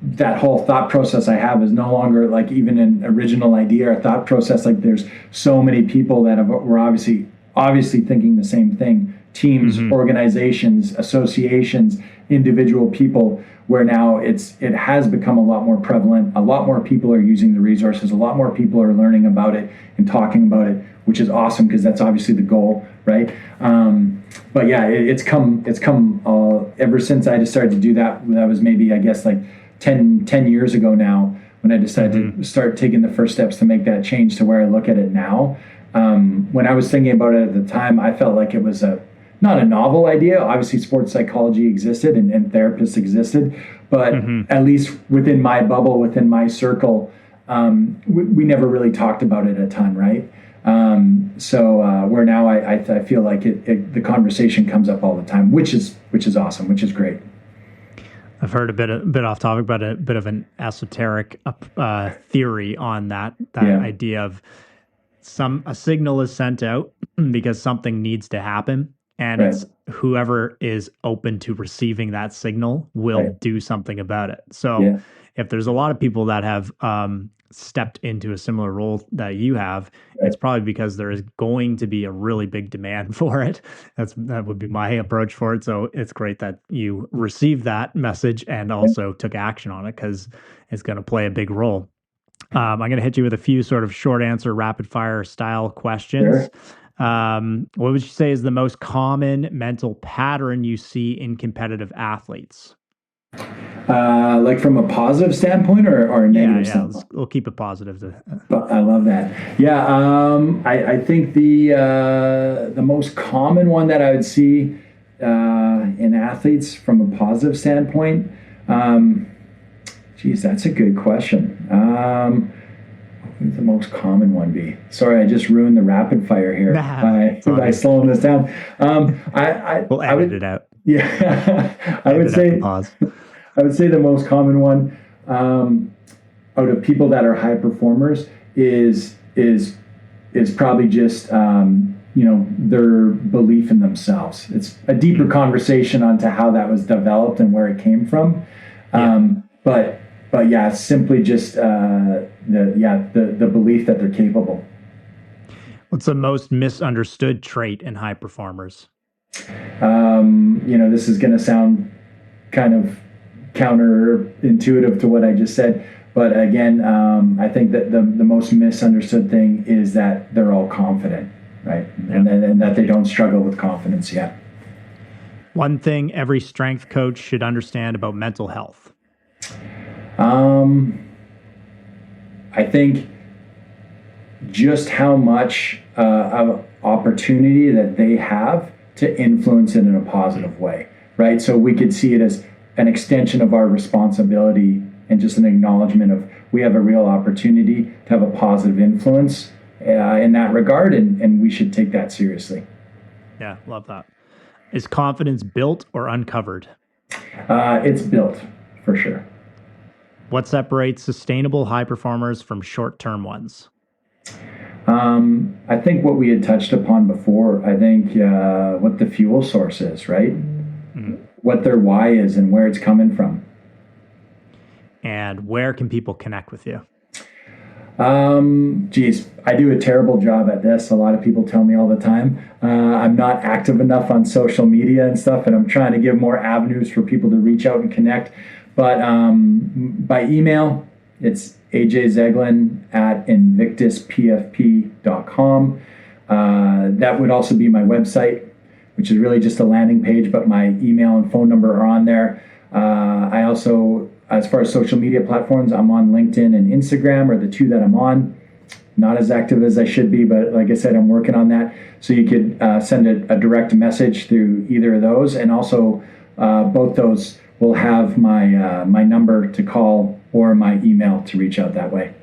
C: that whole thought process I have is no longer like even an original idea or thought process. Like, there's so many people that were obviously thinking the same thing. Teams, organizations, associations, individual people, where now it has become a lot more prevalent. A lot more people are using the resources. A lot more people are learning about it and talking about it, which is awesome, because that's obviously the goal, right? But yeah, it's come ever since I decided to do that. That was maybe, I guess, like 10 years ago now, when I decided to start taking the first steps to make that change to where I look at it now. When I was thinking about it at the time, I felt like it was not a novel idea. Obviously, sports psychology existed and therapists existed, but at least within my bubble, within my circle, we never really talked about it a ton, right? Where now I feel like the conversation comes up all the time, which is awesome, which is great.
D: I've heard a bit off topic, but a bit of an esoteric theory on that idea of a signal is sent out because something needs to happen. And it's whoever is open to receiving that signal will do something about it. So if there's a lot of people that have stepped into a similar role that you have, it's probably because there is going to be a really big demand for it. That would be my approach for it. So it's great that you received that message and also took action on it, because it's going to play a big role. I'm going to hit you with a few sort of short answer, rapid fire style questions. Sure. What would you say is the most common mental pattern you see in competitive athletes?
C: Like from a positive standpoint or a negative standpoint?
D: We'll keep it positive.
C: I love that. Yeah, I think the most common one that I would see in athletes from a positive standpoint, that's a good question. would the most common one be? Sorry, I just ruined the rapid fire here by slowing this down.
D: We'll edit it out.
C: Yeah, I would say the most common one out of people that are high performers is probably just their belief in themselves. It's a deeper conversation onto how that was developed and where it came from. But yeah, simply just the belief that they're capable.
D: What's the most misunderstood trait in high performers?
C: This is going to sound kind of counterintuitive to what I just said, but again, I think that the most misunderstood thing is that they're all confident, right? Yeah. And that they don't struggle with confidence yet.
D: One thing every strength coach should understand about mental health.
C: I think just how much of opportunity that they have to influence it in a positive way, right? So we could see it as an extension of our responsibility and just an acknowledgement of we have a real opportunity to have a positive influence in that regard, and we should take that seriously.
D: Yeah, love that. Is confidence built or uncovered?
C: It's built, for sure.
D: What separates sustainable high performers from short-term ones?
C: I think what we had touched upon before, I think what the fuel source is, right? Mm-hmm. What their why is and where it's coming from.
D: And where can people connect with you?
C: I do a terrible job at this. A lot of people tell me all the time. I'm not active enough on social media and stuff, and I'm trying to give more avenues for people to reach out and connect. But by email, it's AJ Zeglen at invictuspfp.com. That would also be my website, which is really just a landing page, but my email and phone number are on there. I also, as far as social media platforms, I'm on LinkedIn and Instagram are the two that I'm on. Not as active as I should be, but like I said, I'm working on that. So you could send a direct message through either of those. And also both those will have my number to call or my email to reach out that way.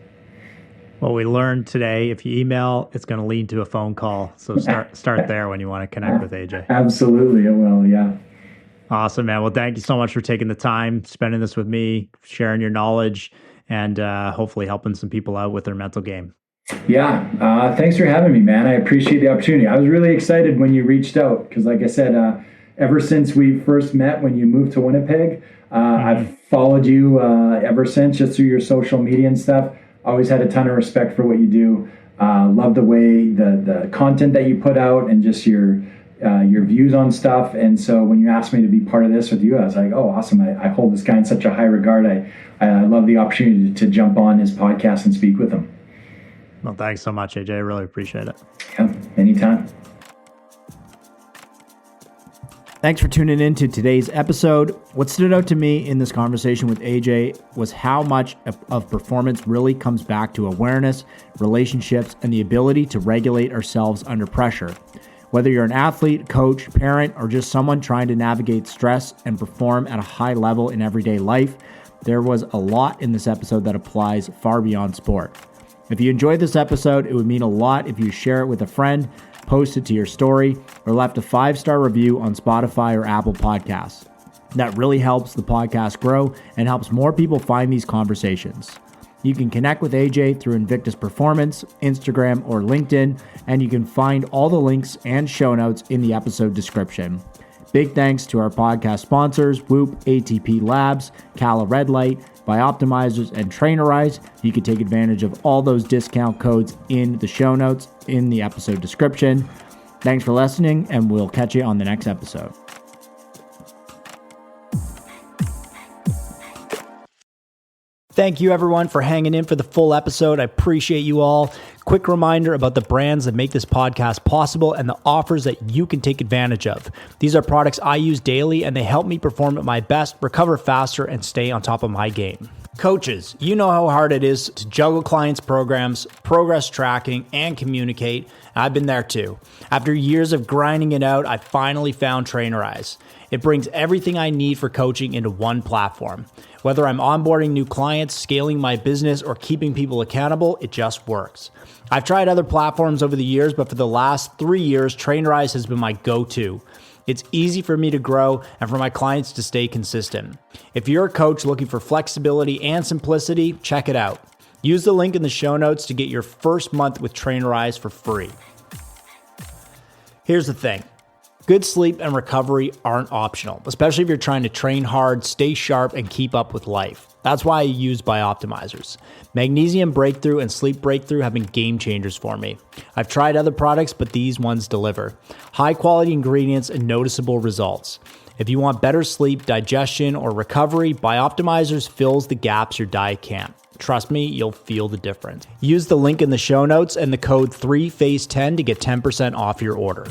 D: Well, we learned today, if you email, it's going to lead to a phone call. So start there when you want to connect with AJ.
C: Absolutely, it will, yeah.
D: Awesome, man. Well, thank you so much for taking the time, spending this with me, sharing your knowledge, and hopefully helping some people out with their mental game. Yeah,
C: thanks for having me, man. I appreciate the opportunity. I was really excited when you reached out because, like I said, ever since we first met when you moved to Winnipeg, I've followed you ever since, just through your social media and stuff. Always had a ton of respect for what you do. Love the way the content that you put out and just your views on stuff. And so when you asked me to be part of this with you, I was like, oh, awesome. I hold this guy in such a high regard. I love the opportunity to jump on his podcast and speak with him.
D: Well, thanks so much, AJ. I really appreciate it.
C: Yeah, anytime.
A: Thanks for tuning in to today's episode. What stood out to me in this conversation with AJ was how much of performance really comes back to awareness, relationships, and the ability to regulate ourselves under pressure. Whether you're an athlete, coach, parent, or just someone trying to navigate stress and perform at a high level in everyday life, there was a lot in this episode that applies far beyond sport. If you enjoyed this episode, it would mean a lot if you share it with a friend, post it to your story, or left a 5-star review on Spotify or Apple Podcasts. That really helps the podcast grow and helps more people find these conversations. You can connect with AJ through Invictus Performance, Instagram, or LinkedIn, and you can find all the links and show notes in the episode description. Big thanks to our podcast sponsors, Whoop, ATP Labs, Cala Red Light, Bioptimizers, and Trainerize. You can take advantage of all those discount codes in the show notes in the episode description. Thanks for listening, and we'll catch you on the next episode. Thank you, everyone, for hanging in for the full episode. I appreciate you all. Quick reminder about the brands that make this podcast possible and the offers that you can take advantage of. These are products I use daily, and they help me perform at my best, recover faster, and stay on top of my game. Coaches, you know how hard it is to juggle clients' programs, progress tracking, and communicate. I've been there too. After years of grinding it out, I finally found Trainerize. It brings everything I need for coaching into one platform. Whether I'm onboarding new clients, scaling my business, or keeping people accountable, it just works. I've tried other platforms over the years, but for the last 3 years, Trainerize has been my go-to. It's easy for me to grow and for my clients to stay consistent. If you're a coach looking for flexibility and simplicity, check it out. Use the link in the show notes to get your first month with Trainerize for free. Here's the thing. Good sleep and recovery aren't optional, especially if you're trying to train hard, stay sharp, and keep up with life. That's why I use Bioptimizers. Magnesium Breakthrough and Sleep Breakthrough have been game changers for me. I've tried other products, but these ones deliver. High quality ingredients and noticeable results. If you want better sleep, digestion, or recovery, Bioptimizers fills the gaps your diet can't. Trust me, you'll feel the difference. Use the link in the show notes and the code 3phase10 to get 10% off your order.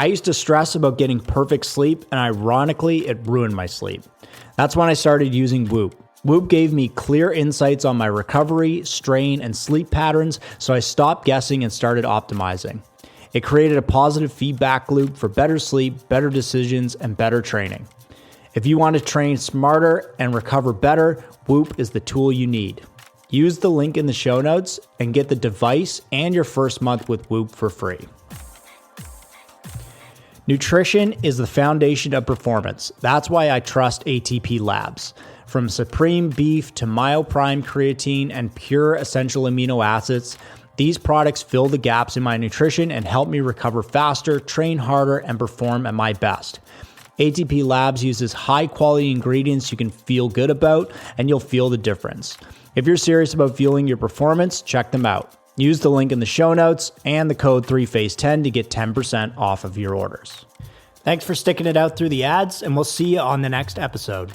A: I used to stress about getting perfect sleep, and ironically, it ruined my sleep. That's when I started using Whoop. Whoop gave me clear insights on my recovery, strain, and sleep patterns, so I stopped guessing and started optimizing. It created a positive feedback loop for better sleep, better decisions, and better training. If you want to train smarter and recover better, Whoop is the tool you need. Use the link in the show notes and get the device and your first month with Whoop for free. Nutrition is the foundation of performance. That's why I trust ATP Labs. From Supreme Beef to MyoPrime Creatine and Pure Essential Amino Acids, these products fill the gaps in my nutrition and help me recover faster, train harder, and perform at my best. ATP Labs uses high-quality ingredients you can feel good about, and you'll feel the difference. If you're serious about fueling your performance, check them out. Use the link in the show notes and the code 3phase10 to get 10% off of your orders. Thanks for sticking it out through the ads, and we'll see you on the next episode.